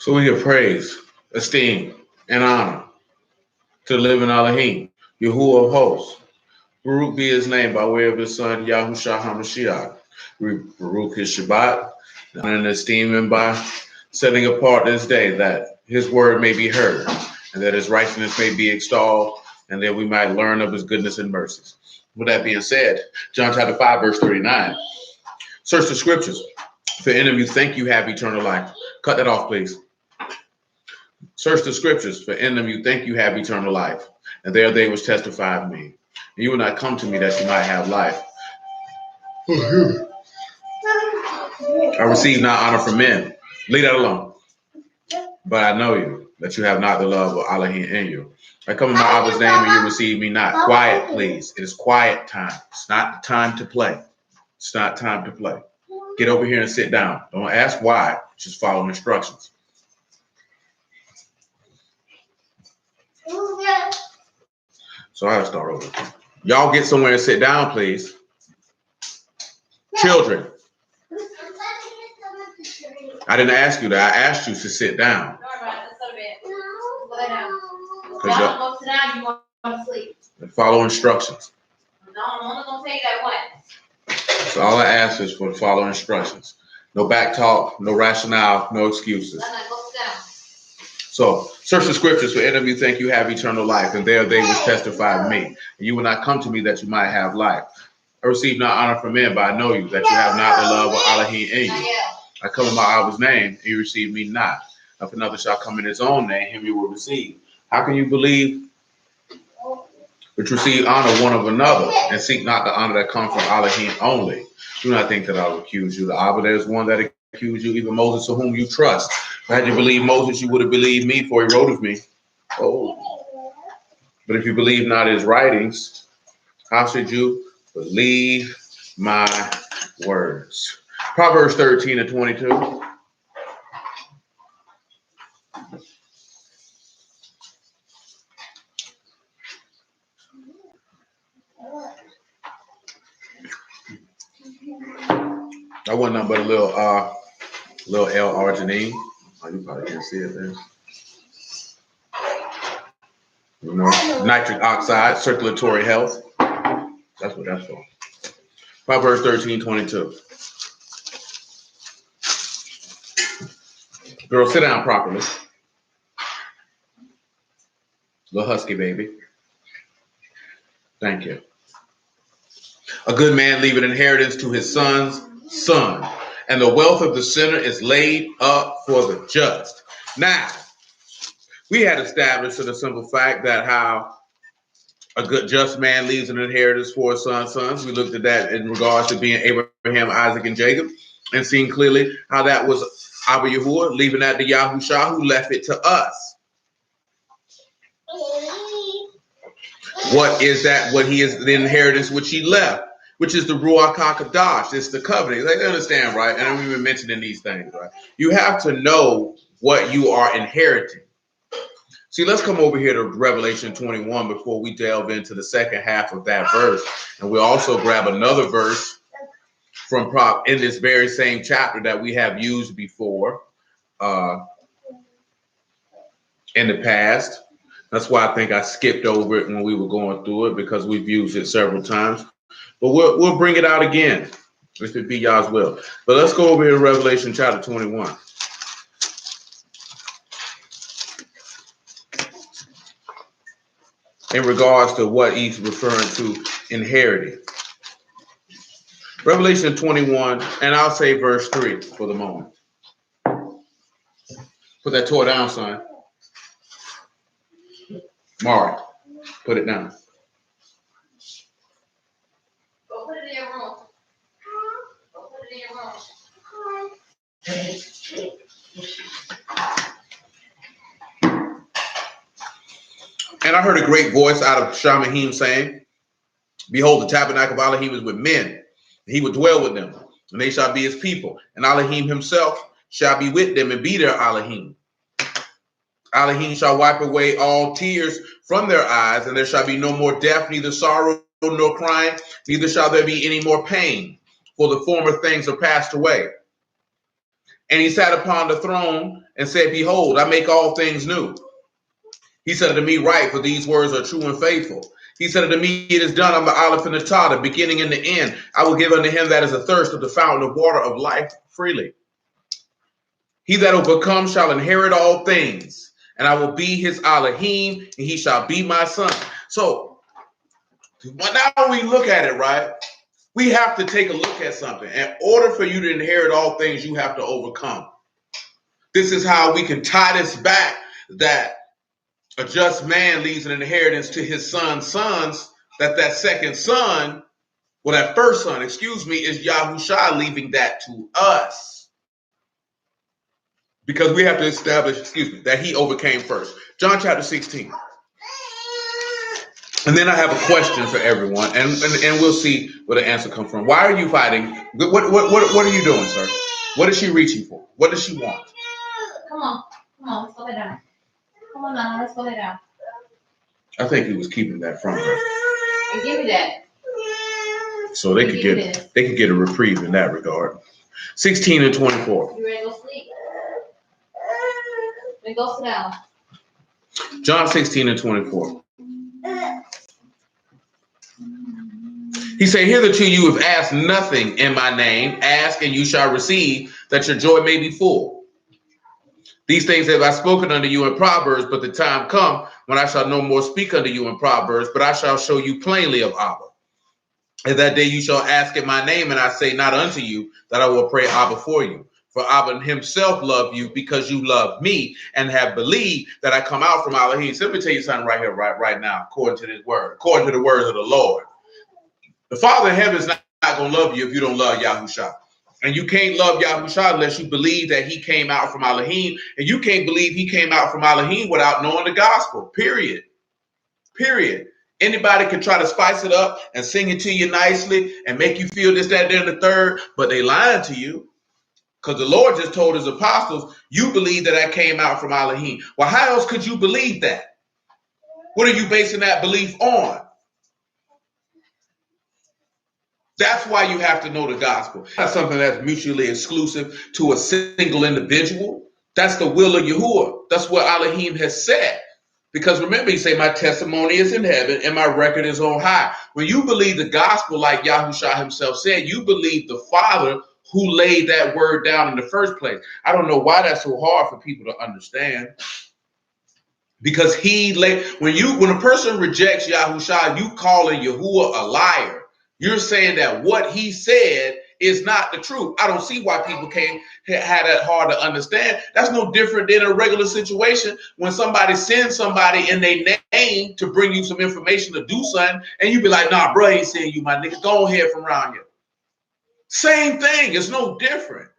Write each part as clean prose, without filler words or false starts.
So we give praise, esteem, and honor to the living Elohim, Yahuwah of hosts. Baruch be his name by way of his son, Yahushua HaMashiach. Baruch his Shabbat, and esteem him by setting apart this day that his word may be heard, and that his righteousness may be extolled, and that we might learn of his goodness and mercies. With that being said, John chapter 5, verse 39. Search the scriptures. For in them you think you have eternal life. Cut that off, please. Search the scriptures, for in them you think you have eternal life, and there they which testify of me. And you will not come to me that you might have life. I receive not honor from men. Leave that alone. But I know you, that you have not the love of Elohim in you. I come in my Abba's name and you receive me not. Quiet, please. It is quiet time. It's not time to play. It's not time to play. Get over here and sit down. Don't ask why. Just follow instructions. So I gotta start over. Y'all get somewhere and sit down, please. Children. I didn't ask you that. I asked you to sit down. Follow instructions. No, I'm only gonna take that one. So all I ask is for follow instructions. No back talk, no rationale, no excuses. So search the scriptures, for in them you think you have eternal life, and there they which testify of me. And you will not come to me that you might have life. I receive not honor from men, but I know you, that you have not the love of Elohim in you. I come in my Abba's name, and you receive me not. If another shall come in his own name, him you will receive. How can you believe which receive honor one of another, and seek not the honor that comes from Elohim only? Do not think that I will accuse you. The Abba, there is one that accused you, even Moses, to whom you trust. If had you believed Moses, you would have believed me, for he wrote of me. Oh. But if you believe not his writings, how should you believe my words? Proverbs 13 and 22. I wasn't nothing but a little L-arginine. Oh, you probably can't see it there. You know, nitric oxide, circulatory health. That's what that's for. Proverbs 13, 22. Girl, sit down properly. Little husky baby. Thank you. A good man leaveth inheritance to his son's son, and the wealth of the sinner is laid up for the just. Now, we had established in a simple fact that how a good just man leaves an inheritance for his son's sons. We looked at that in regards to being Abraham, Isaac, and Jacob, and seeing clearly how that was Abba Yahuwah leaving that to Yahushua, who left it to us. What is that? What he is the inheritance which he left, which is the Ruach HaKadosh. It's the covenant. They understand, right? And I'm even mentioning these things, right? You have to know what you are inheriting. See, let's come over here to Revelation 21 before we delve into the second half of that verse. And we'll also grab another verse from in this very same chapter that we have used before in the past. That's why I think I skipped over it when we were going through it, because we've used it several times. But we'll bring it out again, if it be God's will. But let's go over here to Revelation chapter 21. In regards to what he's referring to inheriting. Revelation 21, and I'll say verse 3 for the moment. Put that toy down, son. Mari, put it down. Go put it in your room. Go put it in your room. And I heard a great voice out of Shamahim saying, behold, the tabernacle of Elohim is with men, and he will dwell with them, and they shall be his people. And Elohim himself shall be with them and be their Elohim. Elohim shall wipe away all tears from their eyes, and there shall be no more death, neither sorrow nor crying, neither shall there be any more pain, for the former things are passed away. And he sat upon the throne, and said, behold, I make all things new. He said unto me, write, for these words are true and faithful. He said unto me, it is done. I'm the Aleph and the Tav, the beginning and the end. I will give unto him that is athirst of the fountain of water of life freely. He that overcomes shall inherit all things, and I will be his Elohim, and he shall be my son. So now we look at it, right? We have to take a look at something. In order for you to inherit all things, you have to overcome. This is how we can tie this back, that a just man leaves an inheritance to his son's sons, that second son, well, that first son, excuse me, is Yahushua leaving that to us. Because we have to establish, that he overcame first. John chapter 16. And then I have a question for everyone, and we'll see where the answer comes from. Why are you fighting? What are you doing, sir? What is she reaching for? What does she want? Come on, let's go lay down. Come on now, let's go lay down. I think he was keeping that from her. And give me that. So they could get a reprieve in that regard. 16 and 24. You ready to go sleep? Then go sit down. John 16 and 24. He said, hitherto you have asked nothing in my name. Ask and you shall receive, that your joy may be full. These things have I spoken unto you in Proverbs, but the time come when I shall no more speak unto you in Proverbs, but I shall show you plainly of Abba. And that day you shall ask in my name, and I say not unto you that I will pray Abba for you. For Abba himself loved you because you love me and have believed that I come out from Elohim. So let me tell you something right here, right now, according to this word, according to the words of the Lord. The Father in heaven is not going to love you if you don't love Yahushua. And you can't love Yahushua unless you believe that he came out from Elohim. And you can't believe he came out from Elohim without knowing the gospel, period. Anybody can try to spice it up and sing it to you nicely and make you feel this, that, and the third, but they lying to you. Because the Lord just told his apostles, you believe that I came out from Elohim. Well, how else could you believe that? What are you basing that belief on? That's why you have to know the gospel. That's something that's mutually exclusive to a single individual. That's the will of Yahuwah. That's what Elohim has said. Because remember, he say, my testimony is in heaven and my record is on high. When you believe the gospel, like Yahushua himself said, you believe the Father who laid that word down in the first place. I don't know why that's so hard for people to understand. Because when a person rejects Yahushua, you calling Yahuwah a liar. You're saying that what he said is not the truth. I don't see why people can't have that hard to understand. That's no different than a regular situation when somebody sends somebody in their name to bring you some information to do something, and you be like, nah, bro, I ain't sending you, my nigga. Go ahead from around here. Same thing. It's no different.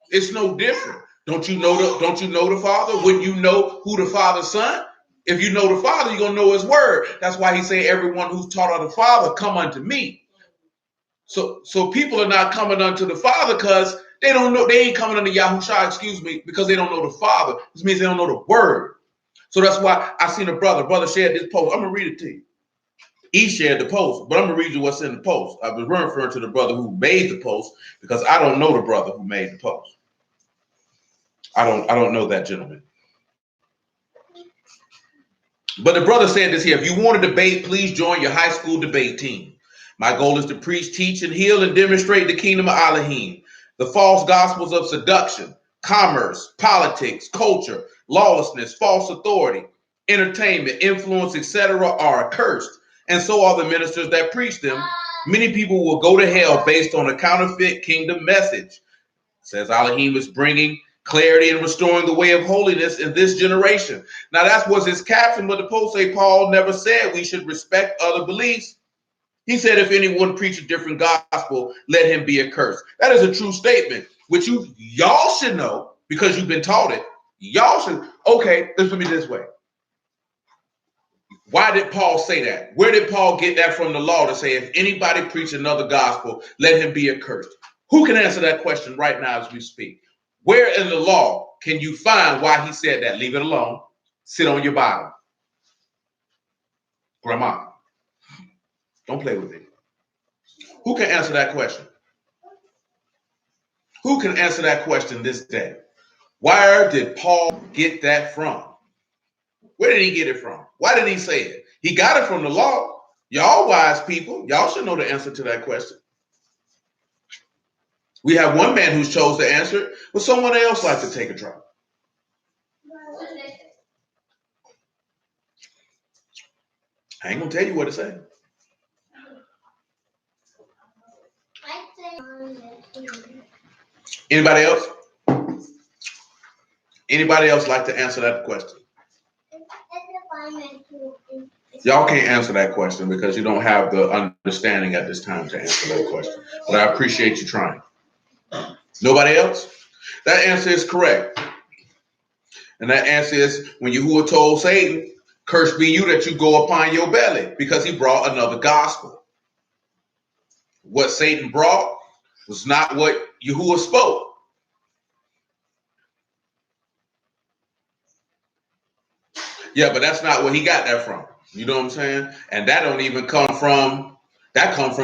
It's no different. Don't you know the Father? Wouldn't you know who the Father's son? If you know the Father, you're gonna know his word. That's why he say, everyone who's taught of the Father, come unto me. So people are not coming unto the Father because they don't know, they ain't coming unto Yahushua, because they don't know the Father. This means they don't know the word. So that's why I seen a brother shared this post. I'm gonna read it to you. He shared the post, but I'm gonna read you what's in the post. I was referring to the brother who made the post because I don't know the brother who made the post. I don't know that gentleman. But the brother said this here: if you want to debate, please join your high school debate team. My goal is to preach, teach, and heal and demonstrate the kingdom of Elohim. The false gospels of seduction, commerce, politics, culture, lawlessness, false authority, entertainment, influence, etc. are accursed, and so are the ministers that preach them. Many people will go to hell based on a counterfeit kingdom message. It says Elohim is bringing clarity and restoring the way of holiness in this generation. Now that was his caption, but the post say Paul never said we should respect other beliefs. He said, if anyone preach a different gospel, let him be accursed. That is a true statement, which y'all should know because you've been taught it. Y'all should. Okay, let's put it this way. Why did Paul say that? Where did Paul get that from the law to say, if anybody preach another gospel, let him be accursed? Who can answer that question right now as we speak? Where in the law can you find why he said that? Leave it alone. Sit on your Bible. Grandma, don't play with it. Who can answer that question? Who can answer that question this day? Where did Paul get that from? Where did he get it from? Why did he say it? He got it from the law. Y'all wise people, y'all should know the answer to that question. We have one man who chose to answer it, but someone else like to take a try. I ain't gonna tell you what to say. Anybody else? Anybody else like to answer that question? Y'all can't answer that question because you don't have the understanding at this time to answer that question. But I appreciate you trying. Nobody else? That answer is correct. And that answer is when Yahuwah told Satan, "Cursed be you that you go upon your belly," because he brought another gospel. What Satan brought was not what Yahuwah spoke. Yeah, but that's not where he got that from. You know what I'm saying? And that don't even come from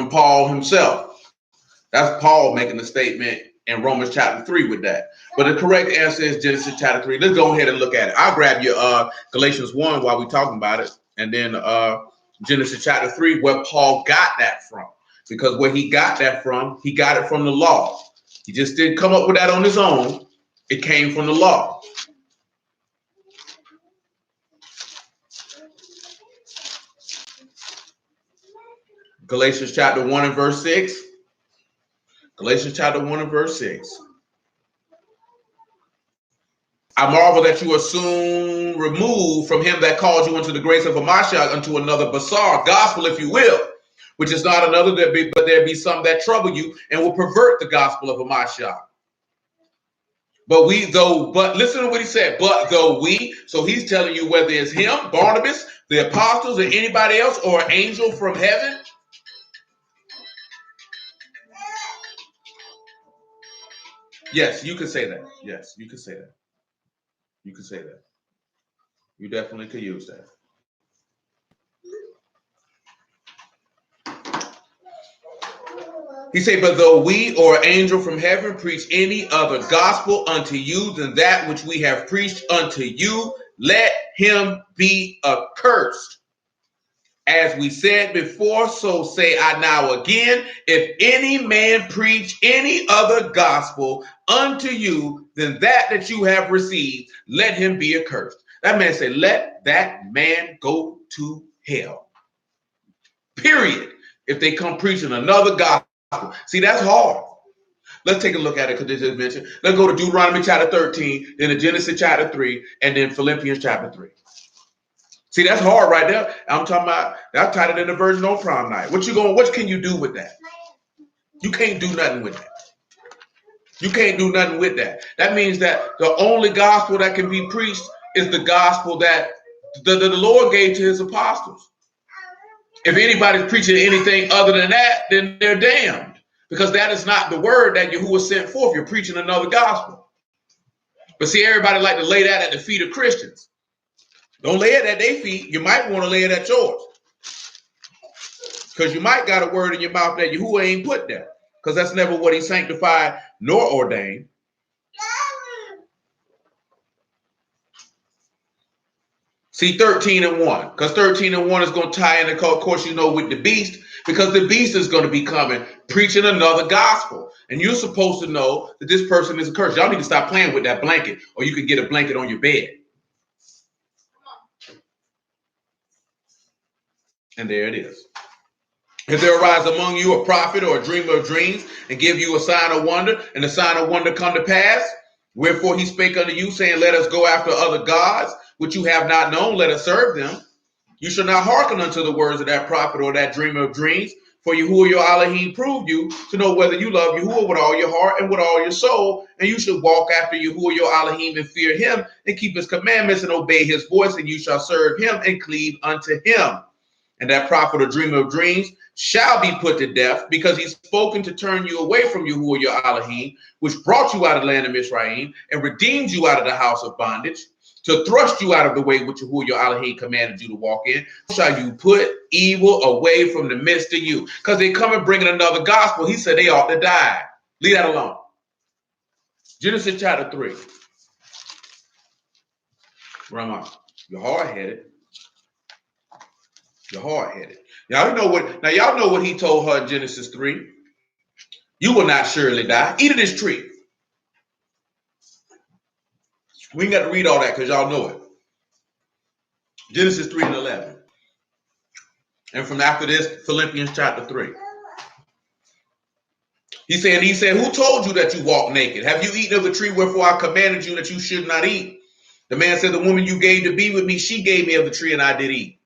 Paul himself. That's Paul making the statement in Romans chapter 3 with that. But the correct answer is Genesis chapter 3. Let's go ahead and look at it. I'll grab your Galatians 1 while we're talking about it. And then Genesis chapter 3, where Paul got that from. Because where he got that from, he got it from the law. He just didn't come up with that on his own. It came from the law. Galatians chapter 1 and verse 6. Galatians chapter 1 and verse 6. I marvel that you are soon removed from him that called you into the grace of a Mashal unto another bizarre gospel, if you will, which is not another, but there be some that trouble you and will pervert the gospel of a Mashal. But listen to what he said, so he's telling you whether it's him, Barnabas, the apostles, or anybody else, or an angel from heaven. Yes, you could say that. Yes, you could say that. You could say that. You definitely could use that. He said, but though we or angel from heaven preach any other gospel unto you than that which we have preached unto you, let him be accursed. As we said before, so say I now again, if any man preach any other gospel unto you than that you have received, let him be accursed. That man said, let that man go to hell. Period. If they come preaching another gospel. See, that's hard. Let's take a look at it because they just mentioned. Let's go to Deuteronomy chapter 13, then to Genesis chapter 3, and then Philippians chapter 3. See, that's hard right there. I'm talking about that's tighter than the virgin on prom night. What can you do with that? You can't do nothing with that. You can't do nothing with that. That means that the only gospel that can be preached is the gospel that the Lord gave to his apostles. If anybody's preaching anything other than that, then they're damned. Because that is not the word that Yahuwah sent forth. You're preaching another gospel. But see, everybody like to lay that at the feet of Christians. Don't lay it at their feet. You might want to lay it at yours. Because you might got a word in your mouth that Yahuwah ain't put there. Because that's never what he sanctified nor ordained. See, 13 and 1. Because 13 and 1 is going to tie in, of course, with the beast. Because the beast is going to be coming, preaching another gospel. And you're supposed to know that this person is accursed. Y'all need to stop playing with that blanket, or you can get a blanket on your bed. And there it is. If there arise among you a prophet or a dreamer of dreams, and give you a sign of wonder, and the sign of wonder come to pass, wherefore he spake unto you, saying, let us go after other gods, which you have not known, let us serve them. You shall not hearken unto the words of that prophet or that dreamer of dreams, for Yahuwah your Elohim proved you to know whether you love Yahuwah with all your heart and with all your soul, and you should walk after Yahuwah your Elohim and fear him, and keep his commandments and obey his voice, and you shall serve him and cleave unto him. And that prophet or dreamer of dreams shall be put to death, because he's spoken to turn you away from Yahuwah your Elohim, which brought you out of the land of Mizraim and redeemed you out of the house of bondage, to thrust you out of the way which Yahuwah your Elohim commanded you to walk in. Shall you put evil away from the midst of you? Because they come and bringing another gospel. He said they ought to die. Leave that alone. Genesis chapter 3. Grandma, you're hard-headed. You're hard-headed. Y'all know what he told her in Genesis 3. You will not surely die. Eat of this tree. We ain't got to read all that because y'all know it. Genesis 3 and 11. And from after this, Philippians chapter 3. He said, who told you that you walk naked? Have you eaten of the tree wherefore I commanded you that you should not eat? The man said, the woman you gave to be with me, she gave me of the tree and I did eat.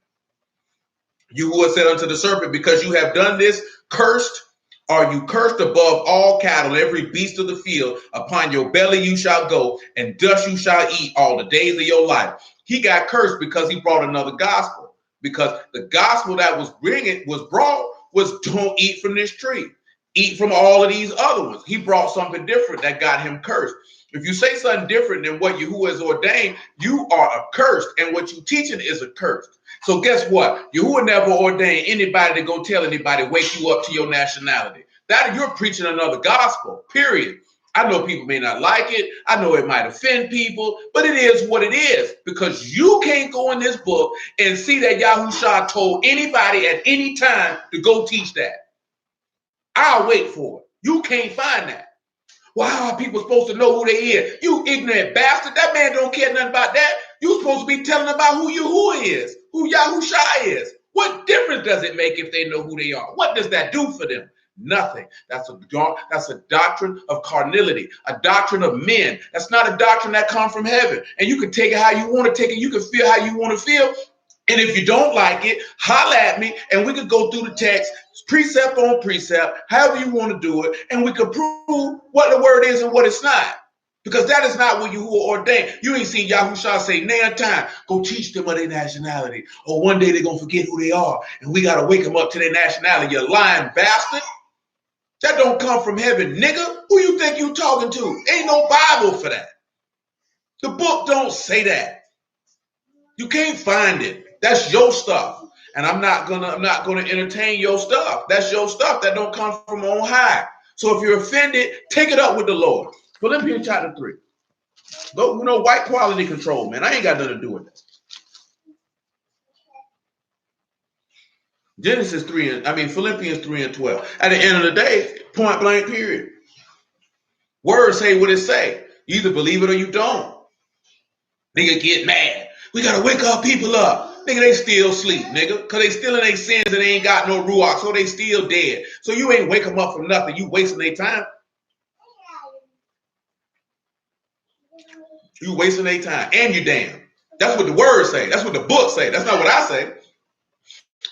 You who have said unto the serpent, because you have done this, cursed are you, cursed above all cattle, every beast of the field. Upon your belly you shall go, and dust you shall eat all the days of your life. He got cursed because he brought another gospel. Because the gospel that was brought was don't eat from this tree. Eat from all of these other ones. He brought something different that got him cursed. If you say something different than what Yahuwah has ordained, you are accursed, and what you teaching is accursed. So guess what? Yahuwah never ordained anybody to go tell anybody, wake you up to your nationality. That you're preaching another gospel, period. I know people may not like it. I know it might offend people, but it is what it is, because you can't go in this book and see that Yahushua told anybody at any time to go teach that. I'll wait for it. You can't find that. Well, how are people supposed to know who they is? You ignorant bastard. That man don't care nothing about that. You supposed to be telling about who Yahuwah is, who Yahushua is. What difference does it make if they know who they are? What does that do for them? Nothing. That's a doctrine of carnality, a doctrine of men. That's not a doctrine that comes from heaven. And you can take it how you want to take it. You can feel how you want to feel. And if you don't like it, holler at me and we could go through the text, precept on precept, however you want to do it, and we could prove what the word is and what it's not. Because that is not what you ordained. You ain't seen Yahushua say, nay time, go teach them of their nationality. Or one day they're going to forget who they are. And we got to wake them up to their nationality. You lying bastard. That don't come from heaven, nigga. Who you think you talking to? Ain't no Bible for that. The book don't say that. You can't find it. That's your stuff. And I'm not gonna entertain your stuff. That's your stuff. That don't come from on high. So if you're offended, take it up with the Lord. Philippians chapter 3. Go, white quality control, man. I ain't got nothing to do with that. Philippians 3 and 12. At the end of the day, point blank period. Words say what it say. You either believe it or you don't. Nigga get mad. We gotta wake our people up. Nigga, they still sleep, nigga. Because they still in their sins and they ain't got no ruach, so they still dead. So you ain't wake them up from nothing. You wasting their time. You wasting their time. And you damn. That's what the words say. That's what the book say. That's not what I say.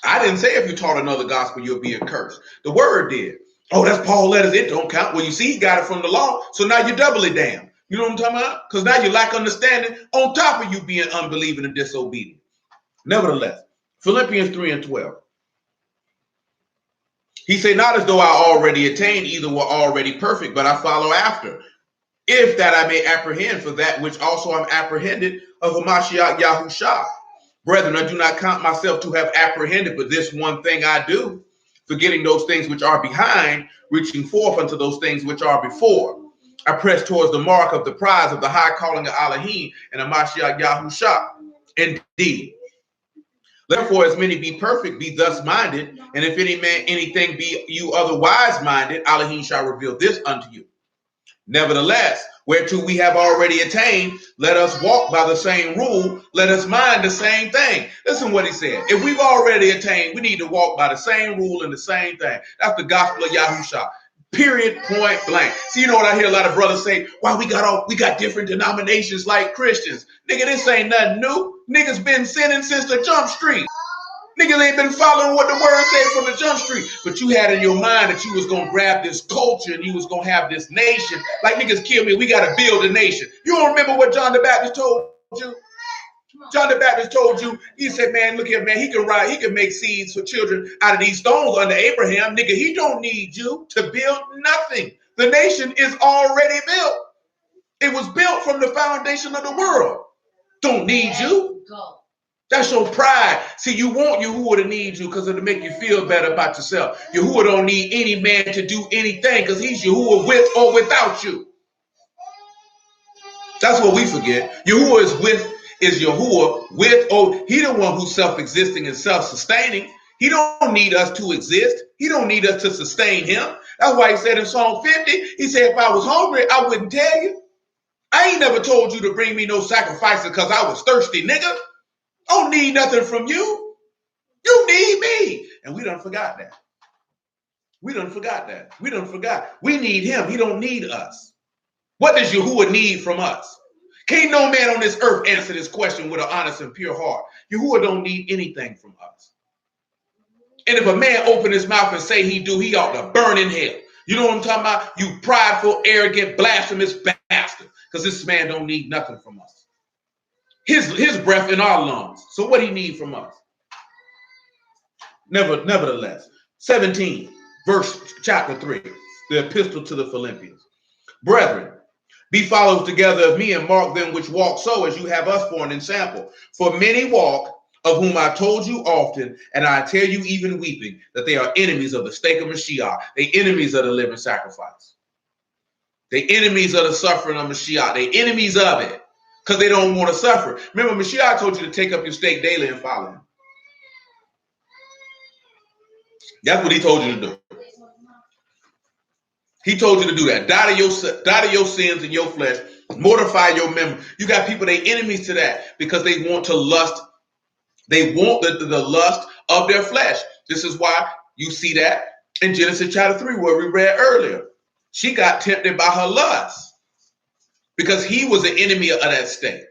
I didn't say if you taught another gospel, you'll be accursed. The word did. Oh, that's Paul letters. It don't count. Well, you see, he got it from the law. So now you're doubly damned. You know what I'm talking about? Because now you lack understanding on top of you being unbelieving and disobedient. Nevertheless, Philippians 3 and 12. He said, not as though I already attained, either were already perfect, but I follow after, if that I may apprehend for that which also I'm apprehended of the Mashiach Yahushua. Brethren, I do not count myself to have apprehended, but this one thing I do, forgetting those things which are behind, reaching forth unto those things which are before. I press towards the mark of the prize of the high calling of Elohim and of Mashiach Yahushua. Indeed. Therefore, as many be perfect, be thus minded, and if any man anything be you otherwise minded, Elohim shall reveal this unto you. Nevertheless, whereto we have already attained, let us walk by the same rule, let us mind the same thing. Listen what he said. If we've already attained, we need to walk by the same rule and the same thing. That's the gospel of Yahushua. Period, point blank. See, you know what I hear a lot of brothers say? Why we got different denominations like Christians. Nigga, this ain't nothing new. Niggas been sinning since the jump street. Niggas ain't been following what the word said from the jump street. But you had in your mind that you was going to grab this culture and you was going to have this nation. Like niggas kill me, we got to build a nation. You don't remember what John the Baptist told you? John the Baptist told you, he said, man, look here, man, he can make seeds for children out of these stones under Abraham. Nigga, he don't need you to build nothing. The nation is already built. It was built from the foundation of the world. Don't need you. That's your pride. See, you want Yahuwah to need you because it'll make you feel better about yourself. Yahuwah don't need any man to do anything because he's Yahuwah with or without you. That's what we forget. Yahuwah is with is Yahuwah with, he the one who's self-existing and self-sustaining. He don't need us to exist. He don't need us to sustain him. That's why he said in Psalm 50, he said, if I was hungry, I wouldn't tell you. I ain't never told you to bring me no sacrifices because I was thirsty, nigga. I don't need nothing from you. You need me. And we done forgot that. We done forgot. We need him. He don't need us. What does Yahuwah need from us? Can't no man on this earth answer this question with an honest and pure heart. Yahuwah don't need anything from us. And if a man open his mouth and say he do, he ought to burn in hell. You know what I'm talking about? You prideful, arrogant, blasphemous bastard. Because this man don't need nothing from us. His breath in our lungs. So what he need from us? Nevertheless, 17, chapter 3, the epistle to the Philippians. Brethren, be followers together of me and mark them which walk so as you have us for an example. For many walk, of whom I told you often, and I tell you even weeping, that they are enemies of the stake of Mashiach. They enemies of the living sacrifice. They enemies of the suffering of Mashiach. They enemies of it because they don't want to suffer. Remember, Mashiach told you to take up your stake daily and follow him. That's what he told you to do. He told you to do that. Die to your sins and your flesh. Mortify your memory. You got people, they enemies to that because they want to lust. They want the lust of their flesh. This is why you see that in Genesis chapter 3, where we read earlier. She got tempted by her lust because he was an enemy of that state.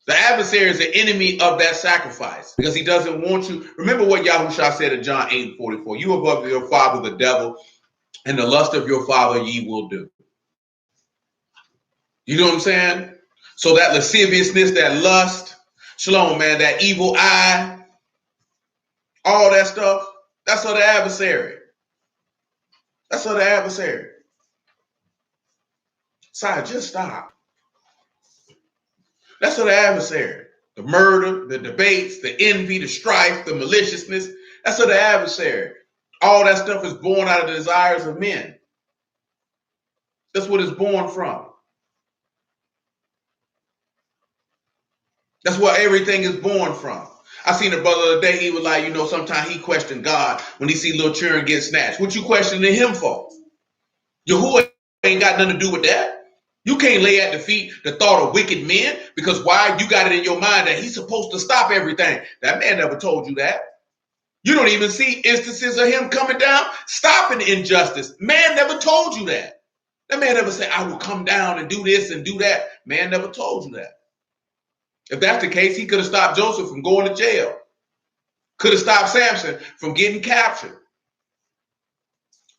The adversary is an enemy of that sacrifice because he doesn't want you. Remember what Yahushua said in John 8:44. You above your father, the devil, and the lust of your father ye will do. You know what I'm saying? So that lasciviousness, that lust, shalom, man, that evil eye, all that stuff, that's of the adversary. That's of the adversary. Sorry, just stop. That's of the adversary. The murder, the debates, the envy, the strife, the maliciousness, that's of the adversary. All that stuff is born out of the desires of men. That's what it's born from. That's what everything is born from. I seen a brother the other day, he was like, sometimes he questioned God when he see little children get snatched. What you questioning him for? Yahuwah ain't got nothing to do with that. You can't lay at the feet the thought of wicked men because why? You got it in your mind that he's supposed to stop everything. That man never told you that. You don't even see instances of him coming down, stopping injustice. Man never told you that. That man never said, I will come down and do this and do that. Man never told you that. If that's the case, he could have stopped Joseph from going to jail. Could have stopped Samson from getting captured.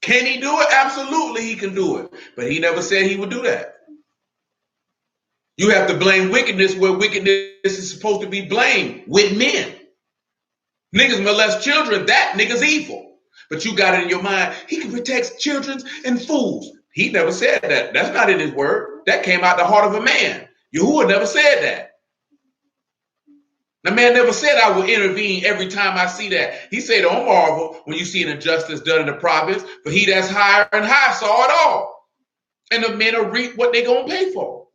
Can he do it? Absolutely, he can do it. But he never said he would do that. You have to blame wickedness where wickedness is supposed to be blamed, with men. Niggas molest children, that nigga's evil. But you got it in your mind, he can protect children and fools. He never said that. That's not in his word. That came out the heart of a man. Yahuwah never said that. The man never said I will intervene every time I see that. He said, don't marvel when you see an injustice done in the province, for he that's higher and high saw it all. And the men will reap what they going to pay for.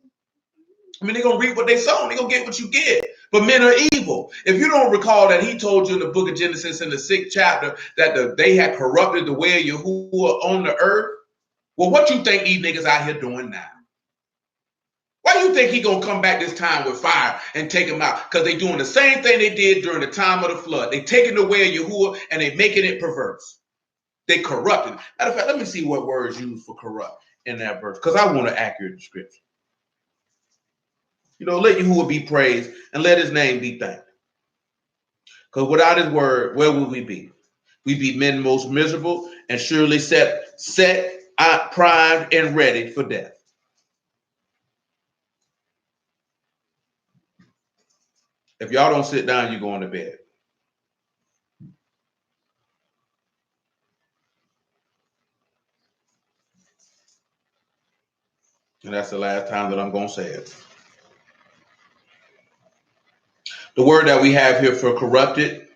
I mean, they're going to reap what they sow. They're going to get what you get. But men are evil. If you don't recall that he told you in the book of Genesis in the 6th chapter that they had corrupted the way of Yahuwah on the earth, well, what you think these niggas out here doing now? Why do you think he going to come back this time with fire and take them out? Because they doing the same thing they did during the time of the flood. They taking the way of Yahuwah and they making it perverse. They corrupted. Matter of fact, let me see what words used for corrupt in that verse because I want an accurate description. Let Yahuwah be praised and let his name be thanked. Because without his word, where will we be? We be men most miserable and surely set out, primed and ready for death. If y'all don't sit down, you're going to bed. And that's the last time that I'm going to say it. The word that we have here for corrupted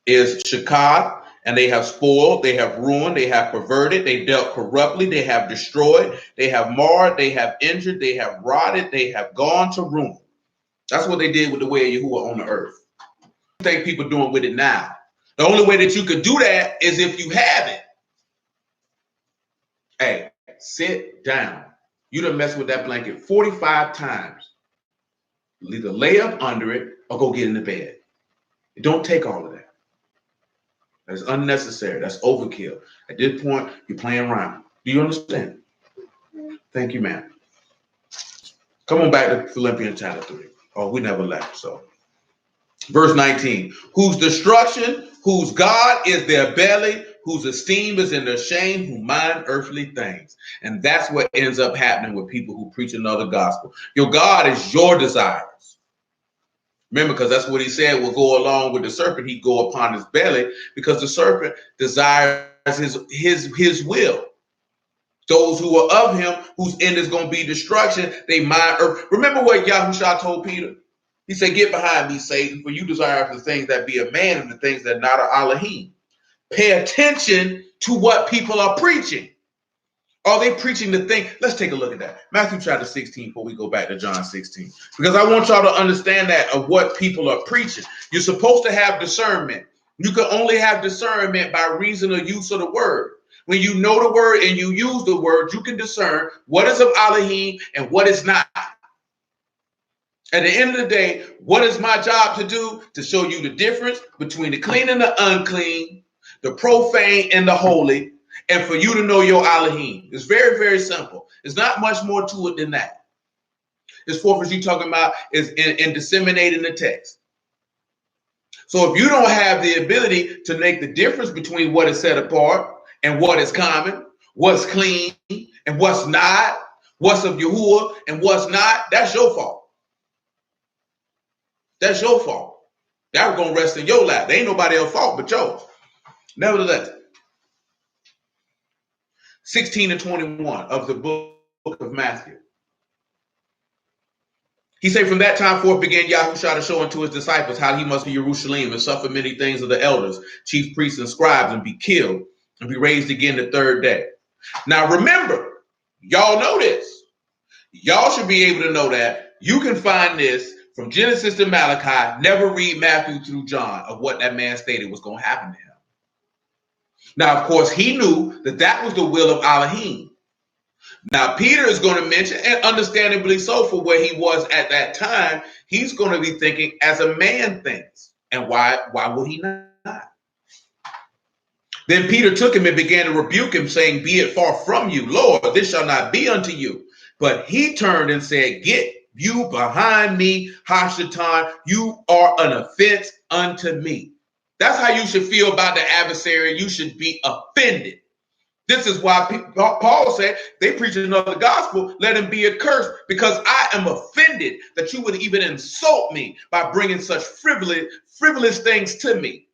is shakad, and they have spoiled, they have ruined, they have perverted, they dealt corruptly, they have destroyed, they have marred, they have injured, they have rotted, they have gone to ruin. That's what they did with the way of Yahuwah on the earth. I think people doing with it now. The only way that you could do that is if you have it. Hey, sit down. You done messed with that blanket 45 times. Either lay up under it or go get in the bed. It don't take all of that. That's unnecessary. That's overkill. At this point, you're playing around. Do you understand? Thank you, ma'am. Come on back to Philippians chapter 3. Oh, we never left, so. Verse 19, whose destruction, whose God is their belly, whose esteem is in their shame, who mind earthly things. And that's what ends up happening with people who preach another gospel. Your God is your desires. Remember, because that's what he said will go along with the serpent. He'd go upon his belly because the serpent desires his will. Those who are of him, whose end is going to be destruction, they mind earth. Remember what Yahushua told Peter? He said, get behind me, Satan, for you desire the things that be of man and the things that not are Elohim. Pay attention to what people are preaching. Are they preaching the thing? Let's take a look at that. Matthew chapter 16 before we go back to John 16. Because I want y'all to understand that of what people are preaching. You're supposed to have discernment. You can only have discernment by reason of use of the word. When you know the word and you use the word, you can discern what is of Elohim and what is not. At the end of the day, what is my job to do? To show you the difference between the clean and the unclean, the profane and the holy, and for you to know your Elohim. It's very, very simple. There's not much more to it than that. This fourth, as you talking about, is in disseminating the text. So if you don't have the ability to make the difference between what is set apart and what is common, what's clean and what's not, what's of Yahuwah and what's not, that's your fault. That's your fault. That was going to rest in your lap. There ain't nobody else's fault but yours. Nevertheless, 16 and 21 of the book of Matthew. He said, from that time forth began Yahushua to show unto his disciples how he must be Jerusalem and suffer many things of the elders, chief priests and scribes, and be killed and be raised again the third day. Now remember, y'all know this. Y'all should be able to know that. You can find this from Genesis to Malachi. Never read Matthew through John of what that man stated was going to happen to him. Now, of course, he knew that that was the will of Elohim. Now, Peter is going to mention, and understandably so for where he was at that time, he's going to be thinking as a man thinks. And why would he not? Then Peter took him and began to rebuke him, saying, be it far from you, Lord, this shall not be unto you. But he turned and said, get you behind me, Hashatan, you are an offense unto me. That's how you should feel about the adversary. You should be offended. This is why Paul said they preach another gospel, let him be accursed, because I am offended that you would even insult me by bringing such frivolous things to me.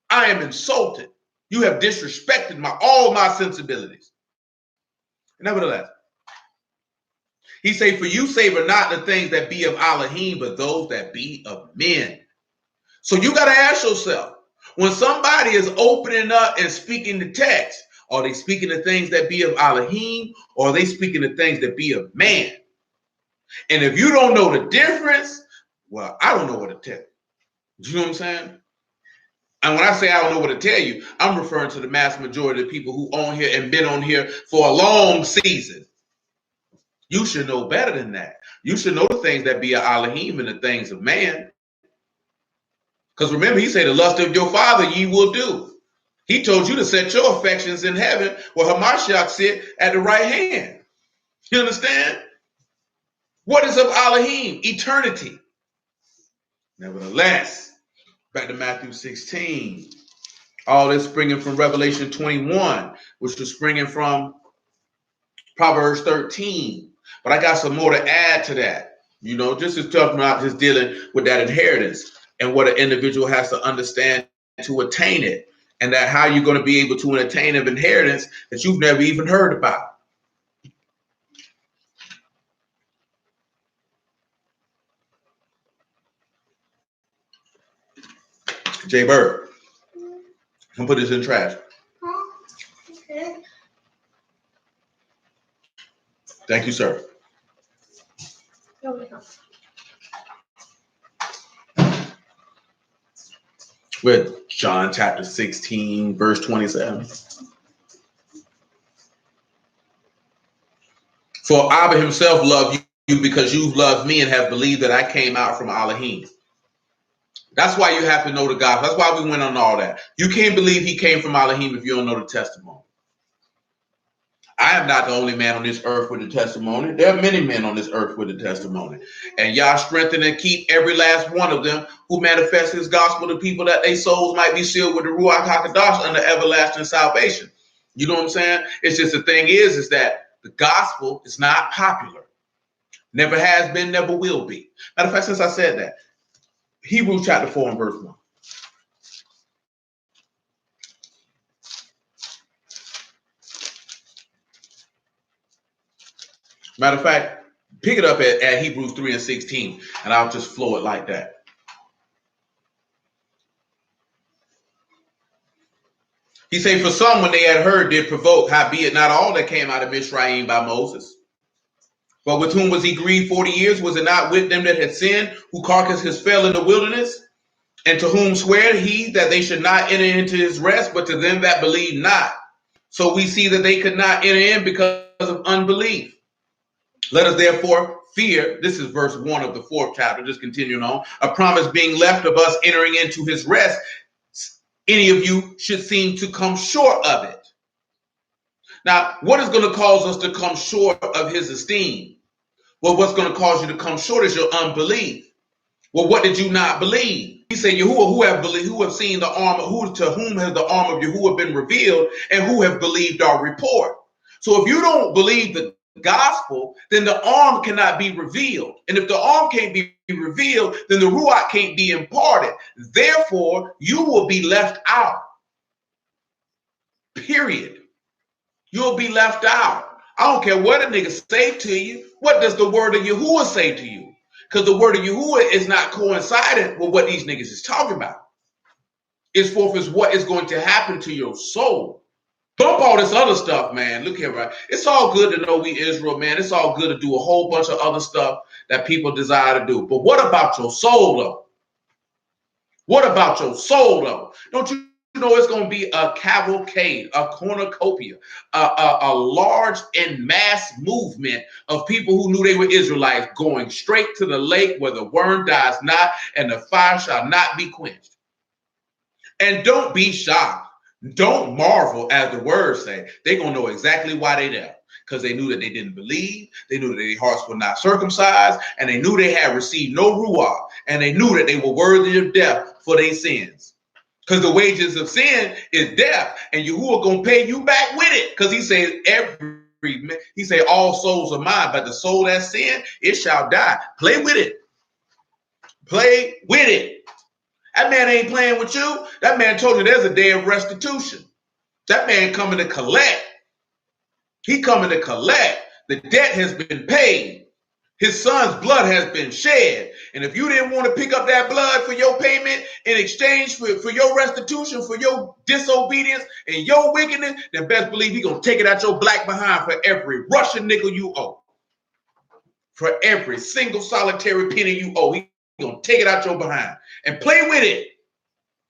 I am insulted. You have disrespected all my sensibilities. Nevertheless, he say, for you savor not the things that be of Elohim, but those that be of men. So you got to ask yourself, when somebody is opening up and speaking the text, are they speaking the things that be of Elohim, or are they speaking the things that be of man? And if you don't know the difference, well, I don't know what to tell you. Do you know what I'm saying? And when I say I don't know what to tell you, I'm referring to the mass majority of people who on here and been on here for a long season. You should know better than that. You should know the things that be of Elohim and the things of man. Because remember, he said, the lust of your father ye will do. He told you to set your affections in heaven where Hamashiach sit at the right hand. You understand? What is of Elohim? Eternity. Nevertheless, back to Matthew 16. All this springing from Revelation 21, which was springing from Proverbs 13. But I got some more to add to that. You know, just as talking about just dealing with that inheritance and what an individual has to understand to attain it. And that how you're going to be able to attain an inheritance that you've never even heard about. Jay Bird. I'm put this in trash. Okay. Thank you, sir. With John chapter 16, verse 27. For Abba himself loved you because you've loved me and have believed that I came out from Elohim. That's why you have to know the gospel. That's why we went on all that. You can't believe he came from Elohim if you don't know the testimony. I am not the only man on this earth with a testimony. There are many men on this earth with a testimony. And Yah strengthen and keep every last one of them who manifest his gospel to people that their souls might be sealed with the Ruach HaKodesh under everlasting salvation. You know what I'm saying? It's just the thing is that the gospel is not popular. Never has been, never will be. Matter of fact, since I said that, Hebrews chapter 4 and verse 1. Matter of fact, pick it up at Hebrews 3 and 16, and I'll just flow it like that. He said, for some, when they had heard, did provoke, howbeit not all that came out of Mizraim by Moses. But with whom was he grieved 40 years? Was it not with them that had sinned, who carcasses fell in the wilderness? And to whom sware he that they should not enter into his rest, but to them that believe not? So we see that they could not enter in because of unbelief. Let us therefore fear, this is verse 1 of the 4th chapter, just continuing on, a promise being left of us entering into his rest. Any of you should seem to come short of it. Now, what is going to cause us to come short of his esteem? Well, what's going to cause you to come short is your unbelief. Well, what did you not believe? He said, Yahuwah, who have believed, who have seen the arm, to whom has the arm of Yahuwah been revealed, and who have believed our report. So if you don't believe the gospel, then the arm cannot be revealed. And if the arm can't be revealed, then the Ruach can't be imparted. Therefore, you will be left out. Period. You'll be left out. I don't care what a nigga say to you. What does the word of Yahuwah say to you? Because the word of Yahuwah is not coincident with what these niggas is talking about. It's forth is what is going to happen to your soul. Bump all this other stuff, man. Look here, right? It's all good to know we Israel, man. It's all good to do a whole bunch of other stuff that people desire to do. But what about your soul, though? What about your soul, though? Don't you know it's going to be a cavalcade, a cornucopia, a large and mass movement of people who knew they were Israelites going straight to the lake where the worm dies not and the fire shall not be quenched. And don't be shocked. Don't marvel, as the words say. They're going to know exactly why they're there. Because they knew that they didn't believe, they knew that their hearts were not circumcised, and they knew they had received no ruach, and they knew that they were worthy of death for their sins. Because the wages of sin is death, and Yahuwah gonna pay you back with it. Because he said, all souls are mine, but the soul that sin, it shall die. Play with it. Play with it. That man ain't playing with you. That man told you there's a day of restitution. That man coming to collect. He coming to collect. The debt has been paid. His son's blood has been shed. And if you didn't want to pick up that blood for your payment in exchange for your restitution, for your disobedience and your wickedness, then best believe he's going to take it out your black behind for every Russian nickel you owe. For every single solitary penny you owe, he's going to take it out your behind. And play with it.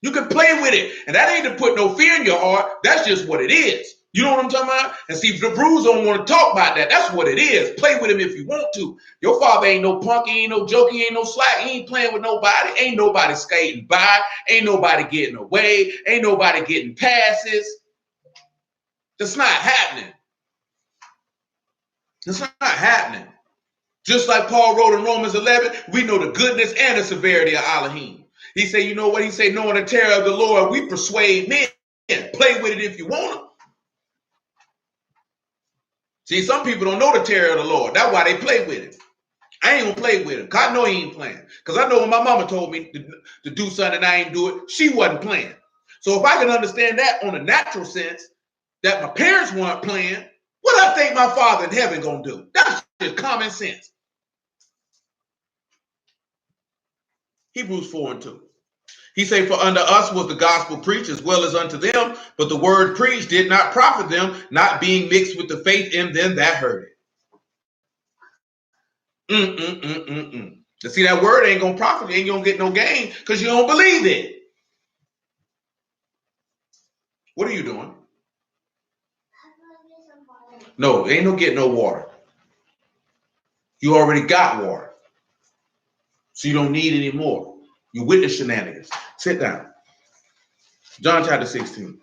You can play with it. And that ain't to put no fear in your heart. That's just what it is. You know what I'm talking about? And see, if the Brews don't want to talk about that, that's what it is. Play with him if you want to. Your father ain't no punk, he ain't no joke, he ain't no slack, he ain't playing with nobody. Ain't nobody skating by. Ain't nobody getting away. Ain't nobody getting passes. That's not happening. That's not happening. Just like Paul wrote in Romans 11, we know the goodness and the severity of Elohim. He said, you know what? He said, knowing the terror of the Lord, we persuade men. Play with it if you want to. See, some people don't know the terror of the Lord. That's why they play with it. I ain't gonna play with him. Cause I know he ain't playing. Because I know when my mama told me to do something and I ain't do it, she wasn't playing. So if I can understand that on a natural sense, that my parents weren't playing, what I think my father in heaven gonna do? That's just common sense. Hebrews 4 and 2. He said, for unto us was the gospel preached as well as unto them, but the word preached did not profit them, not being mixed with the faith in them that heard it. To see, that word ain't gonna profit you, ain't gonna get no gain because you don't believe it. What are you doing? No, ain't no getting no water. You already got water. So you don't need any more. You with the shenanigans. Sit down. John chapter 16.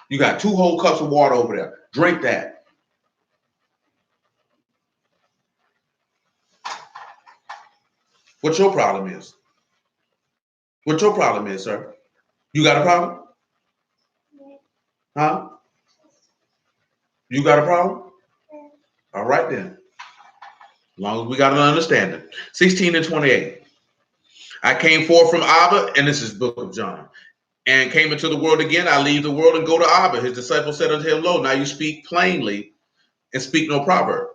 You got 2 whole cups of water over there. Drink that. What your problem is? What your problem is, sir? You got a problem? Huh? You got a problem? All right then. As long as we got an understanding. 16 and 28. I came forth from Abba, and this is book of John, and came into the world again. I leave the world and go to Abba. His disciples said unto him, Lo, now you speak plainly and speak no proverb.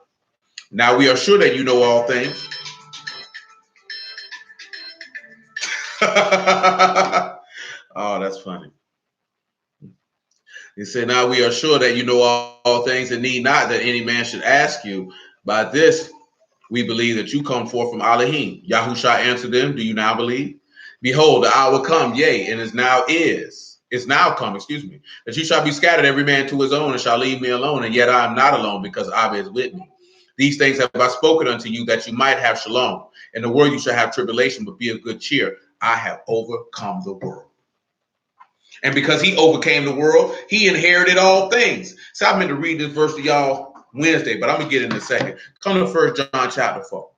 Now we are sure that you know all things. Oh, that's funny. He said, now we are sure that you know all things and need not that any man should ask you. By this, we believe that you come forth from Elohim. Yahusha answered them, do you now believe? Behold, the hour come, yea, and it's now come, that you shall be scattered every man to his own and shall leave me alone. And yet I am not alone because Abba is with me. These things have I spoken unto you that you might have shalom. In the world you shall have tribulation, but be of good cheer. I have overcome the world. And because he overcame the world, he inherited all things. So I meant to read this verse to y'all Wednesday, but I'm going to get in a second. Come to 1 John chapter 4.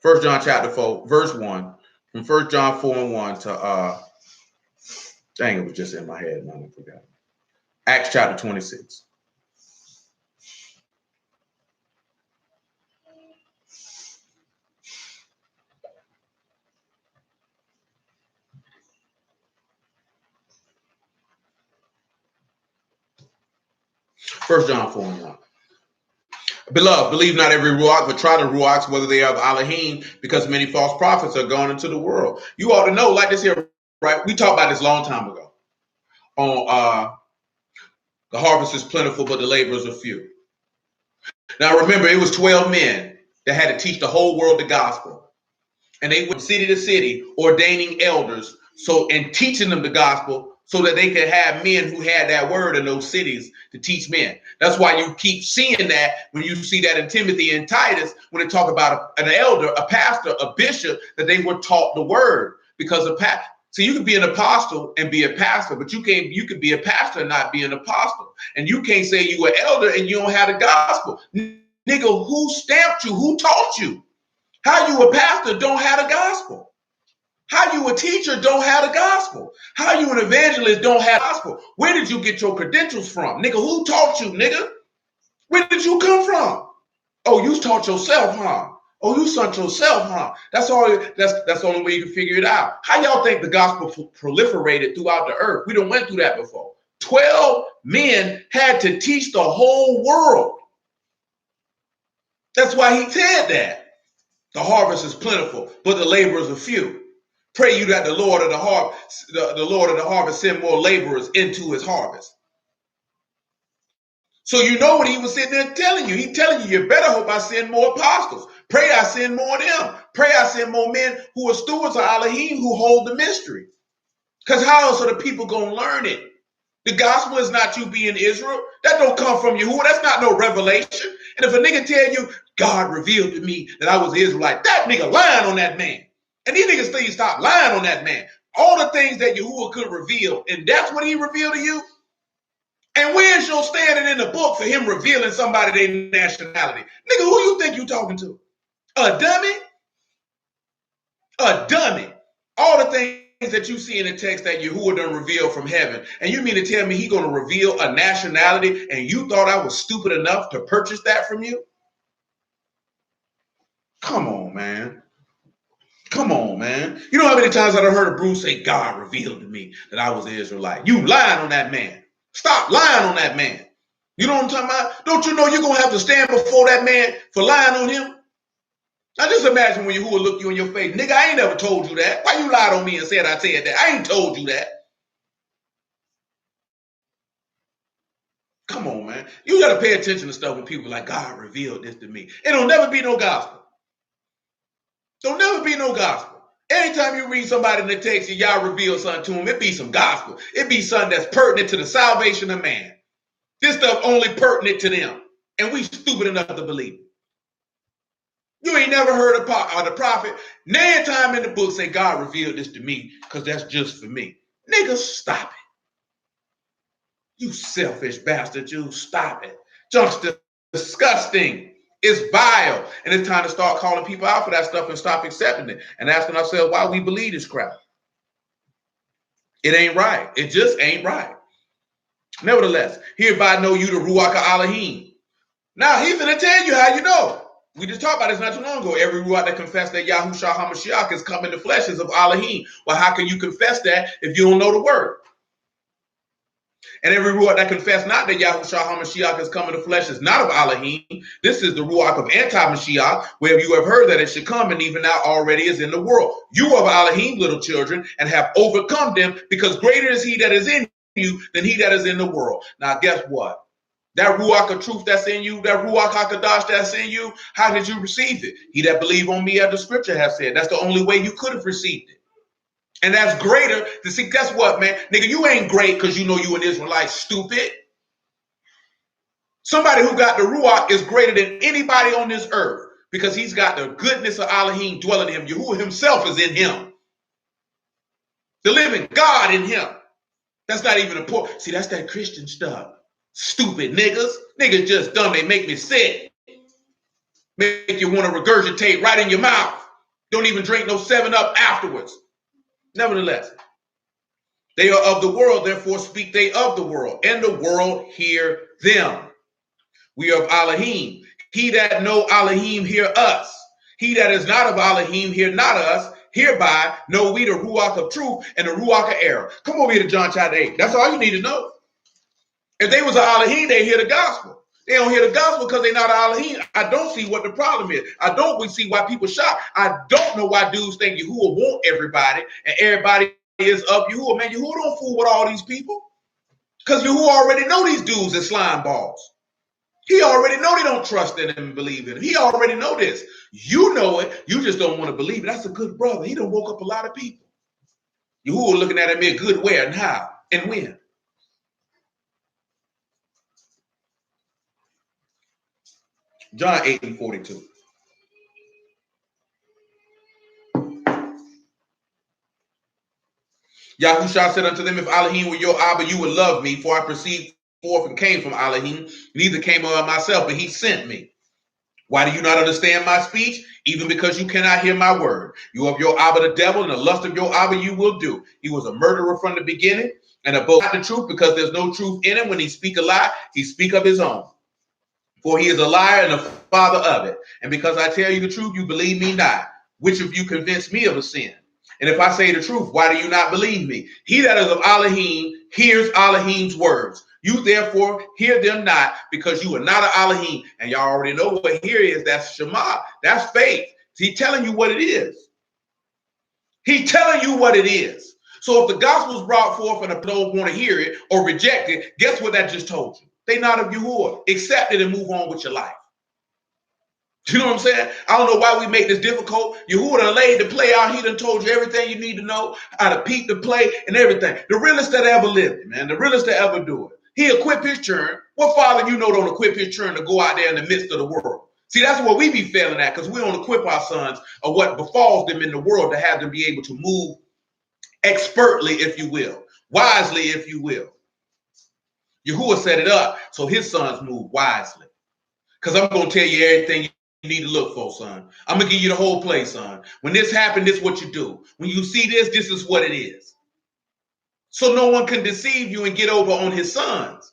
1 John chapter 4, verse 1. From 1 John 4 and 1 to, dang, it was just in my head. Now I forgot. Acts chapter 26. First John 4 and 1. Beloved, believe not every ruach, but try the ruachs, whether they are of Elohim, because many false prophets are gone into the world. You ought to know, like this here, right? We talked about this a long time ago. On the harvest is plentiful, but the laborers are few. Now remember, it was 12 men that had to teach the whole world the gospel. And they went city to city, ordaining elders, and teaching them the gospel so that they could have men who had that word in those cities to teach men. That's why you keep seeing that when you see that in Timothy and Titus, when they talk about an elder, a pastor, a bishop, that they were taught the word. Because so you could be an apostle and be a pastor, but you could be a pastor and not be an apostle. And you can't say you an elder and you don't have the gospel. Nigga, who stamped you? Who taught you? How you a pastor don't have the gospel? How you a teacher don't have the gospel? How you an evangelist don't have the gospel? Where did you get your credentials from? Nigga, who taught you, nigga? Where did you come from? Oh, you taught yourself, huh? Oh, you sent yourself, huh? That's the only way you can figure it out. How y'all think the gospel proliferated throughout the earth? We done went through that before. 12 men had to teach the whole world. That's why he said that. The harvest is plentiful, but the laborers are few. Pray you that the Lord of the harvest send more laborers into his harvest. So you know what he was sitting there telling you. He's telling you, you better hope I send more apostles. Pray I send more of them. Pray I send more men who are stewards of Elohim who hold the mystery. Because how else are the people going to learn it? The gospel is not you being Israel. That don't come from you. That's not no revelation. And if a nigga tell you, God revealed to me that I was an Israelite, that nigga lying on that man. And these niggas think stop lying on that man. All the things that Yahuwah could reveal, and that's what he revealed to you. And where's your standing in the book for him revealing somebody their nationality? Nigga, who you think you talking to? A dummy? A dummy. All the things that you see in the text that Yahuwah done revealed from heaven. And you mean to tell me he going to reveal a nationality and you thought I was stupid enough to purchase that from you? Come on, man. Come on, man. You know how many times I've heard a Bruce say, God revealed to me that I was an Israelite. You lying on that man. Stop lying on that man. You know what I'm talking about? Don't you know you're going to have to stand before that man for lying on him? Now just imagine when Yahuwah look you in your face. Nigga, I ain't never told you that. Why you lied on me and said I said that? I ain't told you that. Come on, man. You got to pay attention to stuff when people are like, God revealed this to me. It'll never be no gospel. There'll never be no gospel. Anytime you read somebody in the text and y'all reveal something to them, it be some gospel. It be something that's pertinent to the salvation of man. This stuff only pertinent to them. And we stupid enough to believe it. You ain't never heard of the prophet. Nan time in the book say God revealed this to me because that's just for me. Nigga, stop it. You selfish bastard, you stop it. Junk's disgusting. It's vile. And it's time to start calling people out for that stuff and stop accepting it and asking ourselves why we believe this crap. It ain't right. It just ain't right. Nevertheless, hereby know you the Ruach Elohim. Now, he's going to tell you how you know. We just talked about this not too long ago. Every Ruach that confessed that Yahushua HaMashiach is come in the flesh is of Elohim. Well, how can you confess that if you don't know the word? And every Ruach that confess not that Yahushua HaMashiach is come in the flesh is not of Elohim. This is the Ruach of anti-Mashiach, where you have heard that it should come and even now already is in the world. You are of Elohim, little children, and have overcome them, because greater is he that is in you than he that is in the world. Now, guess what? That Ruach of truth that's in you, that Ruach HaKadosh that's in you, how did you receive it? He that believe on me, as the scripture has said. That's the only way you could have received it. And that's greater to see. Guess what, man? Nigga, you ain't great because you know you an Israelite, stupid. Somebody who got the Ruach is greater than anybody on this earth because he's got the goodness of Elohim dwelling in him. Yahuwah himself is in him. The living God in him. That's not even important. See, that's that Christian stuff. Stupid niggas. Niggas just dumb. They make me sick. Make you want to regurgitate right in your mouth. Don't even drink no 7-Up afterwards. Nevertheless, they are of the world, therefore speak they of the world, and the world hear them. We are of Elohim. He that know Elohim hear us. He that is not of Elohim hear not us. Hereby know we the Ruach of truth and the Ruach of error. Come over here to John chapter 8. That's all you need to know. If they was a Elohim, they hear the gospel. They don't hear the gospel because they're not a Elohim. I don't see what the problem is. I don't see why people shock. I don't know why dudes think Yahuwah want everybody and everybody is of Yahuwah. Man, Yahuwah don't fool with all these people because Yahuwah already know these dudes as slime balls. He already know they don't trust in him and believe in him. He already know this. You know it. You just don't want to believe it. That's a good brother. He done woke up a lot of people. Yahuwah looking at him in good where and how and when. John 8:42. Yahushua said unto them, if Elohim were your Abba, you would love me, for I proceed forth and came from Elohim, neither came of myself, but he sent me. Why do you not understand my speech? Even because you cannot hear my word. You of your Abba the devil, and the lust of your Abba you will do. He was a murderer from the beginning, and abode not the truth, because there's no truth in him. When he speak a lie, he speak of his own. For he is a liar and a father of it. And because I tell you the truth, you believe me not. Which of you convince me of a sin? And if I say the truth, why do you not believe me? He that is of Elohim hears Elohim's words. You therefore hear them not, because you are not of Elohim. And y'all already know what here is. That's Shema. That's faith. He's telling you what it is. He's telling you what it is. So if the gospel is brought forth and the don't want to hear it or reject it, guess what that just told you? They not of Yahuwah. Accept it and move on with your life. You know what I'm saying? I don't know why we make this difficult. Yahuwah done laid the play out. He done told you everything you need to know, how to peep the play and everything. The realest that ever lived, man. The realest that ever do it. He equipped his children. What father you know don't equip his children to go out there in the midst of the world? See, that's what we be failing at, because we don't equip our sons of what befalls them in the world to have them be able to move expertly, if you will, wisely, if you will. Yahuwah set it up so his sons move wisely. Because I'm going to tell you everything you need to look for, son. I'm going to give you the whole play, son. When this happened, this is what you do. When you see this, this is what it is. So no one can deceive you and get over on his sons.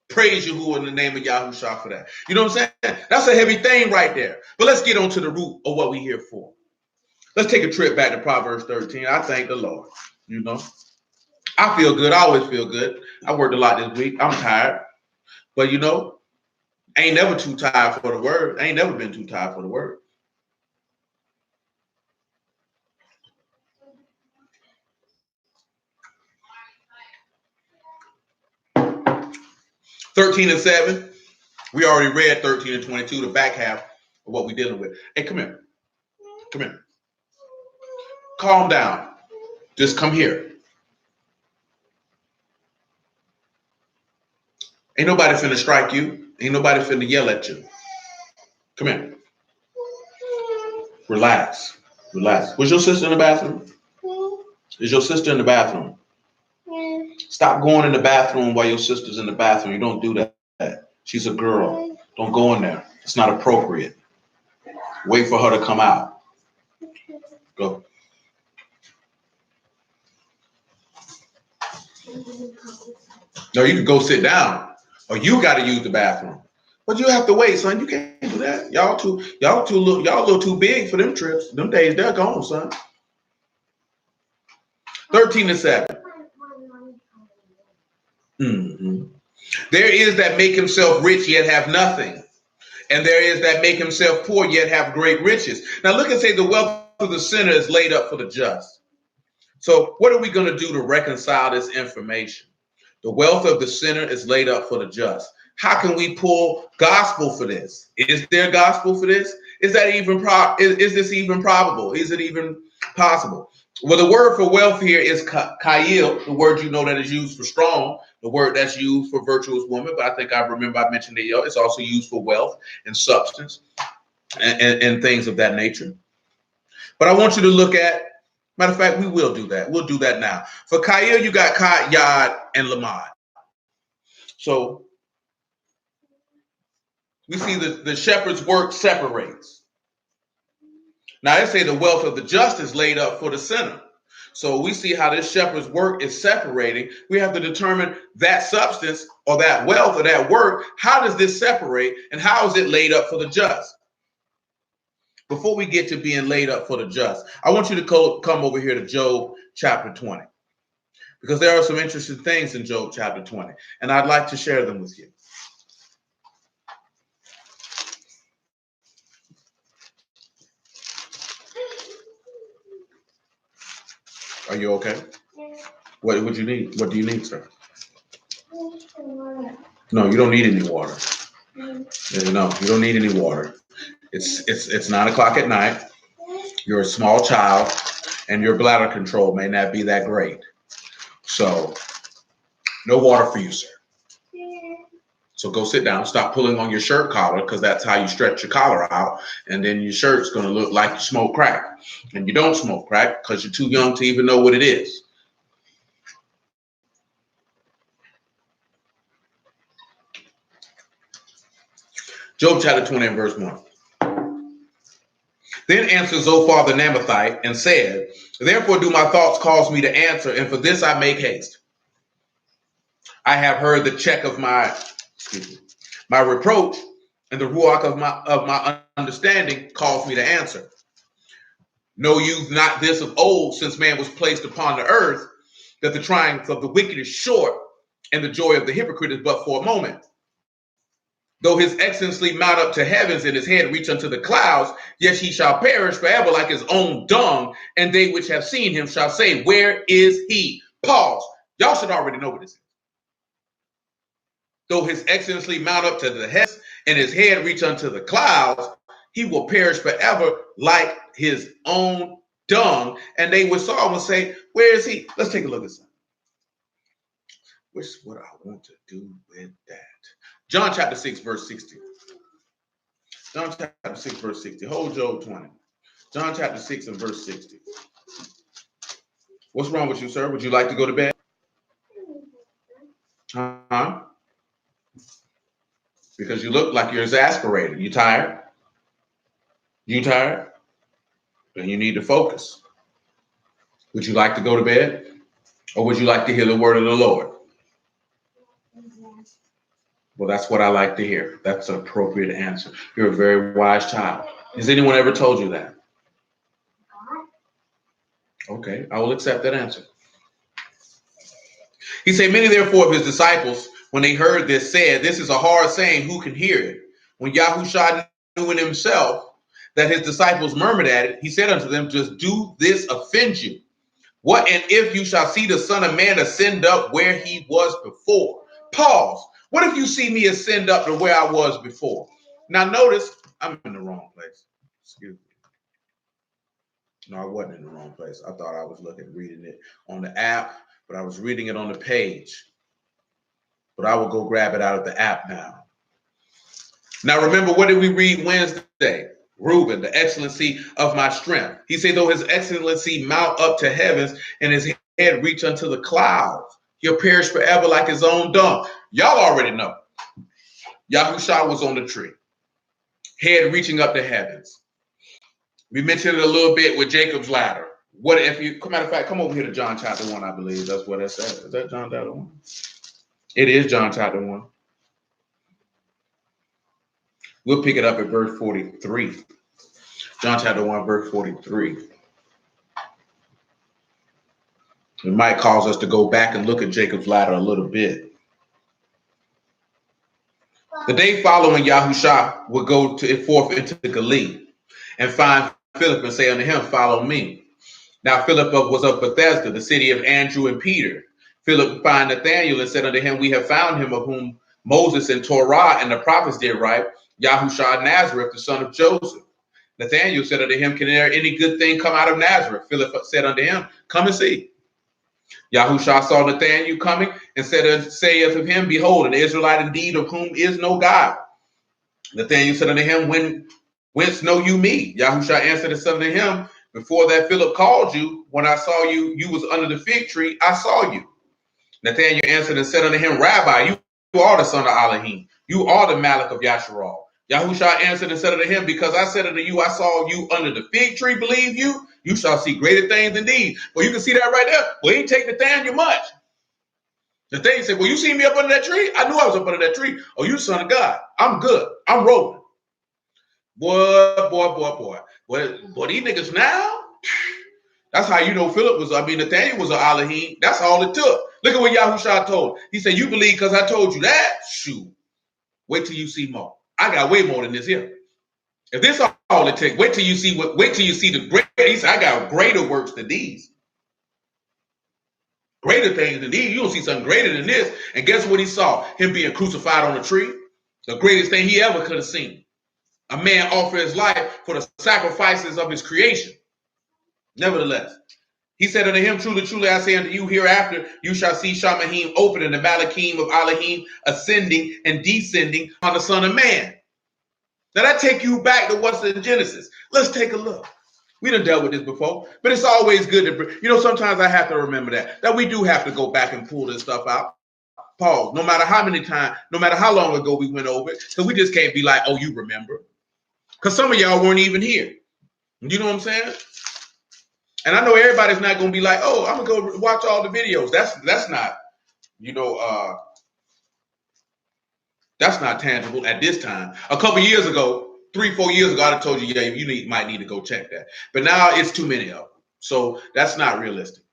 Praise Yahuwah in the name of Yahushua for that. You know what I'm saying? That's a heavy thing right there. But let's get on to the root of what we're here for. Let's take a trip back to Proverbs 13. I thank the Lord. You know, I feel good. I always feel good. I worked a lot this week. I'm tired. But you know, I ain't never too tired for the word. I ain't never been too tired for the word. "13 and 7. We already read 13 and 22, the back half of what we're dealing with. Hey, come here. Come here. Calm down. Just come here. Ain't nobody finna strike you. Ain't nobody finna yell at you. Come here. Relax. Relax. Was your sister in the bathroom? Is your sister in the bathroom? Stop going in the bathroom while your sister's in the bathroom. You don't do that. She's a girl. Don't go in there. It's not appropriate. Wait for her to come out. Go. No, you can go sit down, or you got to use the bathroom. But you have to wait, son. You can't do that. Y'all a little too big for them trips. Them days, they're gone, son. 13-7. Mm-hmm. There is that make himself rich yet have nothing. And there is that make himself poor yet have great riches. Now look and say the wealth of the sinner is laid up for the just. So what are we going to do to reconcile this information? The wealth of the sinner is laid up for the just. How can we pull gospel for this? Is there gospel for this? Is that even is this even probable? Is it even possible? Well, the word for wealth here is kail, the word you know that is used for strong, the word that's used for virtuous woman. But I think I mentioned it. It's also used for wealth and substance and things of that nature. But I want you to look at, matter of fact, we will do that. We'll do that now. For kail, you got kat, yad, and lamad. So we see the shepherd's work separates. Now they say the wealth of the just is laid up for the sinner. So we see how this shepherd's work is separating. We have to determine that substance or that wealth or that work. How does this separate and how is it laid up for the just? Before we get to being laid up for the just, I want you to come over here to Job chapter 20, because there are some interesting things in Job chapter 20, and I'd like to share them with you. Are you okay? What would you need? What do you need, sir? No, you don't need any water. No, you don't need any water. It's 9 o'clock at night. You're a small child, and your bladder control may not be that great. So, no water for you, sir. So go sit down. Stop pulling on your shirt collar, because that's how you stretch your collar out, and then your shirt's going to look like you smoke crack. And you don't smoke crack because you're too young to even know what it is. Job chapter 20 and verse 1. Then answered Zophar the Naamathite and said, therefore do my thoughts cause me to answer, and for this I make haste. I have heard the check of my reproach, and the ruach of my understanding calls me to answer. Know you not this of old, since man was placed upon the earth, that the triumph of the wicked is short, and the joy of the hypocrite is but for a moment. Though his excellency mount up to heavens and his head reach unto the clouds, yet he shall perish forever like his own dung, and they which have seen him shall say, where is he? Pause. Y'all should already know what this is. Though his excellency mount up to the heavens and his head reach unto the clouds, he will perish forever like his own dung, and they which saw him will say, where is he? Let's take a look at something. Which is what I want to do with that. John chapter 6, verse 60. John chapter 6, verse 60. Hold Job 20. John chapter 6 and verse 60. What's wrong with you, sir? Would you like to go to bed? Huh? Because you look like you're exasperated. You tired? You tired? Then you need to focus. Would you like to go to bed? Or would you like to hear the word of the Lord? Well, that's what I like to hear. That's an appropriate answer. You're a very wise child. Has anyone ever told you that? Okay, I will accept that answer. He said, many therefore of his disciples, when they heard this, said, this is a hard saying, who can hear it? When Yahushua knew in himself that his disciples murmured at it, he said unto them, just do this offend you? What and if you shall see the Son of Man ascend up where he was before? Pause. What if you see me ascend up to where I was before? Now notice, I'm in the wrong place. Excuse me. No, I wasn't in the wrong place. I thought I was reading it on the app, but I was reading it on the page. But I will go grab it out of the app now. Now remember, what did we read Wednesday? Reuben, the excellency of my strength. He said, though his excellency mount up to heavens and his head reach unto the clouds, he'll perish forever like his own dung. Y'all already know. Yahusha was on the tree, head reaching up to heavens. We mentioned it a little bit with Jacob's ladder. What if you, matter of fact, come over here to John chapter 1, I believe. That's what it says. Is that John chapter 1? It is John chapter 1. We'll pick it up at verse 43. John chapter 1, verse 43. It might cause us to go back and look at Jacob's ladder a little bit. The day following, Yahusha would go forth into Galilee and find Philip and say unto him, follow me. Now Philip was of Bethesda, the city of Andrew and Peter. Philip found Nathanael and said unto him, we have found him of whom Moses and Torah and the prophets did write, Yahusha of Nazareth, the son of Joseph. Nathanael said unto him, can there any good thing come out of Nazareth? Philip said unto him, come and see. Yahusha saw Nathanael coming and saith of him, behold, an Israelite indeed, of whom is no God. Nathanael said unto him, whence know you me? Yahusha answered and said unto him, before that Philip called you, when I saw you, you was under the fig tree, I saw you. Nathanael answered and said unto him, Rabbi, you are the son of Elohim. You are the Malach of Yasharal. Yahusha answered and said unto him, because I said unto you, I saw you under the fig tree, believe you? You shall see greater things than these. Well, you can see that right there. Well, he didn't take Nathanael much. Nathanael said, well, you see me up under that tree? I knew I was up under that tree. Oh, you the son of God. I'm good. I'm rolling. Boy. Boy, these niggas now, that's how you know Philip was, Nathanael was an Elohim. That's all it took. Look at what Yahusha told. He said, you believe because I told you that? Shoot. Wait till you see more. I got way more than this here. If this is all it takes, wait till you see the great. He said, I got greater works than these. Greater things than these. You don't see something greater than this. And guess what he saw? Him being crucified on a tree. The greatest thing he ever could have seen. A man offer his life for the sacrifices of his creation. Nevertheless, he said unto him, truly, truly, I say unto you, hereafter you shall see Shamahim open and the Malachim of Elohim ascending and descending on the Son of Man. Now that take you back to what's in Genesis. Let's take a look. We done dealt with this before, but it's always good to, sometimes I have to remember that we do have to go back and pull this stuff out. Pause. No matter how many times, no matter how long ago we went over it, because we just can't be like, oh, you remember. Because some of y'all weren't even here. You know what I'm saying? And I know everybody's not going to be like, oh, I'm going to go watch all the videos. That's not, that's not tangible at this time. A couple years ago, 3-4 years ago, I'd have told you, yeah, you might need to go check that. But now it's too many of them. So that's not realistic.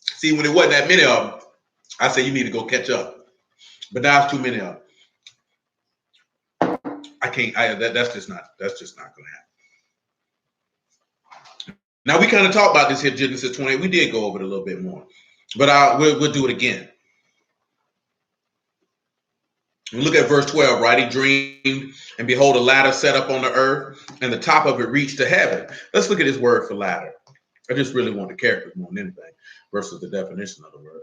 See, when it wasn't that many of them, I say you need to go catch up. But now it's too many of them. I can't, that's just not going to happen. Now, we kind of talked about this here, Genesis 28. We did go over it a little bit more. But we'll do it again. We look at verse 12, right? He dreamed, and behold, a ladder set up on the earth, and the top of it reached to heaven. Let's look at this word for ladder. I just really want the characters more than anything versus the definition of the word.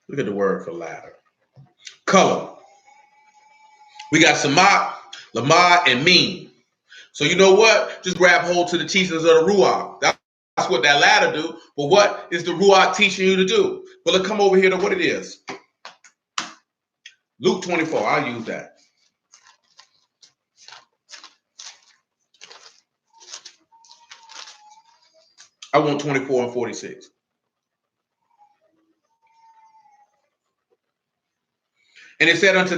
Look at the word for ladder. Color. We got Samak, Lamah, and Meme. So you know what? Just grab hold to the teachings of the Ruach. That's what that ladder do. But what is the Ruach teaching you to do? Well, let's come over here to what it is. Luke 24. I'll use that. I want 24 and 46. And it said unto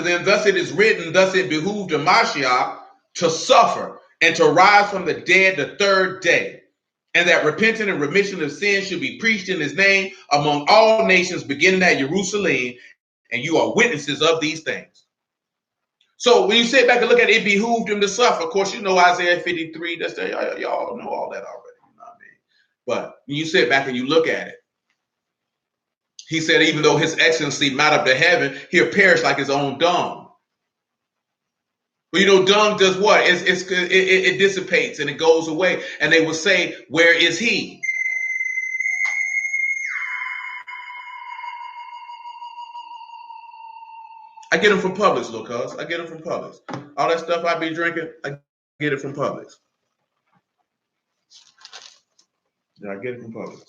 them, thus it is written, thus it behooved the Mashiach to suffer and to rise from the dead the third day, and that repentance and remission of sins should be preached in his name among all nations, beginning at Jerusalem, and you are witnesses of these things. So when you sit back and look at it, it behooved him to suffer. Of course, you know Isaiah 53. That's y'all know all that already. You know what I mean? But when you sit back and you look at it, He said, even though his excellency mount up to heaven, he'll perish like his own dung. But you know, dung does what? It dissipates and it goes away. And they will say, where is he? I get them from Publix, little cuz. I get them from Publix. All that stuff I be drinking, I get it from Publix. Yeah, I get it from Publix.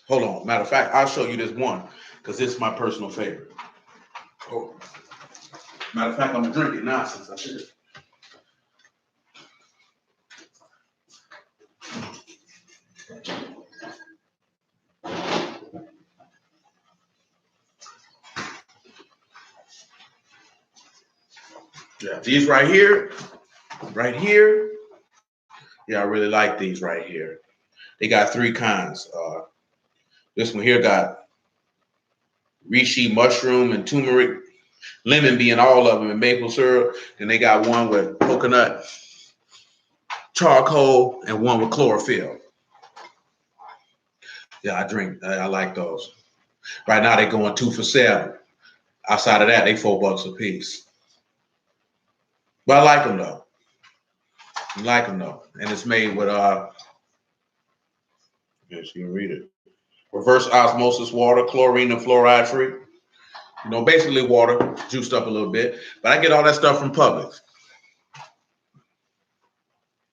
Hold on. Matter of fact, I'll show you this one because this is my personal favorite. Oh. Matter of fact, I'm going to drink it now since I said it. Yeah, these right here. Yeah, I really like these right here. They got 3 kinds. This one here got reishi, mushroom, and turmeric, lemon being all of them, and maple syrup. Then they got one with coconut, charcoal, and one with chlorophyll. Yeah, I like those. Right now they're going 2 for $7. Outside of that, they $4 a piece. But I like them though. And it's made with yes, you can read it. Reverse osmosis water, chlorine and fluoride free. You know, basically water, juiced up a little bit. But I get all that stuff from Publix.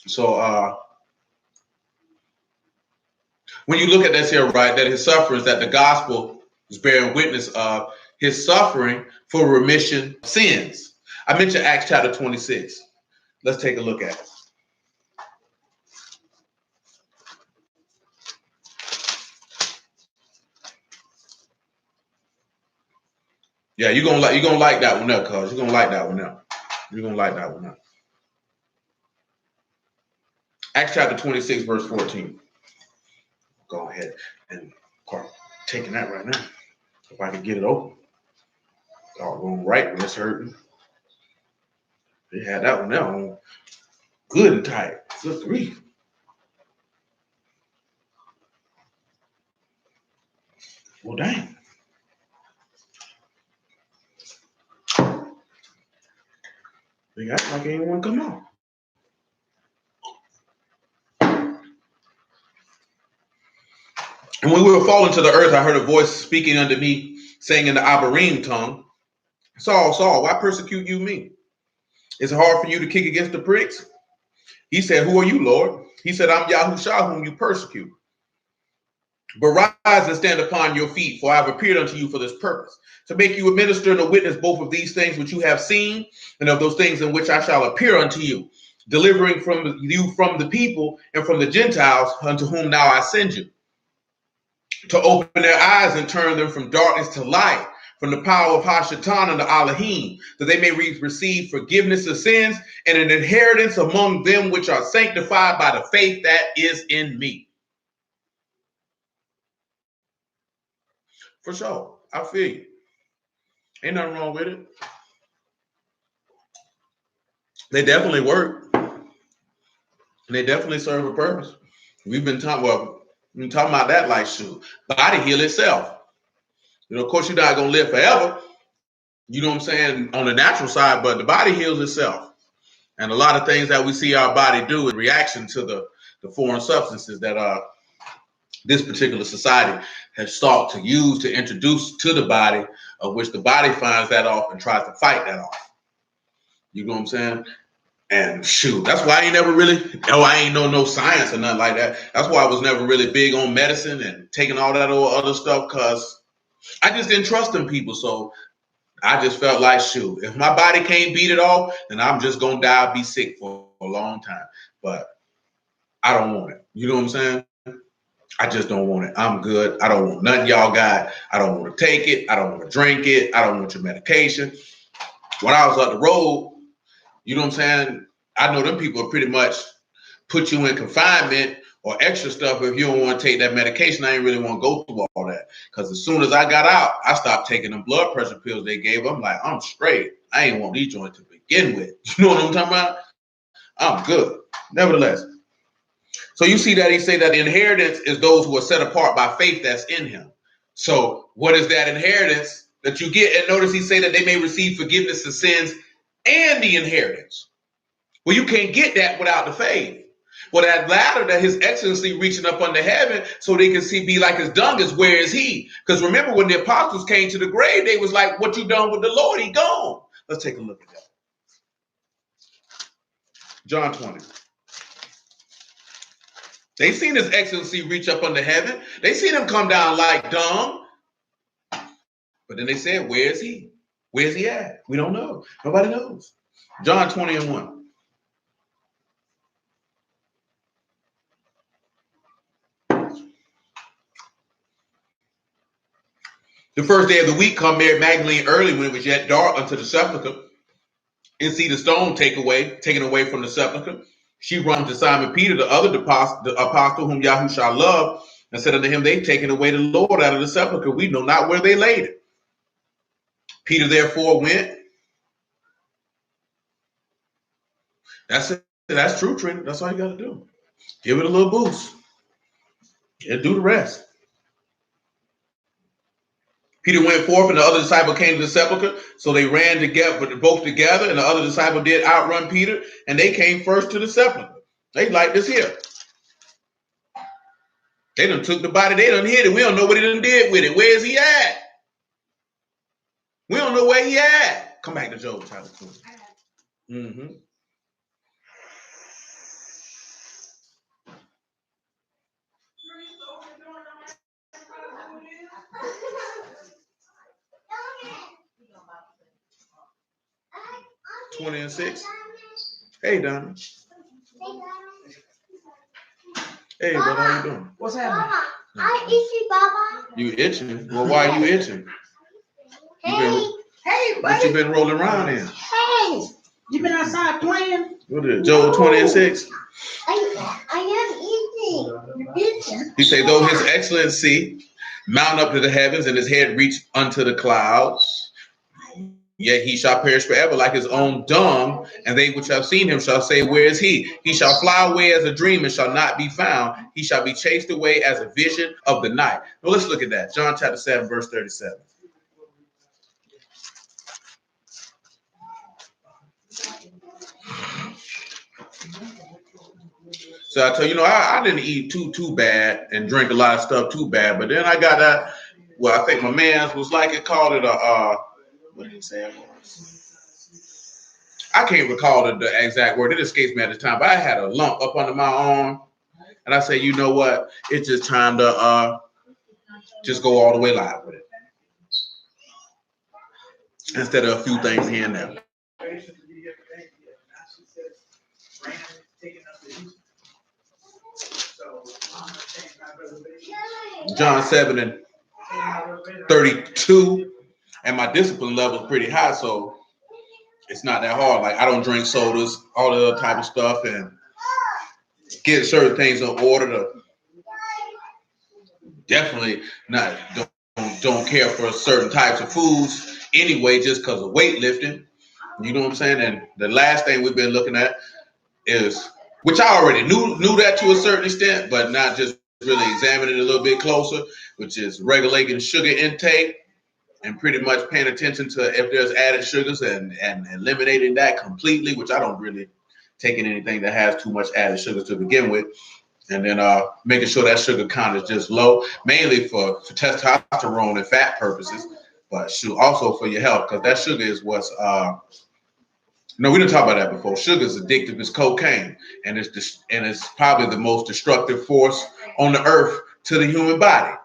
So when you look at this here, right, that his sufferings, that the gospel is bearing witness of his suffering for remission of sins. I mentioned Acts chapter 26. Let's take a look at it. Yeah, you're gonna like that one up, cuz you're gonna like that one up. You're gonna like that one up. Acts chapter 26, verse 14. Go ahead and start taking that right now. If I can get it open. All going right when it's hurting. They had that one there on good and tight. Good grief. Well, dang. They got like anyone come on. And when we were falling to the earth, I heard a voice speaking unto me, saying in the Abarim tongue, Saul, Saul, why persecute you me? Is it hard for you to kick against the pricks? He said, who are you, Lord? He said, I'm Yahushua, whom you persecute. But rise and stand upon your feet, for I have appeared unto you for this purpose, to make you a minister and a witness both of these things which you have seen, and of those things in which I shall appear unto you, delivering from you from the people and from the Gentiles unto whom now I send you, to open their eyes and turn them from darkness to light, from the power of Hashatan and the Elohim, that they may receive forgiveness of sins and an inheritance among them which are sanctified by the faith that is in me. For sure. I feel you. Ain't nothing wrong with it. They definitely work. And they definitely serve a purpose. We've been talking about that like shoot. Body heal itself. You know, of course, you're not gonna live forever. You know what I'm saying, on the natural side, but the body heals itself. And a lot of things that we see our body do in reaction to the foreign substances that this particular society has sought to use to introduce to the body, of which the body finds that off and tries to fight that off. You know what I'm saying? And shoot, that's why I ain't never really, I ain't know no science or nothing like that. That's why I was never really big on medicine and taking all that other stuff, because I just didn't trust them people. So I just felt like, shoot, if my body can't beat it off, then I'm just going to die, be sick for a long time. But I don't want it. You know what I'm saying? I just don't want it. I'm good. I don't want nothing y'all got. I don't want to take it. I don't want to drink it. I don't want your medication. When I was up the road, you know what I'm saying? I know them people pretty much put you in confinement or extra stuff if you don't want to take that medication. I ain't really want to go through all that. Because as soon as I got out, I stopped taking them blood pressure pills they gave. I'm like, I'm straight. I ain't want these joints to begin with. You know what I'm talking about? I'm good. Nevertheless, So you see that he say that the inheritance is those who are set apart by faith that's in him. So what is that inheritance that you get? And notice he say that they may receive forgiveness of sins and the inheritance. Well, you can't get that without the faith. Well, that latter, that his excellency reaching up under heaven so they can see, be like his dung is, where is he? Because remember when the apostles came to the grave, they was like, what you done with the Lord? He gone. Let's take a look at that. John 20. They seen his excellency reach up under heaven. They seen him come down like dung. But then they said, where is he? Where's he at? We don't know. Nobody knows. John 20 and 1. The first day of the week come Mary Magdalene early when it was yet dark unto the sepulchre and see the stone taken away from the sepulchre. She run to Simon Peter, the other apostle whom Yahushua loved, and said unto him, they've taken away the Lord out of the sepulchre. We know not where they laid it. Peter therefore went. That's it. That's true, Trent. That's all you got to do. Give it a little boost. And do the rest. Peter went forth, and the other disciple came to the sepulchre. So they ran together, both together, and the other disciple did outrun Peter, and they came first to the sepulchre. They like this here. They done took the body, they done hid it. We don't know what he done did with it. Where is he at? We don't know where he at. Come back to Job chapter 2. Mm-hmm. Twenty and 6. Hey, Donna. Hey, Baba, how you doing? What's happening? I itchy, Baba. You itching? Well, why are you itching? Hey, What buddy. you been rolling around in? Hey, you been outside playing? What is it? Job 20 and 6. I am eating. You itching? He say, though his excellency mount up to the heavens and his head reach unto the clouds, yet he shall perish forever like his own dung, and they which have seen him shall say, where is he? He shall fly away as a dream and shall not be found. He shall be chased away as a vision of the night. Well, let's look at that. John chapter 7, verse 37. So I tell you, I didn't eat too bad and drink a lot of stuff too bad, but then I got that. Well, I think my man was like it called it a what did he say it was? I can't recall the exact word. It escapes me at the time, but I had a lump up under my arm, and I said, you know what? It's just time to just go all the way live with it instead of a few things here and there. John 7 and 32, and my discipline level is pretty high, so it's not that hard. Like I don't drink sodas, all the other type of stuff, and get certain things in order. To definitely not don't care for certain types of foods anyway, just because of weightlifting. You know what I'm saying? And the last thing we've been looking at is, which I already knew that to a certain extent, but not just really examining it a little bit closer, which is regulating sugar intake and pretty much paying attention to if there's added sugars and eliminating that completely, which I don't really take in anything that has too much added sugar to begin with. And then making sure that sugar count is just low, mainly for testosterone and fat purposes, but also for your health, because that sugar is what's no, we didn't talk about that before. Sugar is addictive as cocaine, and it's probably the most destructive force on the earth to the human body.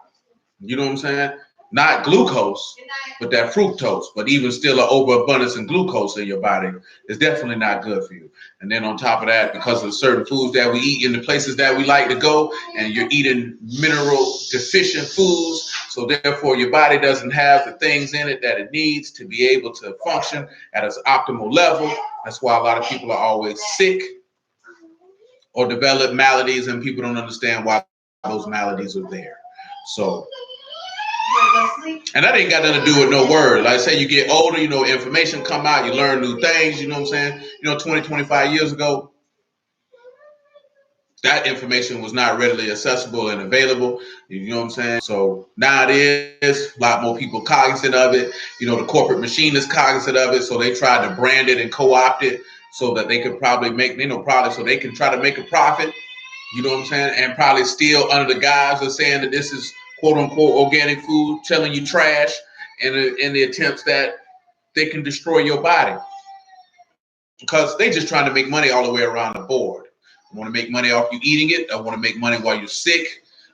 You know what I'm saying? Not glucose, but that fructose. But even still, an overabundance in glucose in your body is definitely not good for you. And then on top of that, because of the certain foods that we eat in the places that we like to go, and you're eating mineral deficient foods, so therefore your body doesn't have the things in it that it needs to be able to function at its optimal level. That's why a lot of people are always sick or develop maladies, and people don't understand why those maladies are there. So, and that ain't got nothing to do with no word. Like I say, you get older, information come out, you learn new things, you know what I'm saying? 20, 25 years ago, that information was not readily accessible and available. You know what I'm saying? So now it is a lot more people cognizant of it. You know, the corporate machine is cognizant of it, so they tried to brand it and co-opt it so that they could probably make, products so they can try to make a profit. You know what I'm saying? And probably still under the guise of saying that this is quote unquote organic food, telling you trash in the attempts that they can destroy your body. Because they just trying to make money all the way around the board. I want to make money off you eating it. I want to make money while you're sick.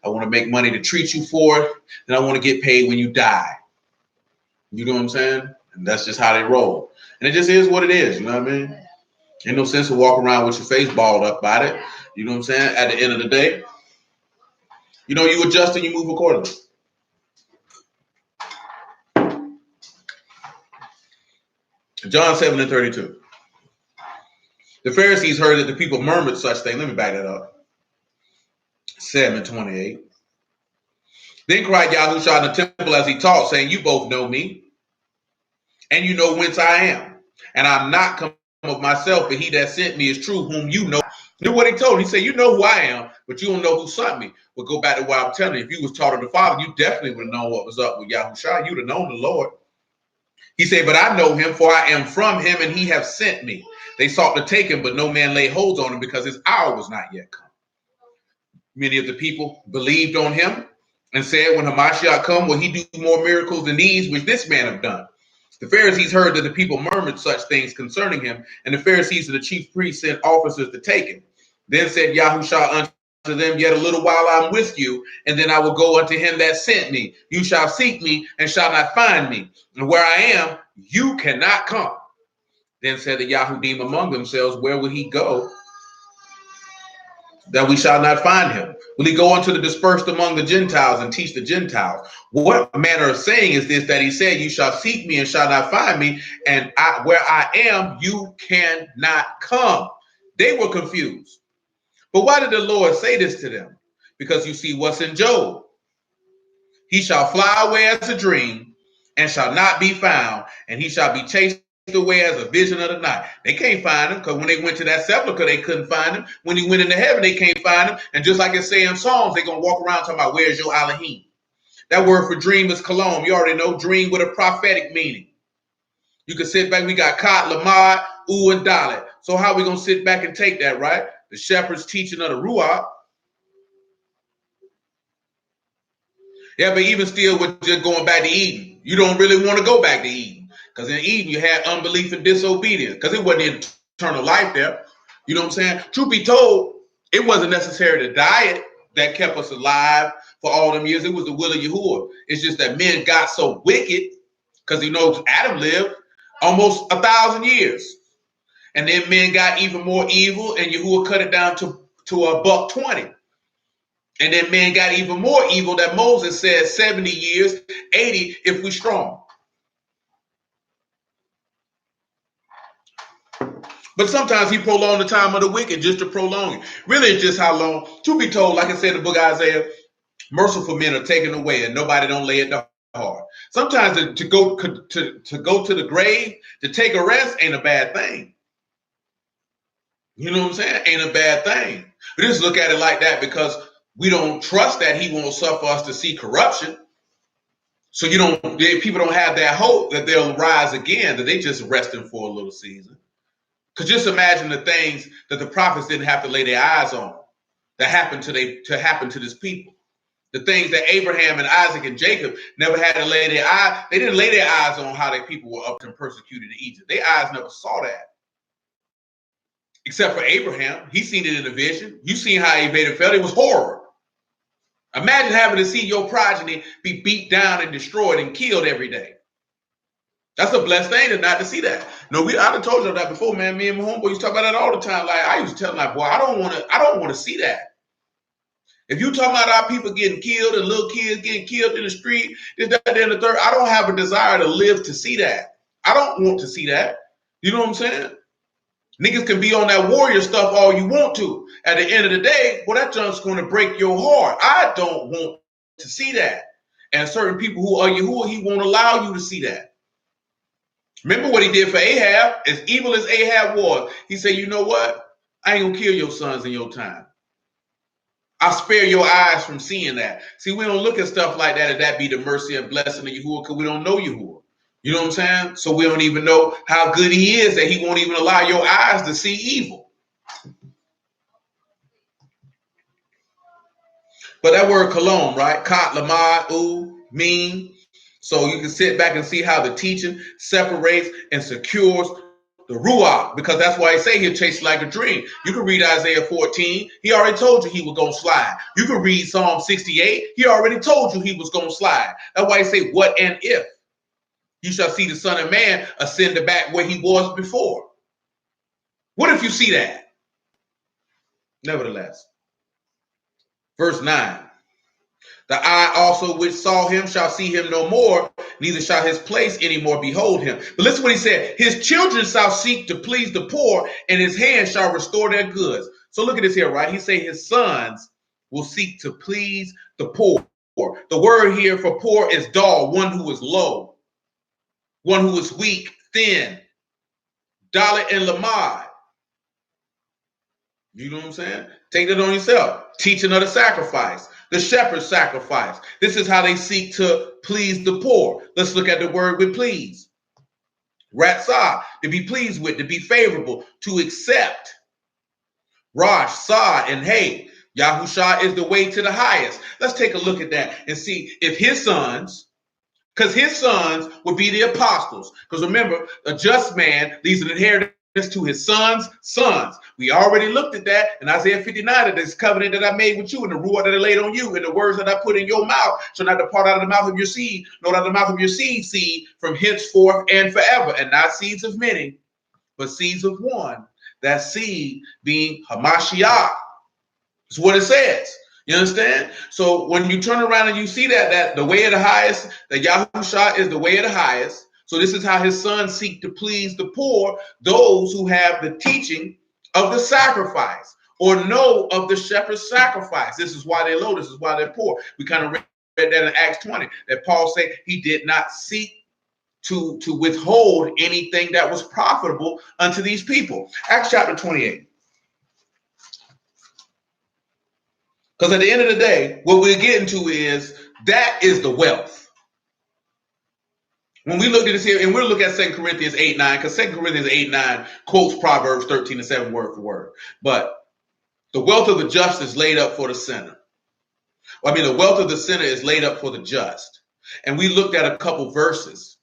I want to make money to treat you for it. And I want to get paid when you die. You know what I'm saying? And that's just how they roll. And it just is what it is. You know what I mean? Ain't no sense of walking around with your face balled up about it. You know what I'm saying? At the end of the day, you adjust and you move accordingly. John 7:32. The Pharisees heard that the people murmured such things. Let me back that up. 7:28. Then cried Yahushua in the temple as he taught, saying, you both know me, and you know whence I am. And I'm not come of myself, but he that sent me is true, whom you know. Knew what he told. He said, you know who I am, but you don't know who sent me. Well, go back to what I'm telling you. If you was taught of the Father, you definitely would have known what was up with Yahushua. You'd have known the Lord. He said, but I know him, for I am from him, and he have sent me. They sought to take him, but no man laid hold on him, because his hour was not yet come. Many of the people believed on him and said, when Hamashiach come, will he do more miracles than these which this man have done? The Pharisees heard that the people murmured such things concerning him, and the Pharisees and the chief priests sent officers to take him. Then said Yahushua unto them, yet a little while I'm with you, and then I will go unto him that sent me. You shall seek me and shall not find me. And where I am, you cannot come. Then said the Yahudim among themselves, where will he go that we shall not find him? Will he go unto the dispersed among the Gentiles and teach the Gentiles? What manner of saying is this that he said, you shall seek me and shall not find me, and where I am, you cannot come? They were confused. But why did the Lord say this to them? Because you see what's in Job. He shall fly away as a dream and shall not be found, and he shall be chased away as a vision of the night. They can't find him, because when they went to that sepulcher, they couldn't find him. When he went into heaven, they can't find him. And just like it say in Psalms, they're going to walk around talking about, where's your Elohim? That word for dream is kolom. You already know dream with a prophetic meaning. You can sit back. We got Kat, Lamad, U, and Dalet. So how are we going to sit back and take that, right? The shepherd's teaching of the Ruach. Yeah, but even still, with just going back to Eden, you don't really want to go back to Eden, because in Eden you had unbelief and disobedience, because it wasn't eternal life there. You know what I'm saying? Truth be told, it wasn't necessarily the diet that kept us alive for all them years. It was the will of Yahuwah. It's just that men got so wicked, because Adam lived almost 1,000 years, and then men got even more evil, and Yahuwah cut it down to $120. And then men got even more evil that Moses said 70 years, 80 if we strong. But sometimes he prolonged the time of the wicked just to prolong it. Really, it's just how long. To be told, like I said in the book of Isaiah, merciful men are taken away and nobody don't lay it to heart. Sometimes to go to the grave, to take a rest ain't a bad thing. You know what I'm saying? Ain't a bad thing. We just look at it like that because we don't trust that he won't suffer us to see corruption. So people don't have that hope that they'll rise again, that they just resting for a little season. Because just imagine the things that the prophets didn't have to lay their eyes on that happened to happen to this people. The things that Abraham and Isaac and Jacob never had to lay their eyes. They didn't lay their eyes on how their people were up and persecuted in Egypt. Their eyes never saw that. Except for Abraham. He seen it in a vision. You seen how he made it felt. It was horror. Imagine having to see your progeny be beat down and destroyed and killed every day. That's a blessed thing to not to see that. No, I done told you that before, man. Me and my homeboy used to talk about that all the time. Like I used to tell him, like, boy, I don't want to see that. If you talking about our people getting killed and little kids getting killed in the street, this, that, and the third, I don't have a desire to live to see that. I don't want to see that. You know what I'm saying? Niggas can be on that warrior stuff all you want to. At the end of the day, well, that junk's going to break your heart. I don't want to see that. And certain people who are Yahuwah, he won't allow you to see that. Remember what he did for Ahab? As evil as Ahab was, he said, you know what? I ain't going to kill your sons in your time. I spare your eyes from seeing that. See, we don't look at stuff like that, and that be the mercy and blessing of Yahuwah, because we don't know Yahuwah. You know what I'm saying? So we don't even know how good he is that he won't even allow your eyes to see evil. But that word cologne, right? Kat, lamad, u, mean. So you can sit back and see how the teaching separates and secures the ruach, because that's why I say he'll chase like a dream. You can read Isaiah 14. He already told you he was going to slide. You can read Psalm 68. He already told you he was going to slide. That's why I say, what and if? You shall see the Son of Man ascend back where he was before. What if you see that? Nevertheless, verse 9. The eye also which saw him shall see him no more, neither shall his place any more behold him. But listen what he said. His children shall seek to please the poor, and his hand shall restore their goods. So look at this here, right? He say his sons will seek to please the poor. The word here for poor is dal, one who is low, one who is weak, thin. Dalit and lamad. You know what I'm saying? Take that on yourself. Teaching of the sacrifice. The shepherd's sacrifice. This is how they seek to please the poor. Let's look at the word with please. Ratzah, to be pleased with, to be favorable, to accept. Rosh, Sah, and Hey. Yahusha is the way to the highest. Let's take a look at that and see if his sons, because his sons would be the apostles. Because remember, a just man leaves an inheritance to his sons' sons. We already looked at that in Isaiah 59, that this covenant that I made with you and the ruach that I laid on you and the words that I put in your mouth shall not depart out of the mouth of your seed, nor out of the mouth of your seed from henceforth and forever. And not seeds of many, but seeds of one. That seed being Hamashiach. That's what it says. You understand? So when you turn around and you see that the way of the highest, that Yahusha is the way of the highest. So this is how his sons seek to please the poor, those who have the teaching of the sacrifice or know of the shepherd's sacrifice. This is why they're low. This is why they're poor. We kind of read that in Acts 20, that Paul said he did not seek to withhold anything that was profitable unto these people. Acts chapter 28. Because at the end of the day, what we're getting to is that is the wealth. When we look at this here, and we'll look at 2 Corinthians 8:9, because 2 Corinthians 8:9 quotes Proverbs 13:7 word for word. But the wealth of the just is laid up for the sinner. The wealth of the sinner is laid up for the just. And we looked at a couple verses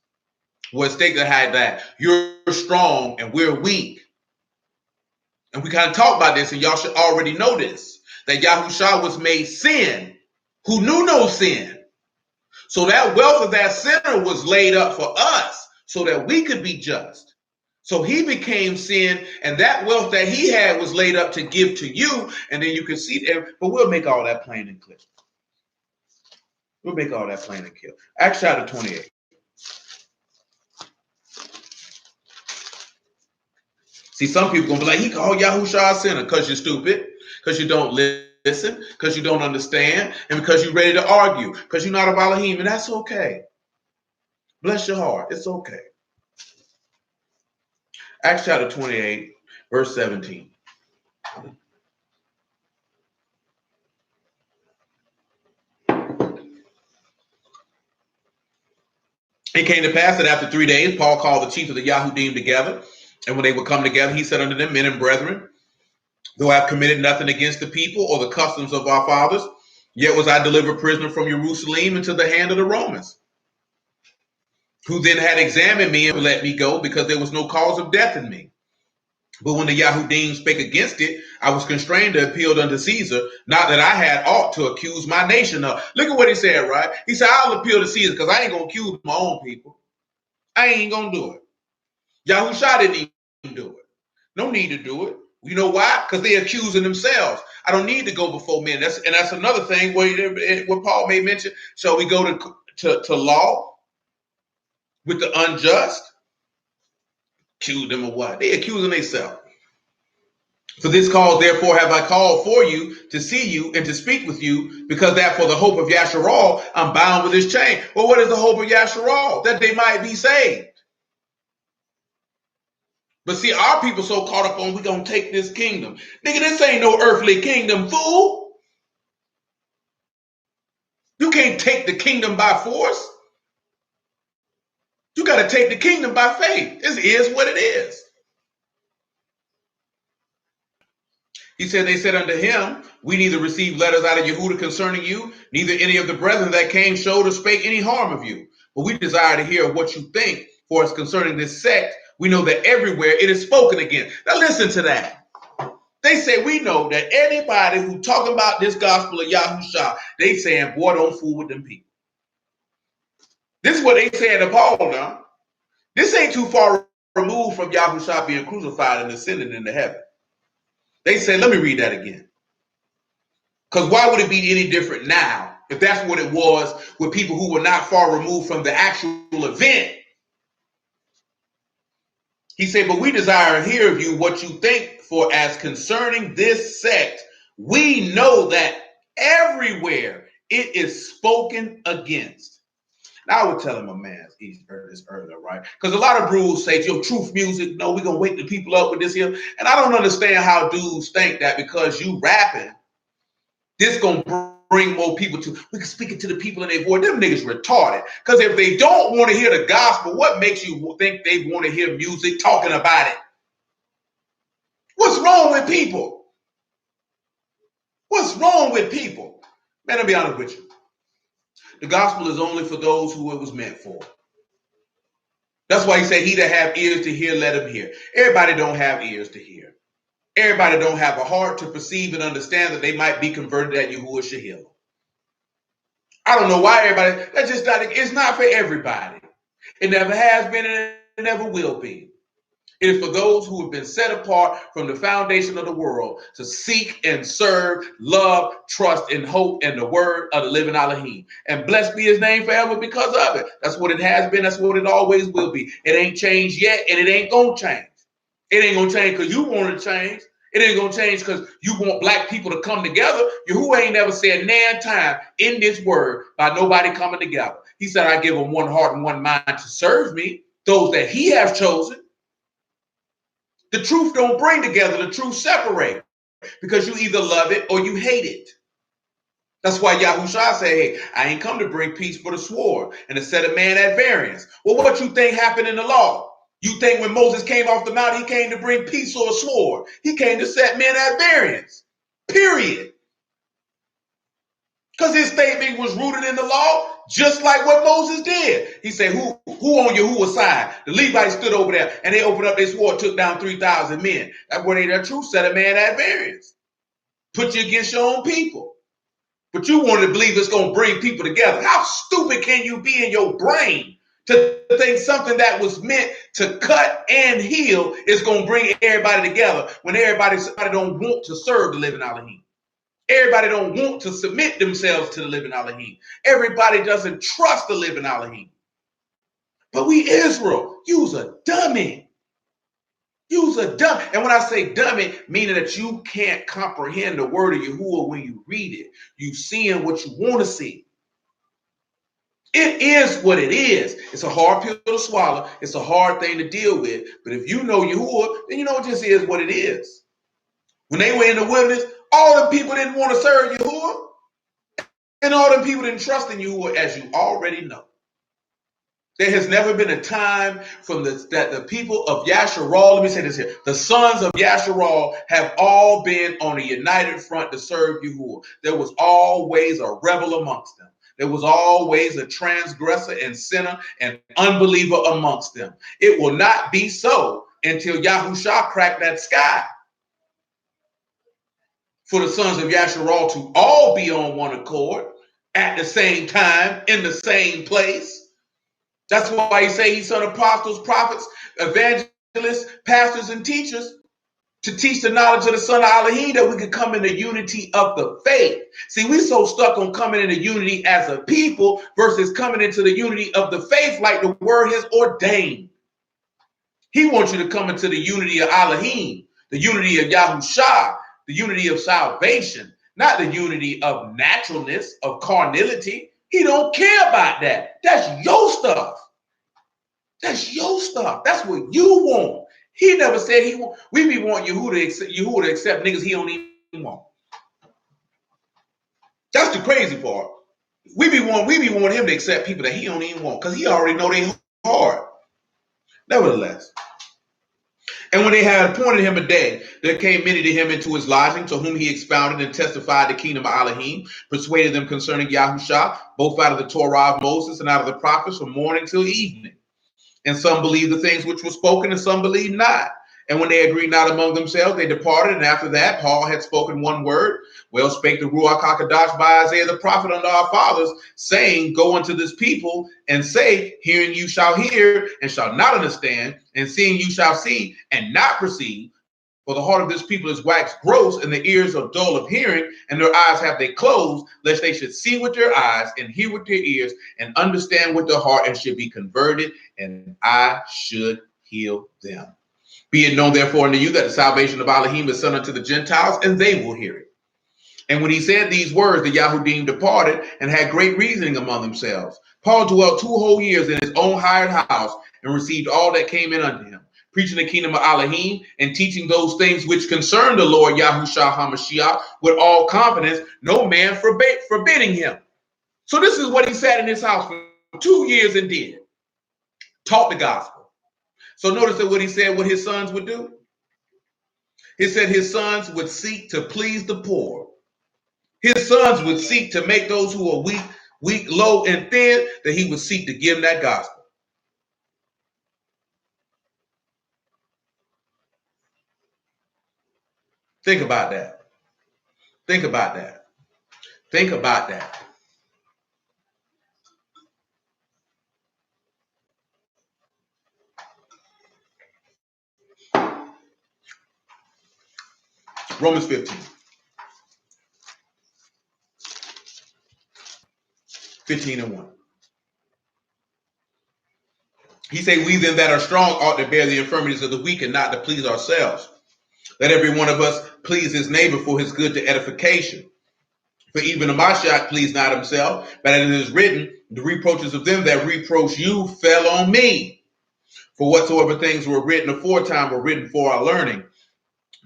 where it's stated that you're strong and we're weak. And we kind of talked about this, and y'all should already know this, that Yahusha was made sin, who knew no sin. So that wealth of that sinner was laid up for us so that we could be just. So he became sin, and that wealth that he had was laid up to give to you. And then you can see that, but we'll make all that plain and clear. We'll make all that plain and clear. Acts chapter 28. See, some people going to be like, he called Yahusha a sinner because you're stupid, because you don't listen, because you don't understand, and because you're ready to argue, because you're not a Elohim, and that's okay. Bless your heart. It's okay. Acts chapter 28, verse 17. It came to pass that after 3 days, Paul called the chief of the Yahudim together. And when they would come together, he said unto them, men and brethren, though I have committed nothing against the people or the customs of our fathers, yet was I delivered prisoner from Jerusalem into the hand of the Romans, who then had examined me and let me go, because there was no cause of death in me. But when the Yahudim spake against it, I was constrained to appeal unto Caesar, not that I had aught to accuse my nation of. Look at what he said, right? He said, I'll appeal to Caesar because I ain't going to accuse my own people. I ain't going to do it. Yahusha didn't even do it. No need to do it. You know why? Because they're accusing themselves. I don't need to go before men. That's another thing where Paul may mention. Shall we go to law with the unjust? Accuse them of what? They accusing themselves. For this cause, therefore, have I called for you to see you and to speak with you, because that for the hope of Yasharal, I'm bound with this chain. Well, what is the hope of Yasharal? That they might be saved. But see, our people so caught up on, we gonna take this kingdom. Nigga, this ain't no earthly kingdom, fool. can't take the kingdom by force. You got to take the kingdom by faith. This is what it is. He said, they said unto him, we neither received letters out of Yehuda concerning you, neither any of the brethren that came showed or spake any harm of you. But we desire to hear what you think, for us concerning this sect, we know that everywhere it is spoken against. Now listen to that. They say we know that anybody who talking about this gospel of Yahushua, they saying, boy, don't fool with them people. This is what they said to Paul now. This ain't too far removed from Yahushua being crucified and ascending into heaven. They said, let me read that again. Because why would it be any different now if that's what it was with people who were not far removed from the actual event? He said, but we desire to hear of you what you think, for as concerning this sect, we know that everywhere it is spoken against. Now, I would tell him a man this earlier, right? Because a lot of brews say, your truth music, no, we're going to wake the people up with this here. And I don't understand how dudes think that because you rapping, this going to bring more people to, we can speak it to the people in their voice. Them niggas retarded. Because if they don't want to hear the gospel, what makes you think they want to hear music talking about it? What's wrong with people? What's wrong with people? Man, I'll be honest with you. The gospel is only for those who it was meant for. That's why he said, he that have ears to hear, let him hear. Everybody don't have ears to hear. Everybody don't have a heart to perceive and understand that they might be converted at Yahuwah Shahil. I don't know why everybody, that's just not, it's not for everybody. It never has been and it never will be. It is for those who have been set apart from the foundation of the world to seek and serve, love, trust, and hope in the word of the living Elohim. And blessed be his name forever because of it. That's what it has been. That's what it always will be. It ain't changed yet, and it ain't going to change. It ain't going to change because you want to change. It ain't going to change because you want black people to come together. Yahuwah ain't never said nan time in this word by nobody coming together. He said, I give them one heart and one mind to serve me, those that he has chosen. The truth don't bring together, the truth separate, because you either love it or you hate it. That's why Yahushua said, hey, I ain't come to bring peace but a sword and to set a man at variance. Well, what you think happened in the law? You think when Moses came off the mount, he came to bring peace or a sword? He came to set men at variance, period. Because his statement was rooted in the law, just like what Moses did. He said, who on Yahuwah's side? The Levites stood over there, and they opened up their sword, took down 3,000 men. That's where their truth set a man at variance. Put you against your own people. But you want to believe it's going to bring people together. How stupid can you be in your brain to think something that was meant to cut and heal is going to bring everybody together when everybody don't want to serve the living Elohim? Everybody don't want to submit themselves to the living Elohim. Everybody doesn't trust the living Elohim. But we Israel, you's a dummy. You's a dummy. And when I say dummy, meaning that you can't comprehend the word of Yahuwah when you read it. You seeing what you want to see. It is what it is. It's a hard pill to swallow. It's a hard thing to deal with. But if you know Yahuwah, then you know it just is what it is. When they were in the wilderness, all the people didn't want to serve Yahuwah. And all the people didn't trust in Yahuwah, as you already know. There has never been a time that the people of Yasharal, let me say this here, the sons of Yasharal have all been on a united front to serve Yahuwah. There was always a rebel amongst them. There was always a transgressor and sinner and unbeliever amongst them. It will not be so until Yahushua cracked that sky. For the sons of Yasharal to all be on one accord at the same time, in the same place. That's why he say he's sent apostles, prophets, evangelists, pastors, and teachers to teach the knowledge of the Son of Elohim that we can come into unity of the faith. See, we so stuck on coming into unity as a people versus coming into the unity of the faith like the word has ordained. He wants you to come into the unity of Elohim, the unity of Yahushua, the unity of salvation, not the unity of naturalness, of carnality. He don't care about that. That's your stuff. That's your stuff. That's what you want. He never said he want. We be wanting Yahuwah to accept niggas he don't even want. That's the crazy part. We be wanting him to accept people that he don't even want because he already know they hard. Nevertheless, and when they had appointed him a day, there came many to him into his lodging, to whom he expounded and testified the kingdom of Elohim, persuaded them concerning Yahushua, both out of the Torah of Moses and out of the prophets, from morning till evening. And some believed the things which were spoken, and some believed not. And when they agreed not among themselves, they departed. And after that, Paul had spoken one word. Well spake the Ruach HaKadosh by Isaiah the prophet unto our fathers, saying, go unto this people and say, hearing you shall hear and shall not understand, and seeing you shall see and not perceive. For the heart of this people is waxed gross, and the ears are dull of hearing, and their eyes have they closed, lest they should see with their eyes, and hear with their ears, and understand with their heart, and should be converted, and I should heal them. Be it known therefore unto you that the salvation of Elohim is sent unto the Gentiles, and they will hear it. And when he said these words, the Yahudim departed, and had great reasoning among themselves. Paul dwelt 2 whole years in his own hired house, and received all that came in unto him, preaching the kingdom of Elohim, and teaching those things which concern the Lord Yahushua HaMashiach with all confidence, no man forbidding him. So this is what he sat in his house for 2 years and did. Taught the gospel. So notice that what he said what his sons would do. He said his sons would seek to please the poor. His sons would seek to make those who are weak, low, and thin, that he would seek to give them that gospel. Think about that. Think about that. Think about that. Romans 15. 15 and 1. He said, we then that are strong ought to bear the infirmities of the weak and not to please ourselves. Let every one of us please his neighbor for his good to edification. For even the Mashal pleased not himself, but as it is written, the reproaches of them that reproach you fell on me. For whatsoever things were written aforetime were written for our learning,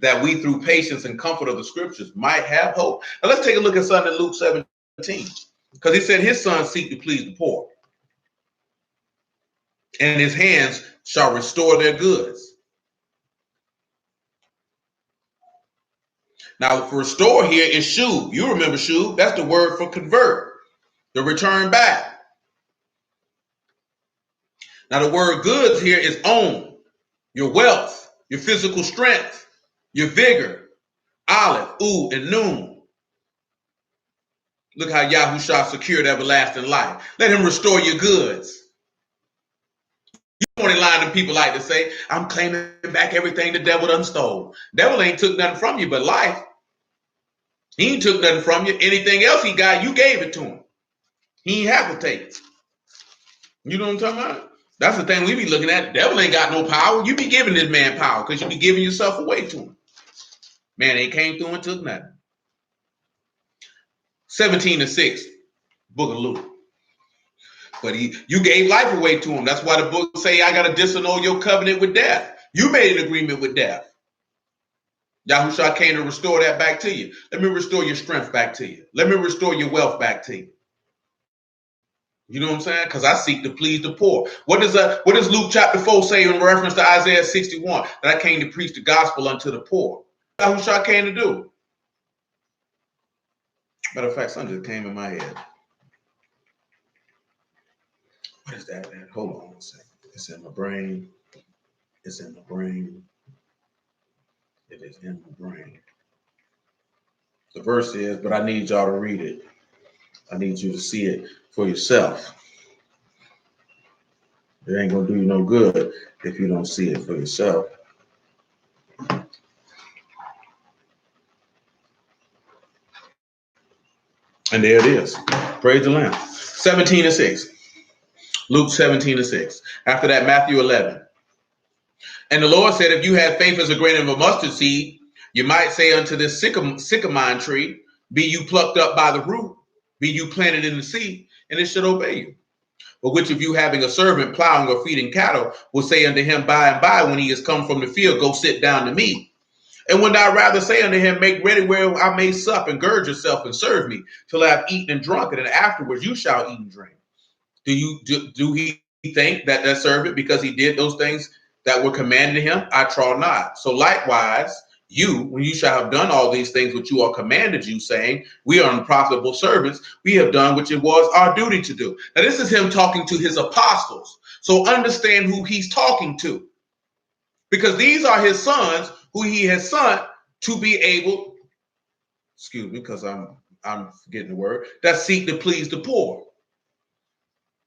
that we through patience and comfort of the scriptures might have hope. Now let's take a look at something in Luke 17. Because he said his sons seek to please the poor, and his hands shall restore their goods. Now, for restore here is shuv. You remember shuv. That's the word for convert, the return back. Now, the word goods here is own, your wealth, your physical strength, your vigor, aleph, u, and nun. Look how Yahushua secured everlasting life. Let him restore your goods. You only line them people like to say, I'm claiming back everything the devil done stole. Devil ain't took nothing from you but life. He ain't took nothing from you. Anything else he got, you gave it to him. He ain't have to take it. You know what I'm talking about? That's the thing we be looking at. The devil ain't got no power. You be giving this man power because you be giving yourself away to him. Man, they came through and took nothing. 17:6, book of Luke. But you gave life away to him. That's why the book say, I got to disannul your covenant with death. You made an agreement with death. Yahushua came to restore that back to you. Let me restore your strength back to you. Let me restore your wealth back to you. You know what I'm saying? Because I seek to please the poor. What does Luke chapter 4 say in reference to Isaiah 61? That I came to preach the gospel unto the poor. Yahushua came to do. Matter of fact, something just came in my head. What is that, man? Hold on one second. It's in my brain. It's in my brain. It is in my brain. The verse is, but I need y'all to read it. I need you to see it for yourself. It ain't going to do you no good if you don't see it for yourself. And there it is. Praise the Lamb. 17:6. Luke 17:6. After that, Matthew 11. And the Lord said, if you had faith as a grain of a mustard seed, you might say unto this sycamore tree, be you plucked up by the root, be you planted in the sea, and it should obey you. But which of you having a servant plowing or feeding cattle will say unto him by and by when he is come from the field, go sit down to meat. And would not rather say unto him, make ready where I may sup, and gird yourself and serve me till I have eaten and drunken, and afterwards you shall eat and drink. Do he think that servant, because he did those things that were commanded him? I trow not. So likewise, you, when you shall have done all these things which you are commanded you, saying, we are unprofitable servants, we have done which it was our duty to do. Now this is him talking to his apostles. So understand who he's talking to, because these are his sons who he has sent to be able, excuse me, because I'm forgetting the word, that seek to please the poor.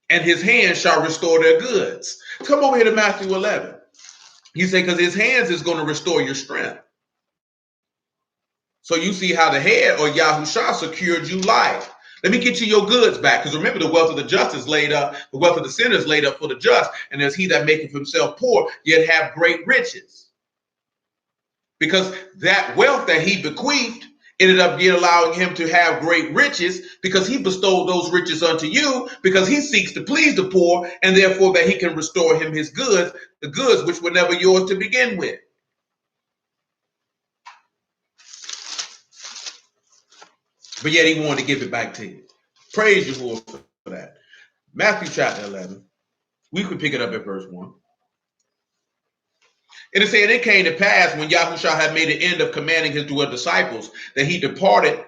And his hands shall restore their goods. Come over here to Matthew 11. He said, because his hands is going to restore your strength. So you see how the head, or Yahushua, secured you life. Let me get you your goods back. Because remember, the wealth of the just is laid up, the wealth of the sinner is laid up for the just. And there's he that maketh himself poor, yet have great riches. Because that wealth that he bequeathed ended up allowing him to have great riches, because he bestowed those riches unto you, because he seeks to please the poor, and therefore that he can restore him his goods, the goods which were never yours to begin with. But yet he wanted to give it back to you. Praise you for that. Matthew chapter 11. We could pick it up at verse 1. And it said, it came to pass when Yahushua had made an end of commanding his 12 disciples, that he departed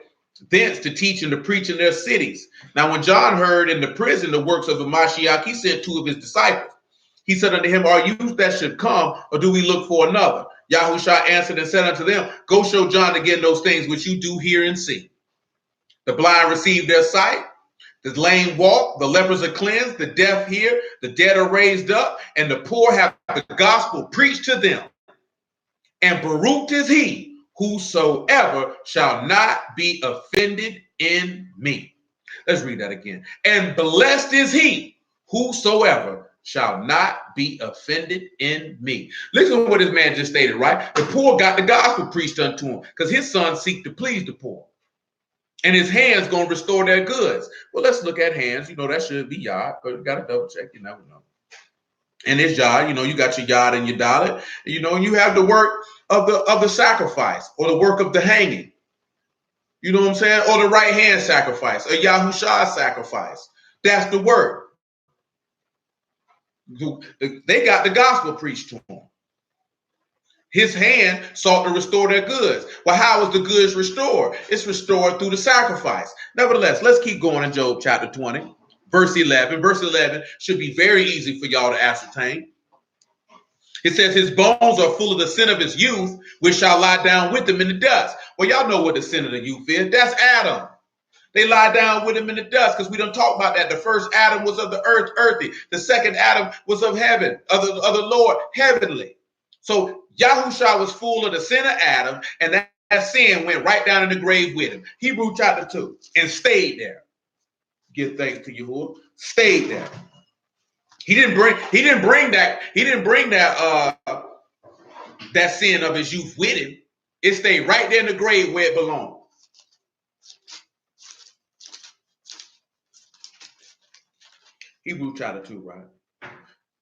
thence to teach and to preach in their cities. Now when John heard in the prison the works of the Mashiach, he sent 2 of his disciples. He said unto him, are you that should come, or do we look for another? Yahushua answered and said unto them, go show John again those things which you do hear and see. The blind receive their sight, the lame walk, the lepers are cleansed, the deaf hear, the dead are raised up, and the poor have the gospel preached to them. And Baruch is he whosoever shall not be offended in me. Let's read that again. And blessed is he whosoever shall not be offended in me. Listen to what this man just stated, right? The poor got the gospel preached unto him because his son seek to please the poor. And his hands going to restore their goods. Well, let's look at hands. You know, that should be yod, but you got to double check. You never know. And this yod, you know, you got your yod and your dalet. You know, and you have the work of the sacrifice, or the work of the hanging. You know what I'm saying? Or the right hand sacrifice, a Yahushua sacrifice. That's the work. They got the gospel preached to them. His hand sought to restore their goods. Well, how is the goods restored? It's restored through the sacrifice. Nevertheless, let's keep going in Job chapter 20, verse 11. Verse 11 should be very easy for y'all to ascertain. It says, his bones are full of the sin of his youth, which shall lie down with him in the dust. Well, y'all know what the sin of the youth is. That's Adam. They lie down with him in the dust, because we don't talk about that. The first Adam was of the earth, earthy. The second Adam was of heaven, of the Lord, heavenly. So Yahushua was full of the sin of Adam, and that sin went right down in the grave with him. Hebrew chapter 2, and stayed there. Give thanks to Yahuwah. Stayed there. He didn't bring that sin of his youth with him. It stayed right there in the grave where it belonged. Hebrew chapter 2, right?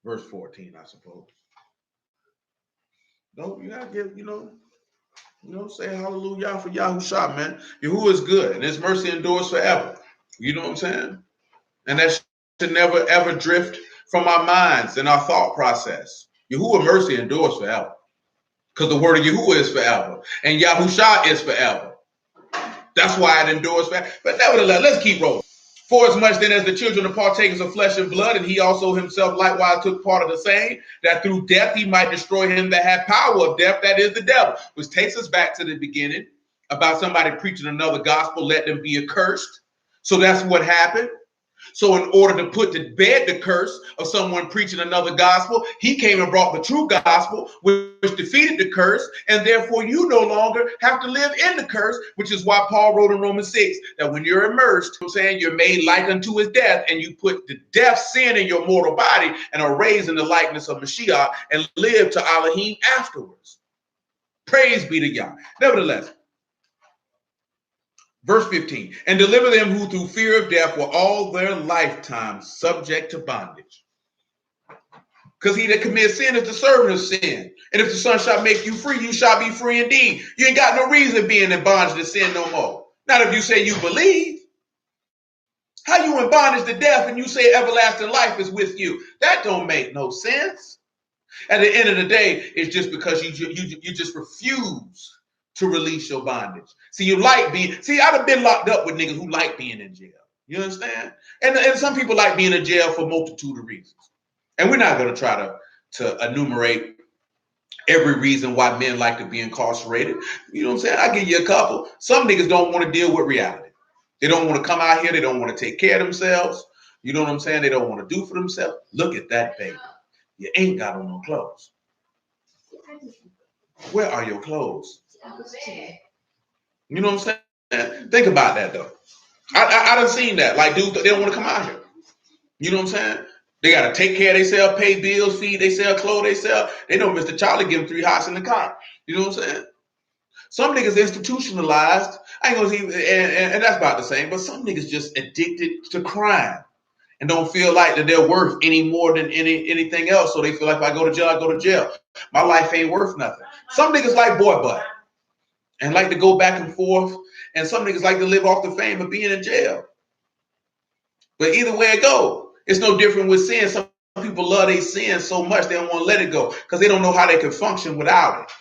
Verse 14, I suppose. No, you gotta give, say hallelujah for Yahushua, man. Yahuwah is good, and his mercy endures forever. You know what I'm saying? And that should never ever drift from our minds and our thought process. Yahuwah mercy endures forever, because the word of Yahuwah is forever, and Yahushua is forever. That's why it endures forever. But nevertheless, let's keep rolling. For as much then as the children are partakers of flesh and blood, and he also himself likewise took part of the same, that through death he might destroy him that had power of death, that is the devil. Which takes us back to the beginning about somebody preaching another gospel, let them be accursed. So that's what happened. So in order to put to bed the curse of someone preaching another gospel, he came and brought the true gospel, which defeated the curse, and therefore you no longer have to live in the curse, which is why Paul wrote in Romans 6 that when you're immersed, you're made like unto his death, and you put the death sin in your mortal body and are raised in the likeness of Mashiach and live to Elohim afterwards. Praise be to Yah. Nevertheless, verse 15, and deliver them who through fear of death were all their lifetime subject to bondage. Because he that commits sin is the servant of sin. And if the Son shall make you free, you shall be free indeed. You ain't got no reason being in bondage to sin no more. Not if you say you believe. How you in bondage to death and you say everlasting life is with you? That don't make no sense. At the end of the day, it's just because you just refuse to release your bondage. See, you like being, see, I'd have been locked up with niggas who like being in jail. You understand? And some people like being in jail for a multitude of reasons. And we're not going to try to enumerate every reason why men like to be incarcerated. You know what I'm saying? I'll give you a couple. Some niggas don't want to deal with reality. They don't want to come out here. They don't want to take care of themselves. You know what I'm saying? They don't want to do for themselves. Look at that baby. You ain't got on no clothes. Where are your clothes? You know what I'm saying? Think about that though. I done seen that. Like, dude, they don't want to come out here. You know what I'm saying? They got to take care of themselves, pay bills, feed themselves, clothe themselves. They know Mr. Charlie give them 3 hots in the car. You know what I'm saying? Some niggas institutionalized. I ain't gonna say, and that's about the same, but some niggas just addicted to crime and don't feel like that they're worth any more than anything else. So they feel like if I go to jail, I go to jail. My life ain't worth nothing. Some niggas like boy butt and like to go back and forth. And some niggas like to live off the fame of being in jail. But either way it go, it's no different with sin. Some people love their sin so much they don't want to let it go because they don't know how they can function without it.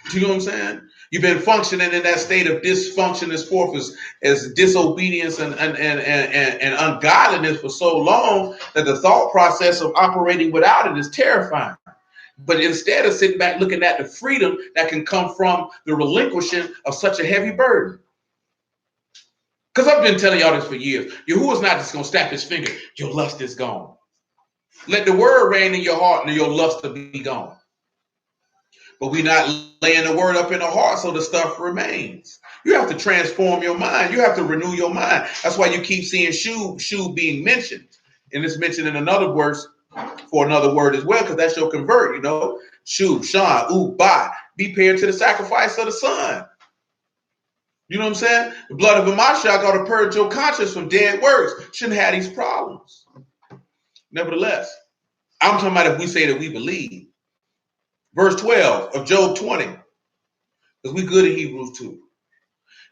Do you know what I'm saying? You've been functioning in that state of dysfunction as forth as disobedience and ungodliness for so long that the thought process of operating without it is terrifying. But instead of sitting back looking at the freedom that can come from the relinquishing of such a heavy burden. Because I've been telling y'all this for years. Yahuwah's not just going to snap his finger. Your lust is gone. Let the word reign in your heart and your lust will be gone. But we're not laying the word up in the heart so the stuff remains. You have to transform your mind. You have to renew your mind. That's why you keep seeing shoe being mentioned. And it's mentioned in another verse for another word as well, because that's your convert, you know. Shu, Shan, U, Ba. Be paired to the sacrifice of the Son. You know what I'm saying? The blood of a Mashal got to purge your conscience from dead works. Shouldn't have these problems. Nevertheless, I'm talking about if we say that we believe. Verse 12 of Job 20, because we good in Hebrews 2.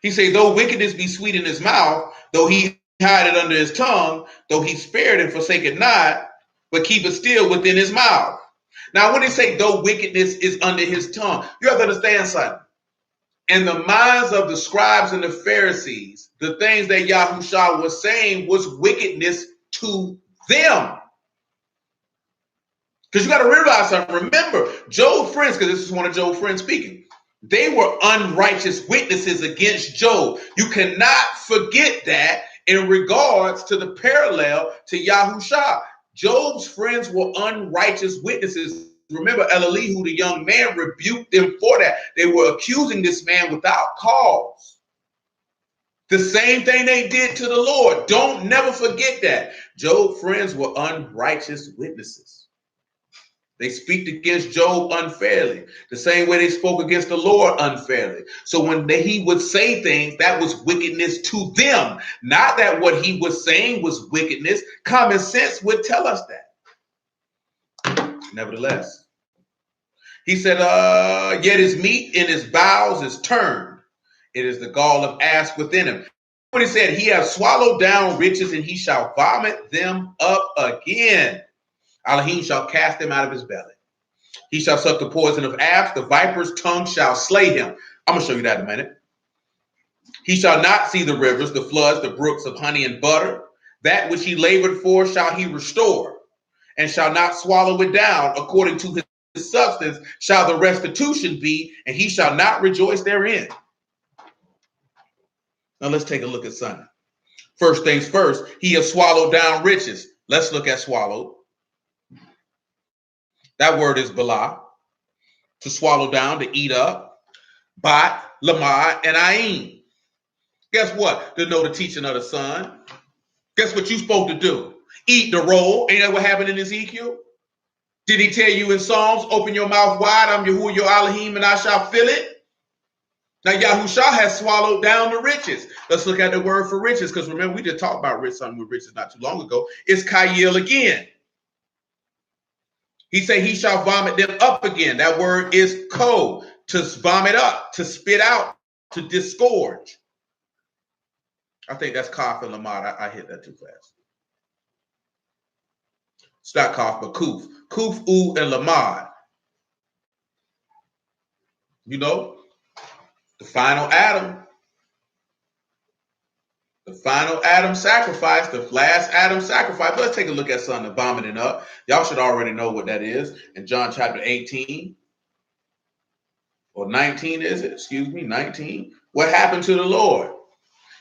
He says, though wickedness be sweet in his mouth, though he hide it under his tongue, though he spared and forsake it not, but keep it still within his mouth. Now, when they say though wickedness is under his tongue, you have to understand something. In the minds of the scribes and the Pharisees, the things that Yahushua was saying was wickedness to them. Because you got to realize something. Remember, Job's friends, because this is one of Job's friends speaking, they were unrighteous witnesses against Job. You cannot forget that in regards to the parallel to Yahushua. Job's friends were unrighteous witnesses. Remember, Elihu, the young man, rebuked them for that. They were accusing this man without cause. The same thing they did to the Lord. Don't never forget that. Job's friends were unrighteous witnesses. They speak against Job unfairly, the same way they spoke against the Lord unfairly. So when he would say things, that was wickedness to them. Not that what he was saying was wickedness. Common sense would tell us that. Nevertheless, he said, yet his meat in his bowels is turned. It is the gall of ass within him. When he said, he has swallowed down riches and he shall vomit them up again. Elohim shall cast them out of his belly. He shall suck the poison of asps. The viper's tongue shall slay him. I'm going to show you that in a minute. He shall not see the rivers, the floods, the brooks of honey and butter. That which he labored for shall he restore, and shall not swallow it down. According to his substance shall the restitution be, and he shall not rejoice therein. Now let's take a look at Sunday. First things first, he has swallowed down riches. Let's look at swallowed. That word is bala, to swallow down, to eat up. Bat, lamad, and ayin. Guess what? To know the teaching of the Son. Guess what you're supposed to do? Eat the roll. Ain't that what happened in Ezekiel? Did he tell you in Psalms, open your mouth wide, I'm Yahuwah your Elohim, and I shall fill it? Now Yahushua has swallowed down the riches. Let's look at the word for riches, because remember, we just talked about something with riches not too long ago. It's Kayil again. He said he shall vomit them up again. That word is ko, to vomit up, to spit out, to disgorge. I think that's Kaf and Lamad. I hit that too fast. It's not Kaf, but Kuf. Kuf, U, and Lamad. You know, the final Adam. The final Adam sacrifice, the last Adam sacrifice. Let's take a look at something, vomiting up. Y'all should already know what that is. In John chapter 18, or 19 is it? Excuse me, 19. What happened to the Lord?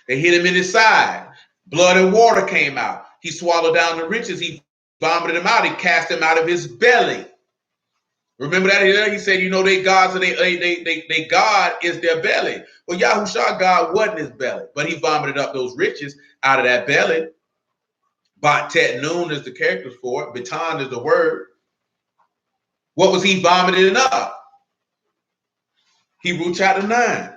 They hit him in his side. Blood and water came out. He swallowed down the riches. He vomited them out. He cast them out of his belly. Remember that? He said, you know, they gods and they God is their belly. Well, Yahushua God wasn't his belly, but he vomited up those riches out of that belly. Bat tet noon is the characters for it. Baton is the word. What was he vomiting up? Hebrew chapter 9.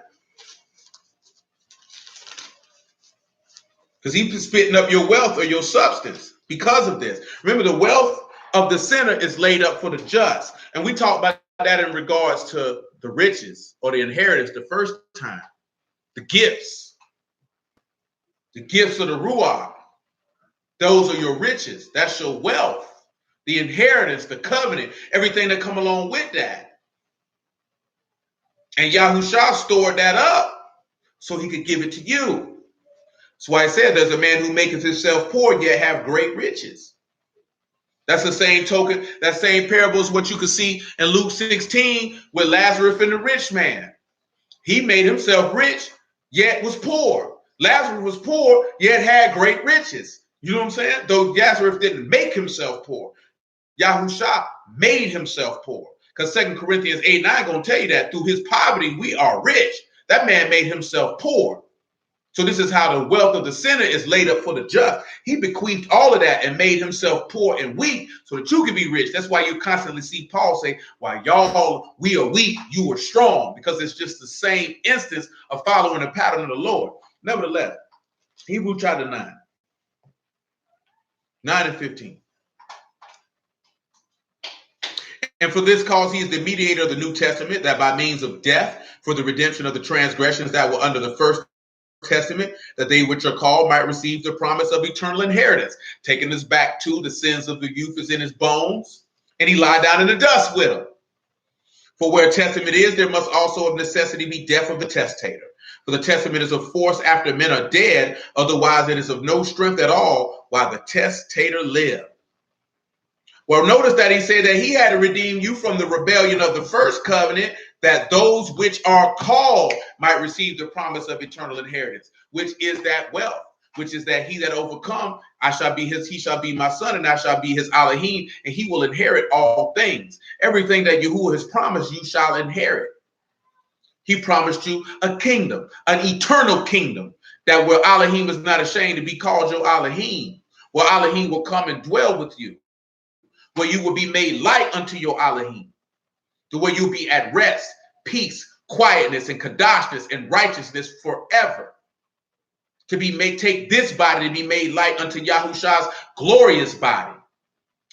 Because he was spitting up your wealth or your substance because of this. Remember, the wealth of the sinner is laid up for the just. And we talked about that in regards to the riches or the inheritance the first time. The gifts of the Ruach. Those are your riches. That's your wealth. The inheritance, the covenant, everything that come along with that. And Yahushua stored that up so he could give it to you. That's why I said there's a man who maketh himself poor yet have great riches. That's the same token, that same parable is what you can see in Luke 16 with Lazarus and the rich man. He made himself rich yet was poor. Lazarus was poor yet had great riches. You know what I'm saying? Though Lazarus didn't make himself poor. Yahushua made himself poor. Because 2 Corinthians 8:9 going to tell you that through his poverty we are rich. That man made himself poor. So this is how the wealth of the sinner is laid up for the just. He bequeathed all of that and made himself poor and weak so that you can be rich. That's why you constantly see Paul say, while y'all, we are weak, you are strong. Because it's just the same instance of following the pattern of the Lord. Nevertheless, Hebrew chapter 9. 9 and 15. And for this cause, he is the mediator of the New Testament, that by means of death, for the redemption of the transgressions that were under the first Testament, that they which are called might receive the promise of eternal inheritance. Taking us back to the sins of the youth is in his bones, and he lied down in the dust with them. For where testament is, there must also of necessity be death of the testator. For the testament is of force after men are dead, otherwise it is of no strength at all while the testator live. Well, notice that he said that he had to redeem you from the rebellion of the first covenant, that those which are called might receive the promise of eternal inheritance, which is that wealth, which is that he that overcome, I shall be his, he shall be my son, and I shall be his Elohim, and he will inherit all things. Everything that Yahuwah has promised you shall inherit. He promised you a kingdom, an eternal kingdom, that where Elohim is not ashamed to be called your Elohim, where Elohim will come and dwell with you, where you will be made like unto your Elohim, the way you'll be at rest, peace, quietness, and kadoshness and righteousness forever. To be made, take this body to be made like unto Yahushua's glorious body,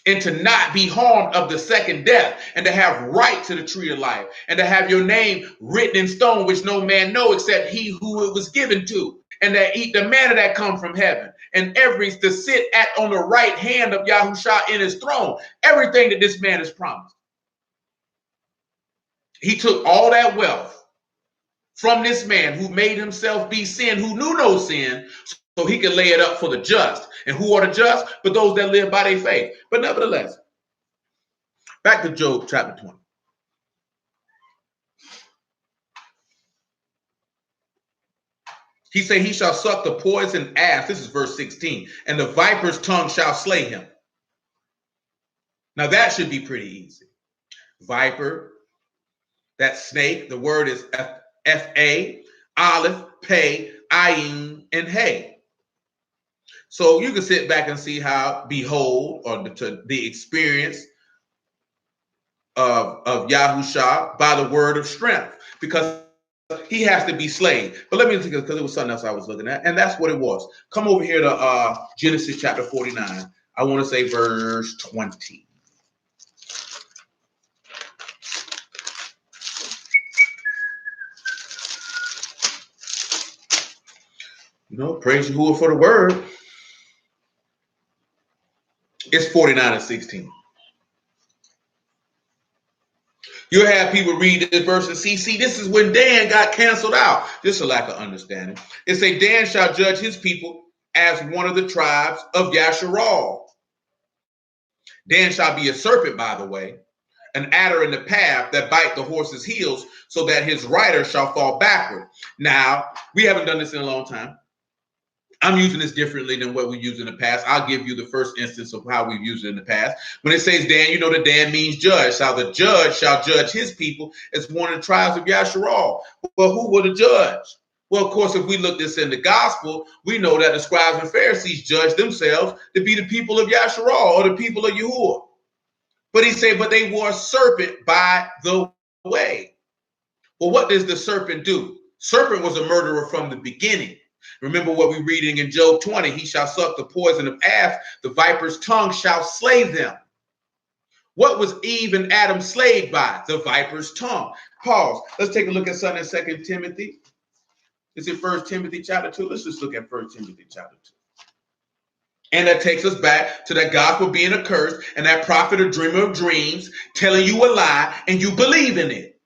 and to not be harmed of the second death, and to have right to the tree of life, and to have your name written in stone, which no man know except he who it was given to, and that eat the manna that come from heaven, and to sit at on the right hand of Yahushua in his throne. Everything that this man has promised. He took all that wealth from this man who made himself be sin, who knew no sin, so he could lay it up for the just. And who are the just? But those that live by their faith. But nevertheless, back to Job chapter 20. He said, he shall suck the poison ass. This is verse 16. And the viper's tongue shall slay him. Now that should be pretty easy. Viper, that snake, the word is F-A, Aleph, Pei, Ayin, and Hey. So you can sit back and see how behold, or the experience of Yahushua by the word of strength, because he has to be slain. But let me think, because it was something else I was looking at, and that's what it was. Come over here to Genesis chapter 49. I want to say verse 20. Praise Yahuwah for the word. It's 49:16. You'll have people read this verse and see, this is when Dan got canceled out. This is a lack of understanding. It say, Dan shall judge his people as one of the tribes of Yasharal. Dan shall be a serpent, by the way, an adder in the path that bite the horse's heels so that his rider shall fall backward. Now, we haven't done this in a long time. I'm using this differently than what we used in the past. I'll give you the first instance of how we've used it in the past. When it says Dan, you know that Dan means judge. How the judge shall judge his people as one of the tribes of Yasharal. Well, who were the judge? Well, of course, if we look this in the gospel, we know that the scribes and Pharisees judged themselves to be the people of Yasharal or the people of Yahuwah. But he said, but they wore a serpent by the way. Well, what does the serpent do? Serpent was a murderer from the beginning. Remember what we're reading in Job 20. He shall suck the poison of asp. The viper's tongue shall slay them. What was Eve and Adam slayed by? The viper's tongue. Pause. Let's take a look at something in 2 Timothy. Is it 1 Timothy chapter 2? Let's just look at 1 Timothy chapter 2. And that takes us back to that gospel being accursed and that prophet or dreamer of dreams telling you a lie and you believe in it.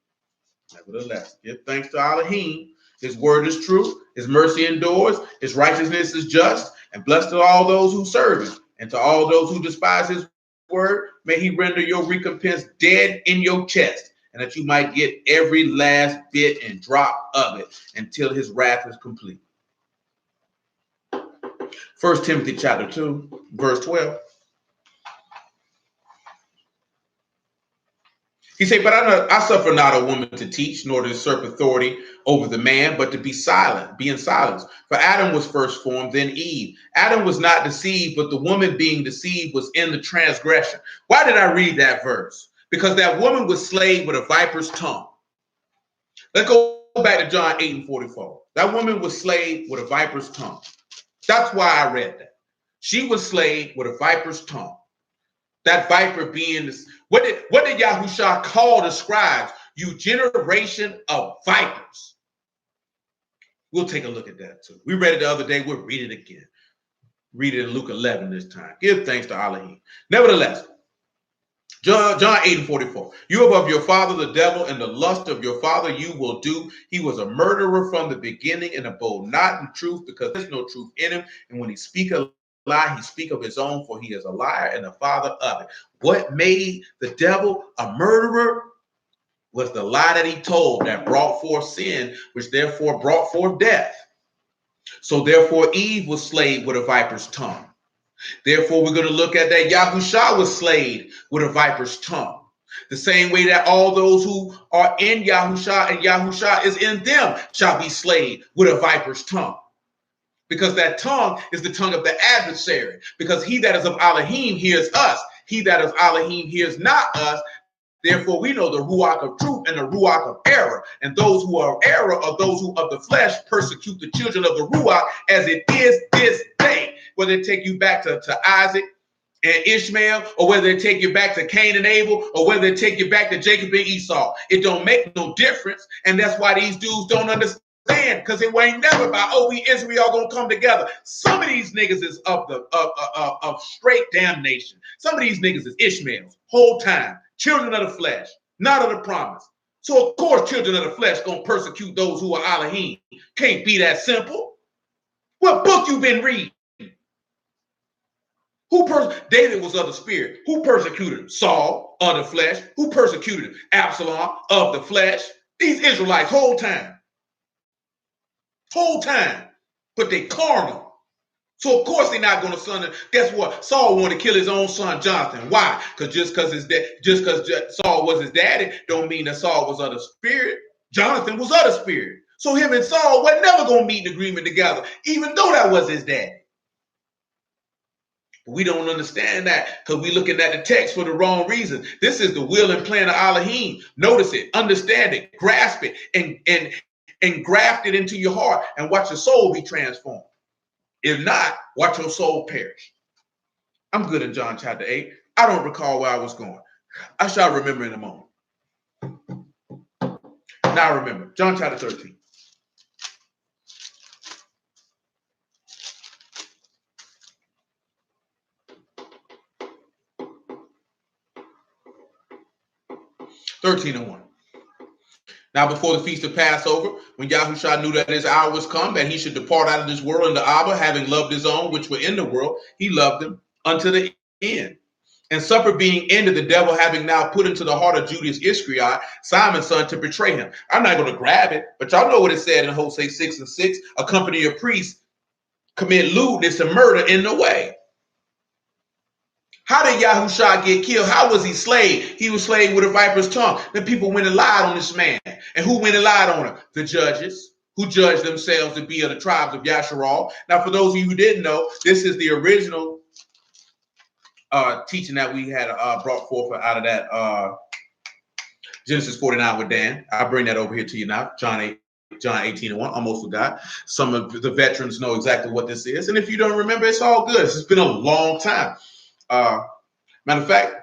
Nevertheless, give thanks to Elohim. His word is true. His mercy endures. His righteousness is just. And blessed are all those who serve him. And to all those who despise his word, may he render your recompense dead in your chest, and that you might get every last bit and drop of it until his wrath is complete. 1 Timothy chapter 2, verse 12. He said, but I suffer not a woman to teach, nor to usurp authority over the man, but to be silent, be in silence. For Adam was first formed, then Eve. Adam was not deceived, but the woman being deceived was in the transgression. Why did I read that verse? Because that woman was slayed with a viper's tongue. Let's go back to John 8:44. That woman was slayed with a viper's tongue. That's why I read that. She was slayed with a viper's tongue. That viper being this, what did Yahushua call the scribes? You generation of vipers. We'll take a look at that too. We read it the other day. We'll read it again. Read it in Luke 11 this time. Give thanks to Elohim. Nevertheless, John 8:44. You are of your father the devil, and the lust of your father you will do. He was a murderer from the beginning and abode not in truth, because there's no truth in him. And when he speaketh lie, he speak of his own, for he is a liar and the father of it. What made the devil a murderer was the lie that he told that brought forth sin, which therefore brought forth death. So therefore Eve was slayed with a viper's tongue. Therefore we're going to look at that Yahushua was slayed with a viper's tongue. The same way that all those who are in Yahushua and Yahushua is in them shall be slayed with a viper's tongue. Because that tongue is the tongue of the adversary. Because he that is of Elohim hears us. He that is Elohim hears not us. Therefore, we know the ruach of truth and the ruach of error. And those who are of error are those who of the flesh persecute the children of the ruach, as it is this day. Whether it take you back to Isaac and Ishmael, or whether it take you back to Cain and Abel, or whether it take you back to Jacob and Esau. It don't make no difference. And that's why these dudes don't understand. Because it ain't never about, we Israel gonna come together. Some of these niggas is of straight damnation. Some of these niggas is Ishmaels whole time, children of the flesh, not of the promise. So of course, children of the flesh gonna persecute those who are Elohim. Can't be that simple. What book you been reading? David was of the spirit. Who persecuted him? Saul of the flesh. Who persecuted him? Absalom of the flesh. These Israelites whole time. But they carnal. So of course they're not going to son. Guess what? Saul wanted to kill his own son Jonathan. Why? Because just because Saul was his daddy, don't mean that Saul was of the spirit. Jonathan was of the spirit. So him and Saul were never going to meet in agreement together, even though that was his daddy. But we don't understand that because we're looking at the text for the wrong reason. This is the will and plan of Elohim. Notice it, understand it, grasp it, and graft it into your heart and watch your soul be transformed. If not, watch your soul perish. I'm good in John chapter 8. I don't recall where I was going. I shall remember in a moment. Now remember, John chapter 13. 13:1. Now before the feast of Passover, when Yahushua knew that his hour was come, that he should depart out of this world into Abba, having loved his own which were in the world, he loved them unto the end. And supper being ended, the devil having now put into the heart of Judas Iscariot, Simon's son, to betray him. I'm not going to grab it, but y'all know what it said in Hosea 6:6, accompany a priest, commit lewdness and murder in the way. How did Yahushua get killed? How was he slayed? He was slayed with a viper's tongue. Then people went and lied on this man. And who went and lied on him? The judges, who judged themselves to be of the tribes of Yasharal. Now, for those of you who didn't know, this is the original teaching that we had brought forth out of that Genesis 49 with Dan. I'll bring that over here to you now. John 18:1. Almost forgot. Some of the veterans know exactly what this is. And if you don't remember, it's all good. It's been a long time. Matter of fact,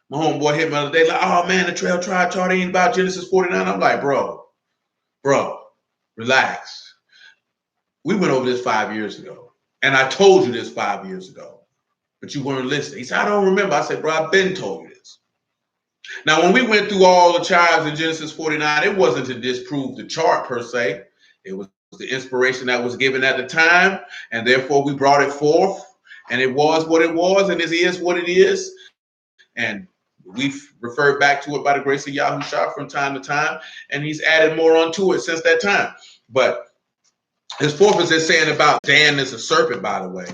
my homeboy hit me the other day like, oh man, the trail tried taught ain't about Genesis 49. I'm like, bro, relax. We went over this 5 years ago. And I told you this 5 years ago. But you weren't listening. He said, I don't remember. I said, bro, I've been told you this. Now, when we went through all the tribes in Genesis 49, it wasn't to disprove the chart per se. It was the inspiration that was given at the time. And therefore, we brought it forth. And it was what it was, and it is what it is. And we've referred back to it by the grace of Yahushua from time to time, and he's added more onto it since that time. But his fourth is this saying about Dan is a serpent, by the way.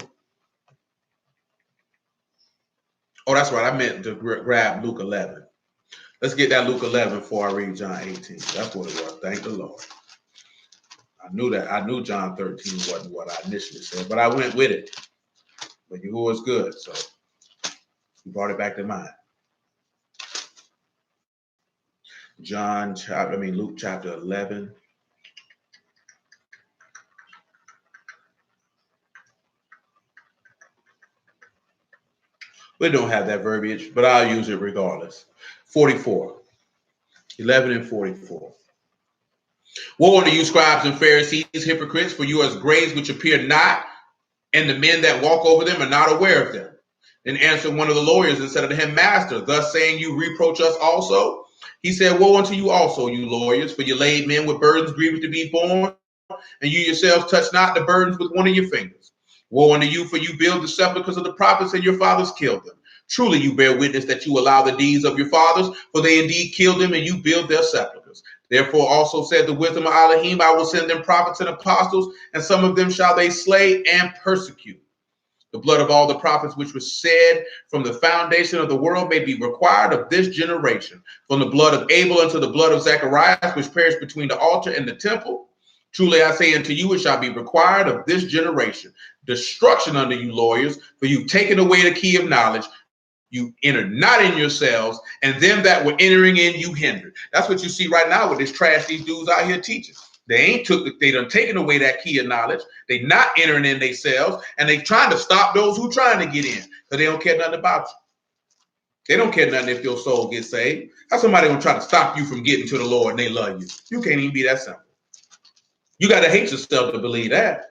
Oh, that's right. I meant to grab Luke 11. Let's get that Luke 11 before I read John 18. That's what it was. Thank the Lord. I knew that. I knew John 13 wasn't what I initially said, but I went with it. But Yahuwah is good, so he brought it back to mind. Luke chapter 11. We don't have that verbiage, but I'll use it regardless. 44. 11 and 44. Woe unto you, scribes and Pharisees, hypocrites, for you are as graves which appear not, and the men that walk over them are not aware of them. Then answered one of the lawyers and said unto him, Master, thus saying you reproach us also? He said, woe unto you also, you lawyers, for you laid men with burdens grievous to be borne, and you yourselves touch not the burdens with one of your fingers. Woe unto you, for you build the sepulchres of the prophets, and your fathers killed them. Truly you bear witness that you allow the deeds of your fathers, for they indeed killed them, and you build their sepulchres. Therefore also said the wisdom of Elohim, I will send them prophets and apostles, and some of them shall they slay and persecute. The blood of all the prophets which was said from the foundation of the world may be required of this generation, from the blood of Abel unto the blood of Zacharias, which perished between the altar and the temple. Truly I say unto you, it shall be required of this generation. Destruction unto you, lawyers, for you've taken away the key of knowledge. You entered not in yourselves, and them that were entering in you hindered. That's what you see right now with this trash these dudes out here teaching. They done taken away that key of knowledge. They not entering in themselves, and they trying to stop those who trying to get in, because they don't care nothing about you. They don't care nothing if your soul gets saved. How somebody gonna try to stop you from getting to the Lord and they love you? You can't even be that simple. You got to hate yourself to believe that.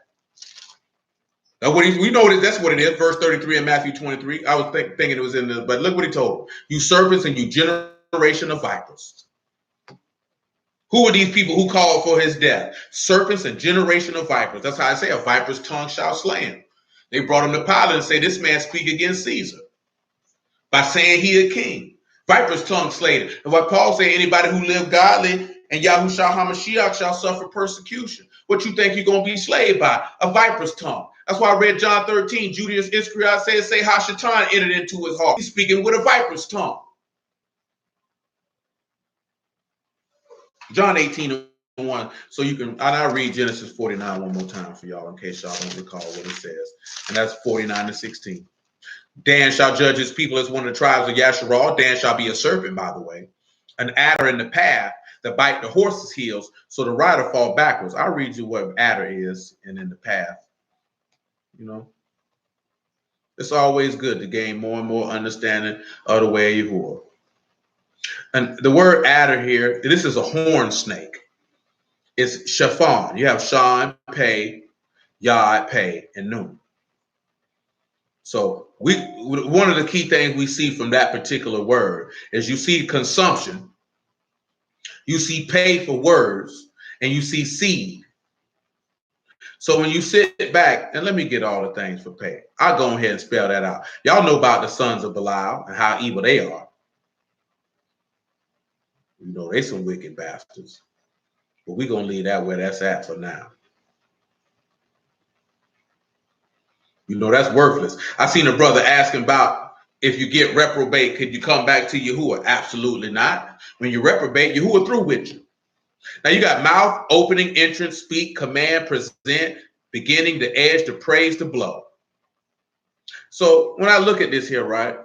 Now, we know that's what it is. Verse 33 in Matthew 23. I was thinking it was in the, but look what he told them. You serpents and you generation of vipers. Who are these people who called for his death? Serpents and generation of vipers. That's how I say a viper's tongue shall slay him. They brought him to Pilate and say, this man speak against Caesar by saying he a king. Viper's tongue slayed him. And what Paul said, anybody who live godly and Yahushua HaMashiach shall suffer persecution. What you think you're going to be slayed by? A viper's tongue. That's why I read John 13. Judas Iscariot say Hashatan entered into his heart. He's speaking with a viper's tongue. John 18:1. So you can, and I'll read Genesis 49 one more time for y'all in case y'all don't recall what it says. And that's 49-16. Dan shall judge his people as one of the tribes of Yasharal. Dan shall be a serpent, by the way, an adder in the path that bite the horse's heels, so the rider fall backwards. I'll read you what adder is and in the path. You know, it's always good to gain more and more understanding of the way of Yahuwah. And the word adder here, this is a horn snake. It's Shaphan. You have Shan, Pei, Yod, Pei, and Nun. So one of the key things we see from that particular word is you see consumption You see pay for words, and you see seed. So when you sit back, and let me get all the things for pay. I'll go ahead and spell that out. Y'all know about the sons of Belial and how evil they are. You know, they some wicked bastards. But we're going to leave that where that's at for now. You know, that's worthless. I seen a brother asking about if you get reprobate, could you come back to Yahuwah? Absolutely not. When you reprobate, Yahuwah through with you. Now you got mouth, opening, entrance, speak, command, present, beginning, the edge, the praise, the blow. So when I look at this here, right,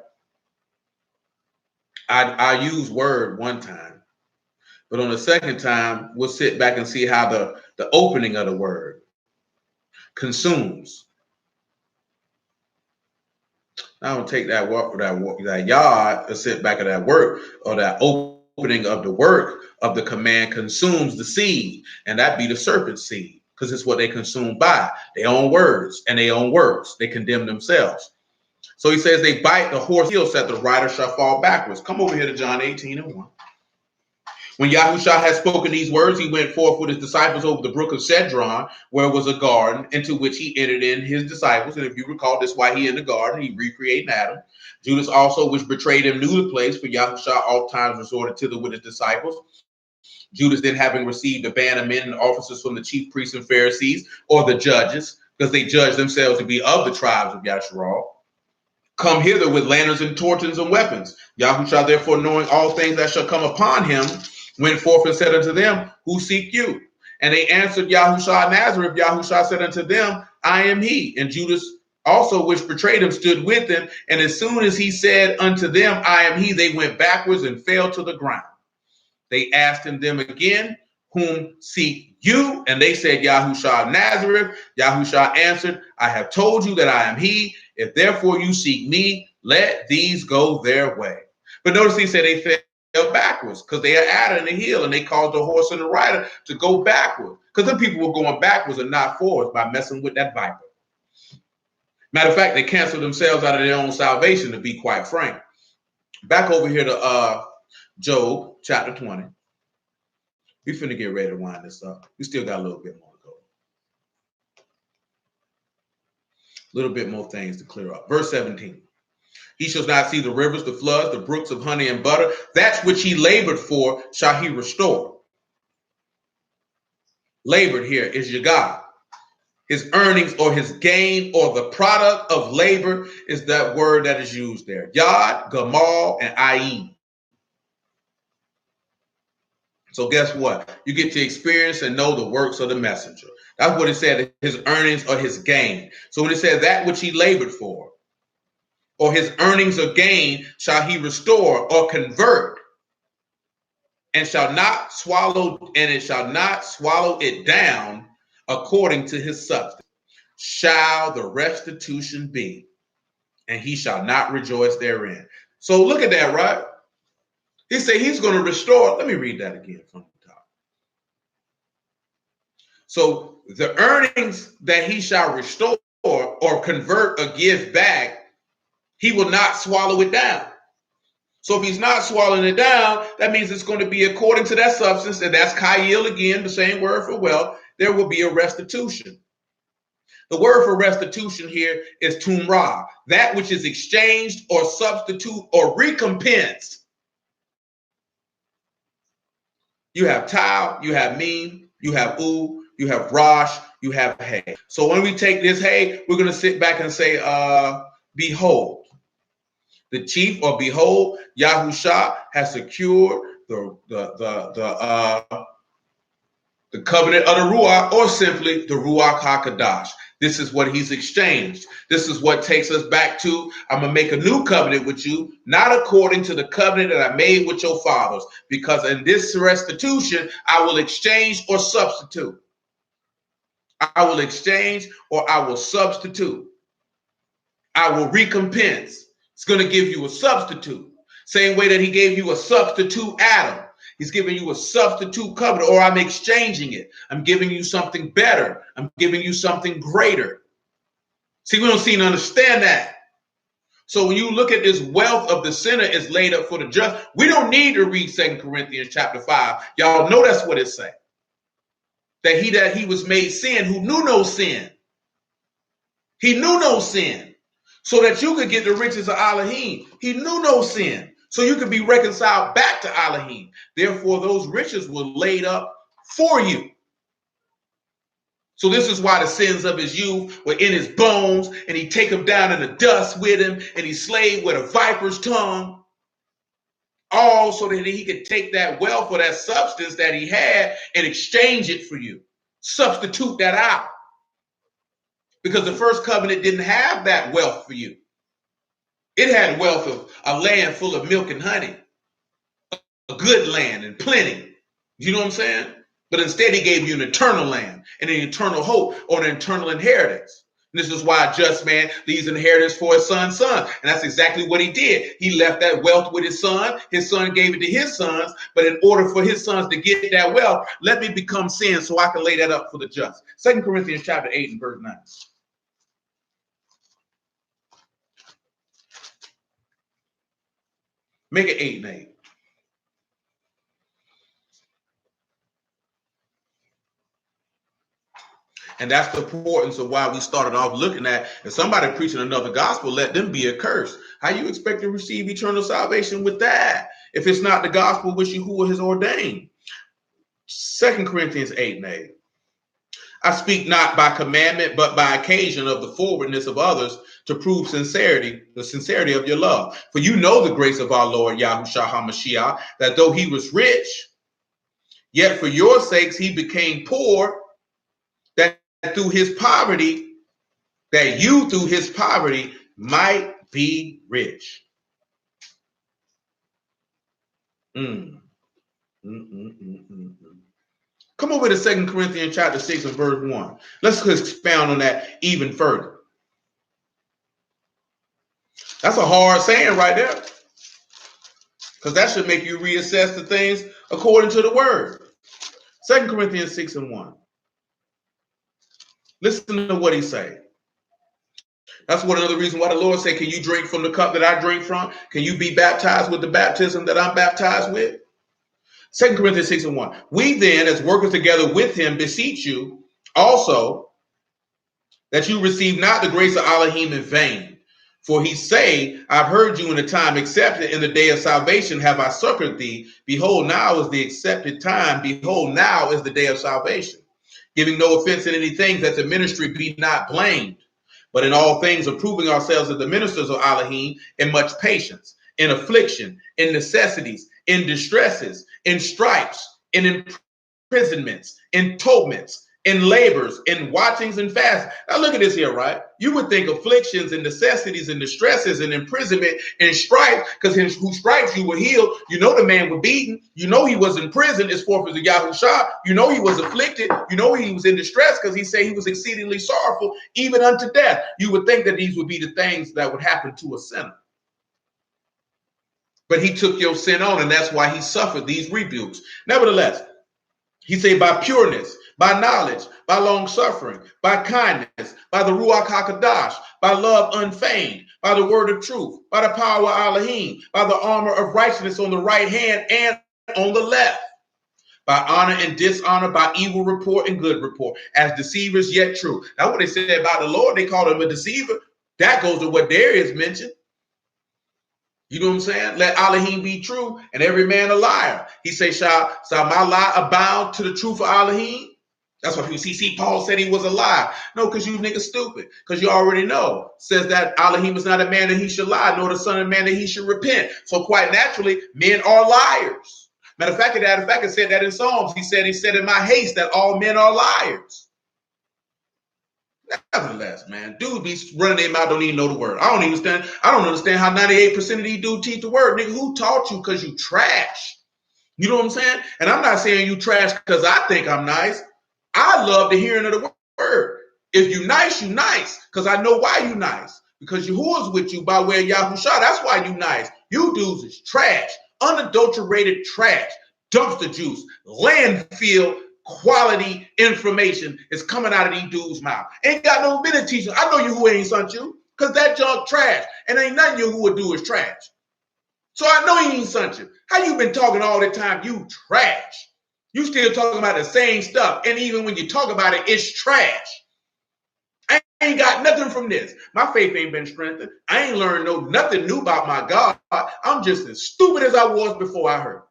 I use word one time, but on the second time, we'll sit back and see how the opening of the word consumes. I don't take that yard and sit back at that work or that opening of the work of the command consumes the seed, and that be the serpent seed, because it's what they consume by their own words and their own works. They condemn themselves. So he says they bite the horse heel, so that the rider shall fall backwards. Come over here to John 18:1. When Yahushua had spoken these words, he went forth with his disciples over the brook of Cedron, where was a garden, into which he entered in his disciples. And if you recall, that's why he in the garden, he recreated Adam. Judas also, which betrayed him, knew the place, for Yahushua all times resorted thither with his disciples. Judas then, having received a band of men and officers from the chief priests and Pharisees, or the judges, because they judged themselves to be of the tribes of Yasharal, come hither with lanterns and torches and weapons. Yahushua, therefore, knowing all things that shall come upon him, went forth and said unto them, who seek you? And they answered Yahushua Nazareth. Yahushua said unto them, I am he. And Judas also, which betrayed him, stood with him. And as soon as he said unto them, I am he, they went backwards and fell to the ground. They asked him them again, whom seek you? And they said, Yahushua Nazareth. Yahushua answered, I have told you that I am he. If therefore you seek me, let these go their way. But notice he said they fell backwards because they had added in the hill, and they caused the horse and the rider to go backwards, because the people were going backwards and not forwards by messing with that viper. Matter of fact, they canceled themselves out of their own salvation, to be quite frank. Back over here to Job chapter 20. We finna get ready to wind this up. We still got a little bit more to go. A little bit more things to clear up. Verse 17. He shall not see the rivers, the floods, the brooks of honey and butter. That which he labored for shall he restore. Labored here is Yagah. His earnings or his gain or the product of labor is that word that is used there. Yad, Gamal, and Ayin. So guess what? You get to experience and know the works of the messenger. That's what it said, his earnings or his gain. So when it said that which he labored for, or his earnings or gain shall he restore or convert, and shall not swallow, and it shall not swallow it down according to his substance. Shall the restitution be, and he shall not rejoice therein. So look at that, right? He said he's going to restore. Let me read that again from the top. So the earnings that he shall restore or convert or give back, he will not swallow it down. So if he's not swallowing it down, that means it's going to be according to that substance, and that's Kayil again, the same word for wealth. There will be a restitution. The word for restitution here is tumrah, that which is exchanged or substitute or recompensed. You have tau, you have meme, you have u, you have rosh, you have hay. So when we take this hay, we're going to sit back and say, behold. The chief, or behold, Yahusha has secured the covenant of the Ruach, or simply the Ruach HaKadosh. This is what he's exchanged. This is what takes us back to, I'm going to make a new covenant with you, not according to the covenant that I made with your fathers, because in this restitution, I will exchange or substitute. I will exchange or I will substitute. I will recompense. It's going to give you a substitute. Same way that he gave you a substitute Adam. He's giving you a substitute covenant, or I'm exchanging it. I'm giving you something better. I'm giving you something greater. See, we don't seem to understand that. So when you look at this wealth of the sinner is laid up for the just, we don't need to read 2 Corinthians chapter 5. Y'all know that's what it says. That he was made sin who knew no sin. He knew no sin. So that you could get the riches of Elohim. He knew no sin. So you could be reconciled back to Elohim. Therefore, those riches were laid up for you. So this is why the sins of his youth were in his bones, and he take them down in the dust with him, and he slaved with a viper's tongue, all so that he could take that wealth or that substance that he had and exchange it for you. Substitute that out. Because the first covenant didn't have that wealth for you. It had wealth of a land full of milk and honey, a good land and plenty. You know what I'm saying? But instead, he gave you an eternal land and an eternal hope or an eternal inheritance. And this is why a just man leaves inheritance for his son's son. And that's exactly what he did. He left that wealth with his son. His son gave it to his sons. But in order for his sons to get that wealth, let me become sin so I can lay that up for the just. 2 Corinthians chapter 8 and verse 9. Make it 8 and 8. And that's the importance of why we started off looking at, if somebody preaching another gospel, let them be accursed. How you expect to receive eternal salvation with that if it's not the gospel which Yahuwah has ordained? 2 Corinthians 8 and 8. I speak not by commandment, but by occasion of the forwardness of others to prove sincerity, the sincerity of your love. For you know the grace of our Lord Yahushua HaMashiach, that though he was rich, yet for your sakes he became poor, that through his poverty, that you through his poverty might be rich. Come over to 2 Corinthians chapter 6 and verse 1. Let's expound on that even further. That's a hard saying right there. Because that should make you reassess the things according to the word. 2 Corinthians 6 and 1. Listen to what he say. That's one of the reasons why the Lord said, can you drink from the cup that I drink from? Can you be baptized with the baptism that I'm baptized with? 2 Corinthians 6 and 1. We then, as workers together with him, beseech you also that you receive not the grace of Elohim in vain. For he say, I've heard you in the time accepted, in the day of salvation have I succored thee. Behold, now is the accepted time. Behold, now is the day of salvation. Giving no offense in anything, that the ministry be not blamed, but in all things approving ourselves as the ministers of Elohim, in much patience, in affliction, in necessities, in distresses, in stripes, in imprisonments, in torments, in labors, in watchings and fasts. Now look at this here, right? You would think afflictions and necessities and distresses and imprisonment and stripes, because in whose stripes you were healed. You know the man was beaten. You know he was in prison as forth as a Yahushua. You know he was afflicted. You know he was in distress because he said he was exceedingly sorrowful, even unto death. You would think that these would be the things that would happen to a sinner. But he took your sin on, and that's why he suffered these rebukes. Nevertheless, he said, by pureness, by knowledge, by long suffering, by kindness, by the Ruach HaKadosh, by love unfeigned, by the word of truth, by the power of Elohim, by the armor of righteousness on the right hand and on the left, by honor and dishonor, by evil report and good report, as deceivers yet true. Now what they said about the Lord, they called him a deceiver. That goes to what Darius mentioned. You know what I'm saying? Let Elohim be true and every man a liar. He say, shall my lie abound to the truth of Elohim? That's why people see Paul said he was a liar. No, because you niggas stupid. Because you already know. Says that Elohim is not a man that he should lie, nor the son of man that he should repent. So quite naturally, men are liars. Matter of fact, it said that in Psalms. He said in my haste that all men are liars. Nevertheless, man, dude be running their mouth, don't even know the word. I don't understand how 98% of these dudes teach the word. Nigga, who taught you? Because you trash. You know what I'm saying? And I'm not saying you trash because I think I'm nice. I love the hearing of the word. If you nice, you nice. Because I know why you nice. Because Yahuwah's with you by way of Yahushua. That's why you nice. You dudes is trash. Unadulterated trash. Dumpster juice. Landfill quality information is coming out of these dudes' mouth. Ain't got no minute teaching. I know you who ain't sent you. Because that junk trash. And ain't nothing you would do is trash. So I know he ain't son you. How you been talking all the time? You trash. You still talking about the same stuff. And even when you talk about it, it's trash. I ain't got nothing from this. My faith ain't been strengthened. I ain't learned nothing new about my God. I'm just as stupid as I was before I heard.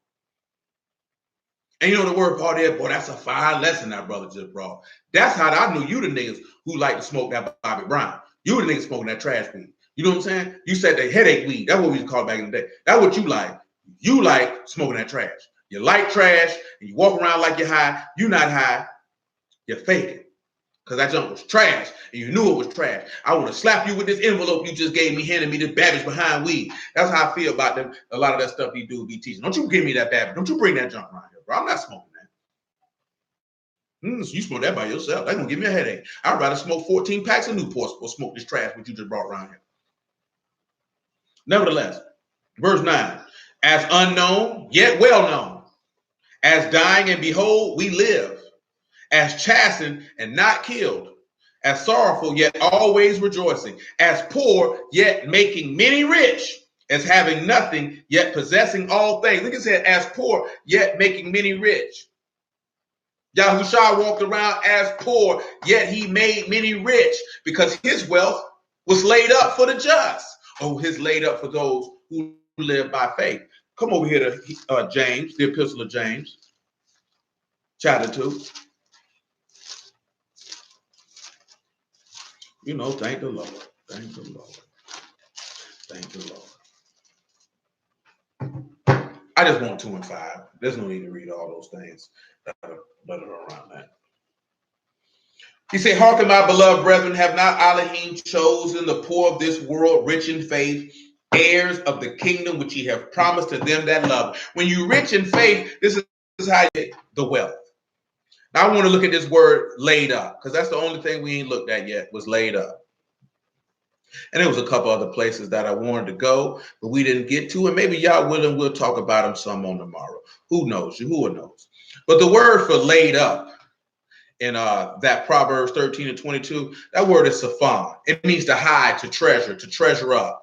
And you know the word part there, boy, that's a fine lesson that brother just brought. That's how I knew you the niggas who like to smoke that Bobby Brown. You the niggas smoking that trash weed. You know what I'm saying? You said the headache weed. That's what we used to call it back in the day. That's what you like. You like smoking that trash. You like trash, and you walk around like you're high. You're not high. You're faking. Because that junk was trash, and you knew it was trash. I want to slap you with this envelope you just gave me, handing me this Babbage behind weed. That's how I feel about them. A lot of that stuff he do be teaching. Don't you give me that Babbage. Don't you bring that junk around here, bro. I'm not smoking that. You smoke that by yourself. That's going to give me a headache. I'd rather smoke 14 packs of Newports or smoke this trash which you just brought around here. Nevertheless, verse 9. As unknown, yet well known. As dying, and behold, we live. As chastened and not killed, as sorrowful yet always rejoicing, as poor yet making many rich, as having nothing yet possessing all things. Look at it, as poor yet making many rich. Yahushua walked around as poor, yet he made many rich because his wealth was laid up for the just. Oh, his laid up for those who live by faith. Come over here to James, the epistle of James, chapter 2. You know, thank the Lord. Thank the Lord. Thank the Lord. I just want 2 and 5. There's no need to read all those things that are around that. He said, hearken, my beloved brethren, have not Elohim chosen the poor of this world, rich in faith, heirs of the kingdom which he have promised to them that love. When you rich in faith, this is how you get the wealth. Now I want to look at this word laid up, because that's the only thing we ain't looked at yet, was laid up. And there was a couple other places that I wanted to go, but we didn't get to. And maybe y'all willing, we'll talk about them some on tomorrow. Who knows? Who knows? But the word for laid up in that Proverbs 13 and 22, that word is saphon. It means to hide, to treasure up.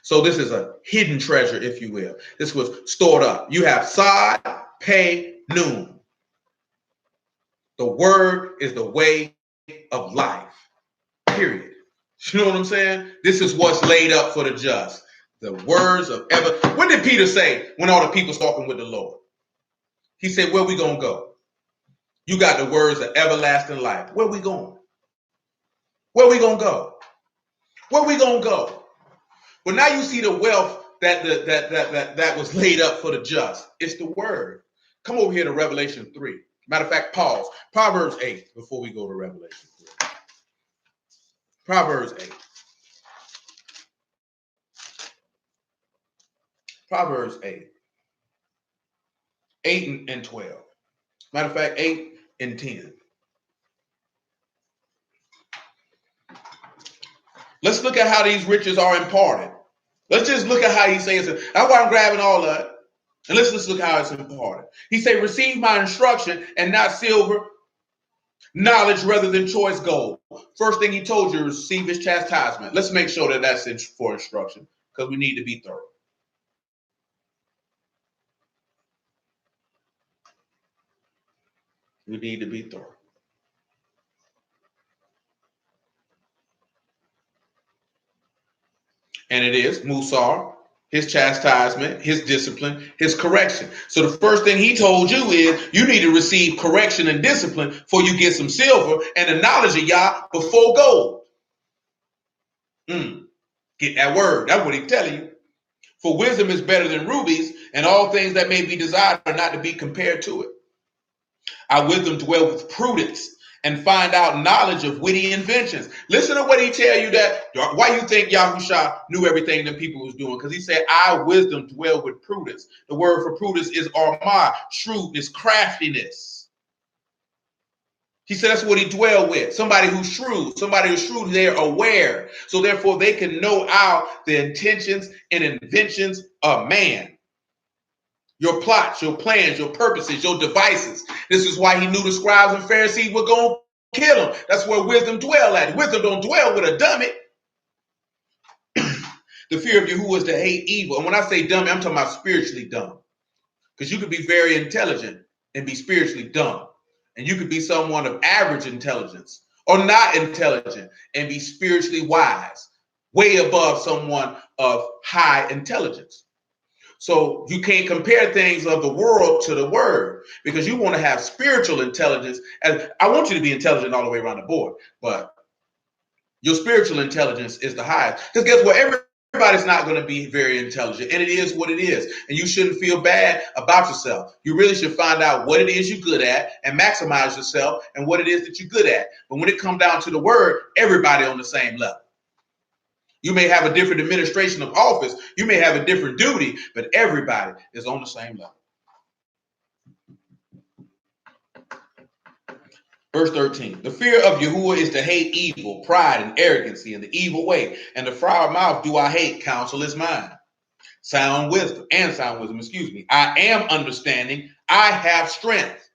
So this is a hidden treasure, if you will. This was stored up. You have sod, pay, noon. The word is the way of life. Period. You know what I'm saying? This is what's laid up for the just. The words of ever. What did Peter say when all the people's talking with the Lord? He said, where we going to go? You got the words of everlasting life. Where we going? Where we going to go? Where we going to go? Well, now you see the wealth that was laid up for the just. It's the word. Come over here to Revelation 3. Matter of fact, pause. Proverbs 8 before we go to Revelation 3. Proverbs 8. Proverbs 8. 8 and 12. Matter of fact, 8 and 10. Let's look at how these riches are imparted. Let's just look at how he says it. That's why I'm grabbing all of it. And let's just look how it's imparted. He said, receive my instruction and not silver, knowledge rather than choice gold. First thing he told you, receive his chastisement. Let's make sure that that's for instruction, because we need to be thorough. We need to be thorough. And it is Musar, his chastisement, his discipline, his correction. So the first thing he told you is you need to receive correction and discipline before you get some silver and the knowledge of Yah before gold. Get that word. That's what he's telling you. For wisdom is better than rubies, and all things that may be desired are not to be compared to it. Our wisdom dwell with prudence and find out knowledge of witty inventions. Listen to what he tell you that. Why you think Yahusha knew everything that people was doing? Because he said, our wisdom dwell with prudence. The word for prudence is armah, shrewdness, craftiness. He said that's what he dwell with. Somebody who's shrewd. Somebody who's shrewd, they're aware. So therefore they can know out the intentions and inventions of man. Your plots, your plans, your purposes, your devices. This is why he knew the scribes and Pharisees were going kill them. That's where wisdom dwell at. Wisdom don't dwell with a dummy. The fear of Yahuwah is to hate evil. And when I say dummy, I'm talking about spiritually dumb. Because you could be very intelligent and be spiritually dumb. And you could be someone of average intelligence or not intelligent and be spiritually wise, way above someone of high intelligence. So you can't compare things of the world to the word, because you want to have spiritual intelligence. And I want you to be intelligent all the way around the board, but your spiritual intelligence is the highest. Because guess what? Everybody's not going to be very intelligent, and it is what it is. And you shouldn't feel bad about yourself. You really should find out what it is you're good at and maximize yourself and what it is that you're good at. But when it comes down to the word, everybody on the same level. You may have a different administration of office. You may have a different duty, but everybody is on the same level. Verse 13, the fear of Yahuwah is to hate evil, pride and arrogancy and the evil way. And the proud mouth do I hate. Counsel is mine. Sound wisdom, excuse me. I am understanding. I have strength.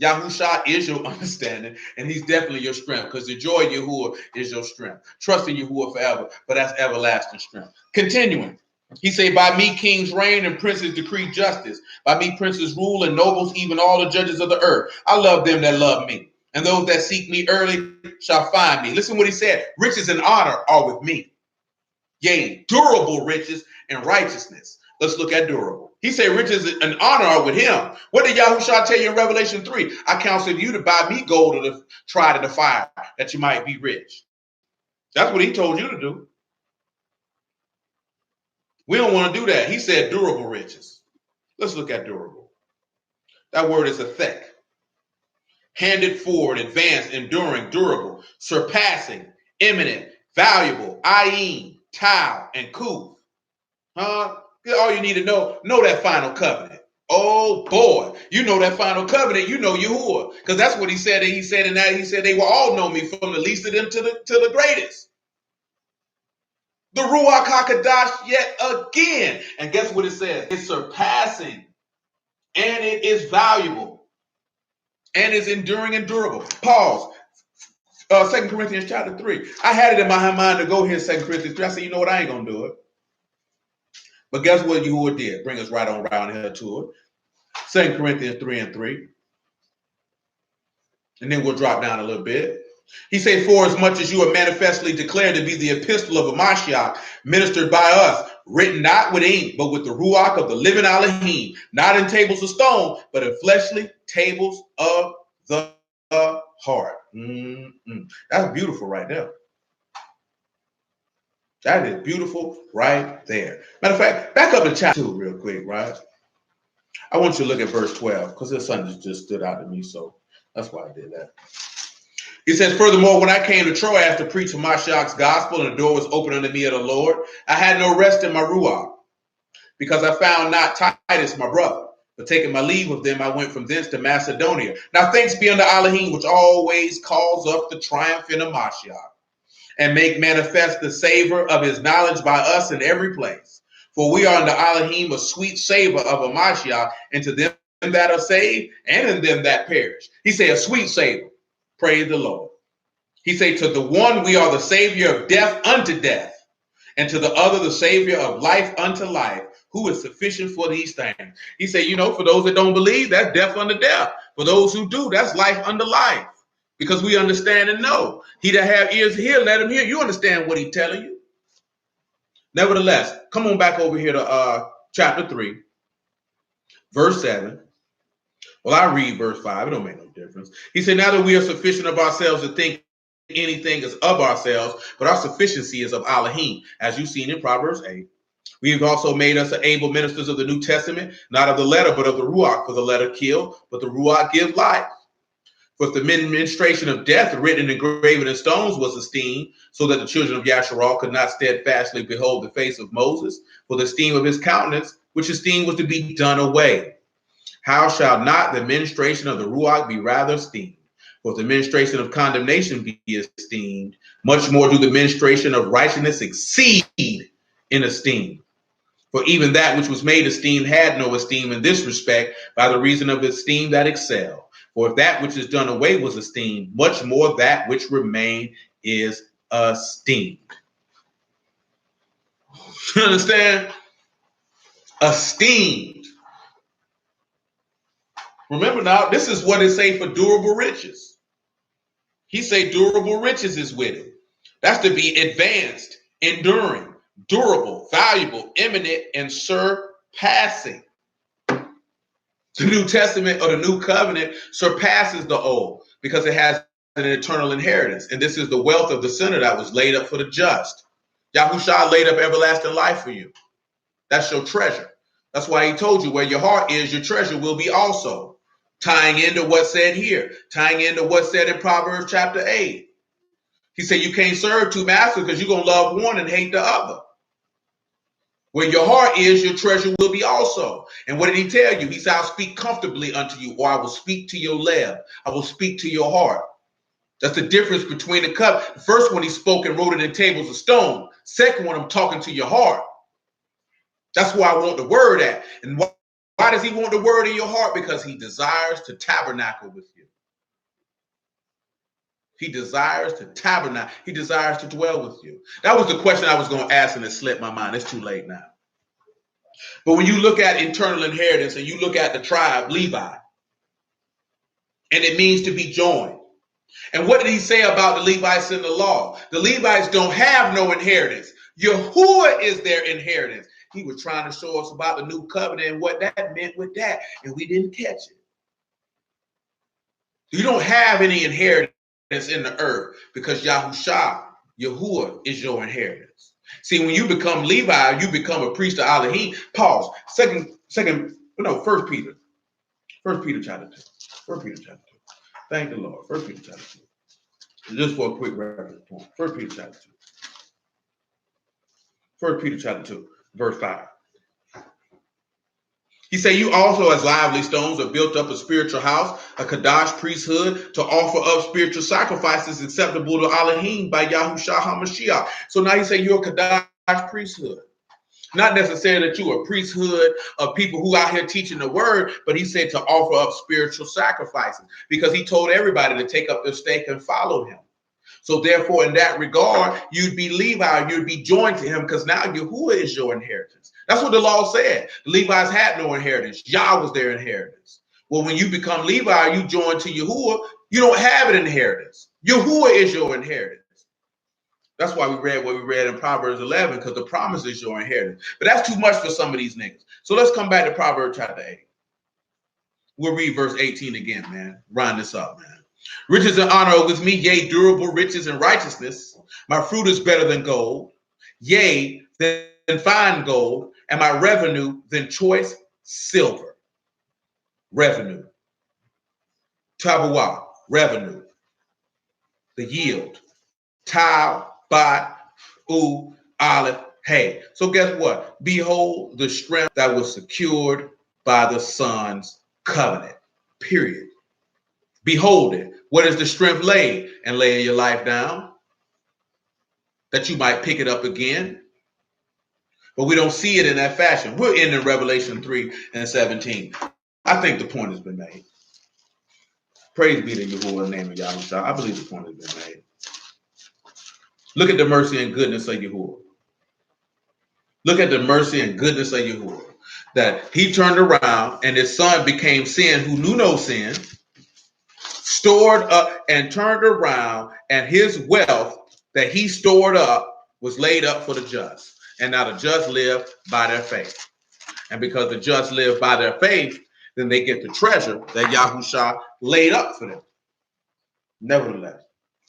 Yahushua is your understanding, and he's definitely your strength, because the joy of Yahuwah is your strength. Trust in Yahuwah forever, but that's everlasting strength. Continuing, he say, by me kings reign and princes decree justice. By me princes rule and nobles, even all the judges of the earth. I love them that love me, and those that seek me early shall find me. Listen what he said. Riches and honor are with me. Yea, durable riches and righteousness. Let's look at durable. He said riches and honor are with him. What did Yahushua tell you in Revelation 3? I counsel you to buy me gold or to try to the fire, that you might be rich. That's what he told you to do. We don't want to do that. He said durable riches. Let's look at durable. That word is a thek. Handed forward, advanced, enduring, durable, surpassing, imminent, valuable, ayin, tau, and kuv. All you need to know that final covenant. Oh boy, you know that final covenant. You know Yahuwah, because that's what he said. And he said in that, he said they will all know me, from the least of them to the greatest. The Ruach HaKodesh yet again. And guess what it says? It's surpassing, and it is valuable, and it's enduring and durable. Pause. 2 Corinthians chapter 3. I had it in my mind to go here in 2 Corinthians 3. I said, you know what? I ain't going to do it. But guess what Yahuwah did? Bring us right on around here to it. 2 Corinthians 3:3. And then we'll drop down a little bit. He said, for as much as you are manifestly declared to be the epistle of a Mashiach, ministered by us, written not with ink, but with the Ruach of the living Elohim, not in tables of stone, but in fleshly tables of the heart. That's beautiful right there. That is beautiful right there. Matter of fact, back up to chapter 2 real quick, right? I want you to look at verse 12, because there's something that just stood out to me, so that's why I did that. He says, furthermore, when I came to Troas to preach Mashiach's gospel, and the door was open unto me of the Lord, I had no rest in my Ruach, because I found not Titus, my brother. But taking my leave of them, I went from thence to Macedonia. Now thanks be unto Elohim, which always calls up the triumph in a Mashiach, and make manifest the savor of his knowledge by us in every place. For we are unto Elohim a sweet savor of a Mashiach, and to them that are saved, and in them that perish. He say a sweet savor. Praise the Lord. He say to the one we are the savior of death unto death, and to the other the savior of life unto life, who is sufficient for these things. He say, for those that don't believe, that's death unto death. For those who do, that's life unto life. Because we understand and know. He that have ears to hear, let him hear. You understand what he's telling you. Nevertheless, come on back over here to chapter 3, verse 7. Well, I read verse 5. It don't make no difference. He said, now that we are sufficient of ourselves to think anything is of ourselves, but our sufficiency is of Elohim, as you've seen in Proverbs 8. We have also made us able ministers of the New Testament, not of the letter, but of the Ruach. For the letter kill, but the Ruach gives life. For if the administration of death written and engraven in stones was esteemed, so that the children of Yasharal could not steadfastly behold the face of Moses, for the esteem of his countenance, which esteem was to be done away. How shall not the administration of the Ruach be rather esteemed? For if the administration of condemnation be esteemed, much more do the administration of righteousness exceed in esteem. For even that which was made esteemed had no esteem in this respect, by the reason of esteem that excel. For if that which is done away was esteemed, much more that which remained is esteemed. You understand? Esteemed. Remember now, this is what it say for durable riches. He say durable riches is with it. That's to be advanced, enduring, durable, valuable, eminent, and surpassing. The New Testament or the New Covenant surpasses the Old because it has an eternal inheritance. And this is the wealth of the sinner that was laid up for the just. Yahushua laid up everlasting life for you. That's your treasure. That's why he told you where your heart is, your treasure will be also. Tying into what's said here, tying into what's said in Proverbs chapter 8. He said you can't serve two masters because you're going to love one and hate the other. Where your heart is, your treasure will be also. And what did he tell you? He said, I'll speak comfortably unto you, or I will speak to your left. I will speak to your heart. That's the difference between the cup. The first one he spoke and wrote it in tables of stone. Second one, I'm talking to your heart. That's where I want the word at. And why does he want the word in your heart? Because he desires to tabernacle with you. He desires to tabernacle. He desires to dwell with you. That was the question I was going to ask and it slipped my mind. It's too late now. But when you look at internal inheritance and you look at the tribe Levi, and it means to be joined. And what did he say about the Levites in the law? The Levites don't have no inheritance. Yahuwah is their inheritance. He was trying to show us about the new covenant and what that meant with that, and we didn't catch it. You don't have any inheritance in the earth because Yahuwah is your inheritance. See, when you become Levi, you become a priest of Elohim. Pause. First Peter. First Peter chapter 2. First Peter chapter 2. Thank the Lord. First Peter chapter 2. Just for a quick reference point. First Peter chapter 2. First Peter chapter 2, verse 5. He said, you also as lively stones are built up a spiritual house, a Kadash priesthood, to offer up spiritual sacrifices acceptable to Elohim by Yahushua HaMashiach. So now he said you're a Kadash priesthood. Not necessarily that you're a priesthood of people who out here teaching the word, but he said to offer up spiritual sacrifices because he told everybody to take up their stake and follow him. So therefore, in that regard, you'd be Levi, you'd be joined to him because now Yahuwah is your inheritance. That's what the law said. The Levites had no inheritance. Yah was their inheritance. Well, when you become Levi, you join to Yahuwah, you don't have an inheritance. Yahuwah is your inheritance. That's why we read what we read in Proverbs 11, because the promise is your inheritance. But that's too much for some of these niggas. So let's come back to Proverbs chapter 8. We'll read verse 18 again, man. Round this up, man. Riches and honor are with me, yea, durable riches and righteousness. My fruit is better than gold, yea, than fine gold, and my revenue than choice silver. Revenue. Tabuah, revenue. The yield. Tau, bat, olive, hay. So guess what? Behold the strength that was secured by the Son's covenant. Period. Behold it. What is the strength laid? And laying your life down, that you might pick it up again. But we don't see it in that fashion. We're in Revelation 3 and 17. I think the point has been made. Praise be to Yahuwah in the name of Yahushua. I believe the point has been made. Look at the mercy and goodness of Yahuwah. Look at the mercy and goodness of Yahuwah. That he turned around and his son became sin who knew no sin, stored up and turned around, and his wealth that he stored up was laid up for the just. And now the just live by their faith. And because the just live by their faith, then they get the treasure that Yahushua laid up for them. Nevertheless,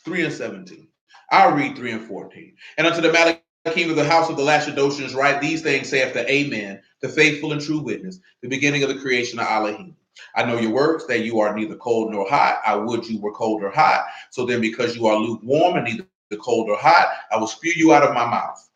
3 and 17. I'll read 3 and 14. And unto the Malachim of the house of the Lachidotians write, these things saith the Amen, the faithful and true witness, the beginning of the creation of Elohim. I know your works, that you are neither cold nor hot. I would you were cold or hot. So then because you are lukewarm and neither cold or hot, I will spew you out of my mouth.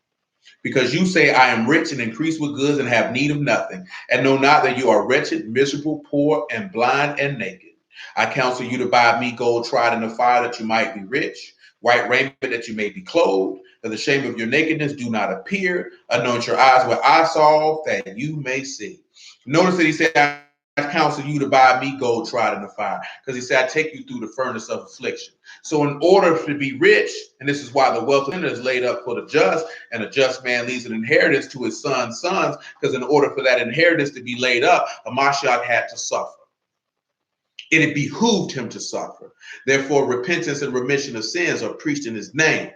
Because you say, I am rich and increase with goods and have need of nothing, and know not that you are wretched, miserable, poor, and blind, and naked. I counsel you to buy me gold tried in the fire, that you might be rich, white raiment, that you may be clothed, that the shame of your nakedness do not appear. Anoint your eyes with eye salve, that you may see. Notice that he said, counsel you to buy me gold tried in the fire. Because he said, I take you through the furnace of affliction. So in order to be rich, and this is why the wealth of is laid up for the just, and a just man leaves an inheritance to his son's sons, because in order for that inheritance to be laid up, a Mashal had to suffer. It behooved him to suffer. Therefore, repentance and remission of sins are preached in his name.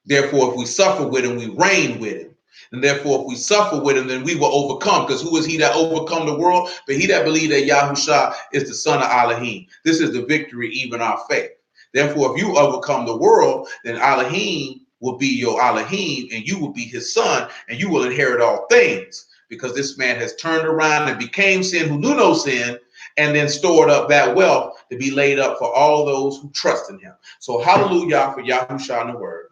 Therefore, if we suffer with him, we reign with him. And therefore, if we suffer with him, then we will overcome. Because who is he that overcome the world? But he that believed that Yahushua is the son of Elohim. This is the victory, even our faith. Therefore, if you overcome the world, then Elohim will be your Elohim, and you will be his son, and you will inherit all things. Because this man has turned around and became sin who knew no sin, and then stored up that wealth to be laid up for all those who trust in him. So hallelujah for Yahushua in the word.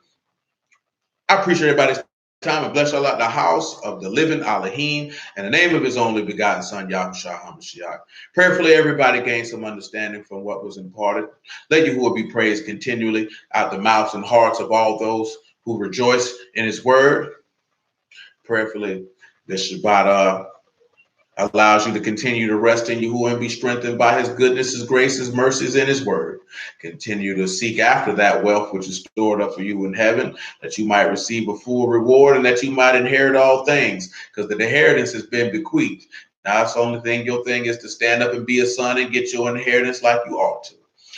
I appreciate everybody's time and bless y'all out the house of the living Elohim and the name of his only begotten son, Yahushua HaMashiach. Prayerfully, everybody gained some understanding from what was imparted. Let Yahuwah be praised continually out the mouths and hearts of all those who rejoice in his word. Prayerfully, this Shabbat allows you to continue to rest in Yahuwah and be strengthened by his goodness, his grace, his mercies, and his word. Continue to seek after that wealth which is stored up for you in heaven, that you might receive a full reward and that you might inherit all things, because the inheritance has been bequeathed. Now, that's the only thing. Your thing is to stand up and be a son and get your inheritance like you ought to.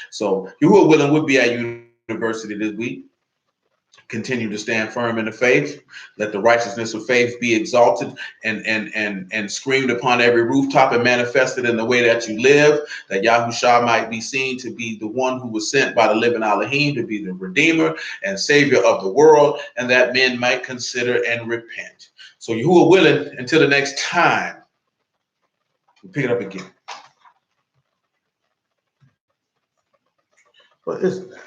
So, Yahuwah willing, we'll be at university this week. Continue to stand firm in the faith. Let the righteousness of faith be exalted and screamed upon every rooftop and manifested in the way that you live, that Yahushua might be seen to be the one who was sent by the living Elohim to be the Redeemer and Savior of the world, and that men might consider and repent. So Yahuwah willing, until the next time, we'll pick it up again. What is that?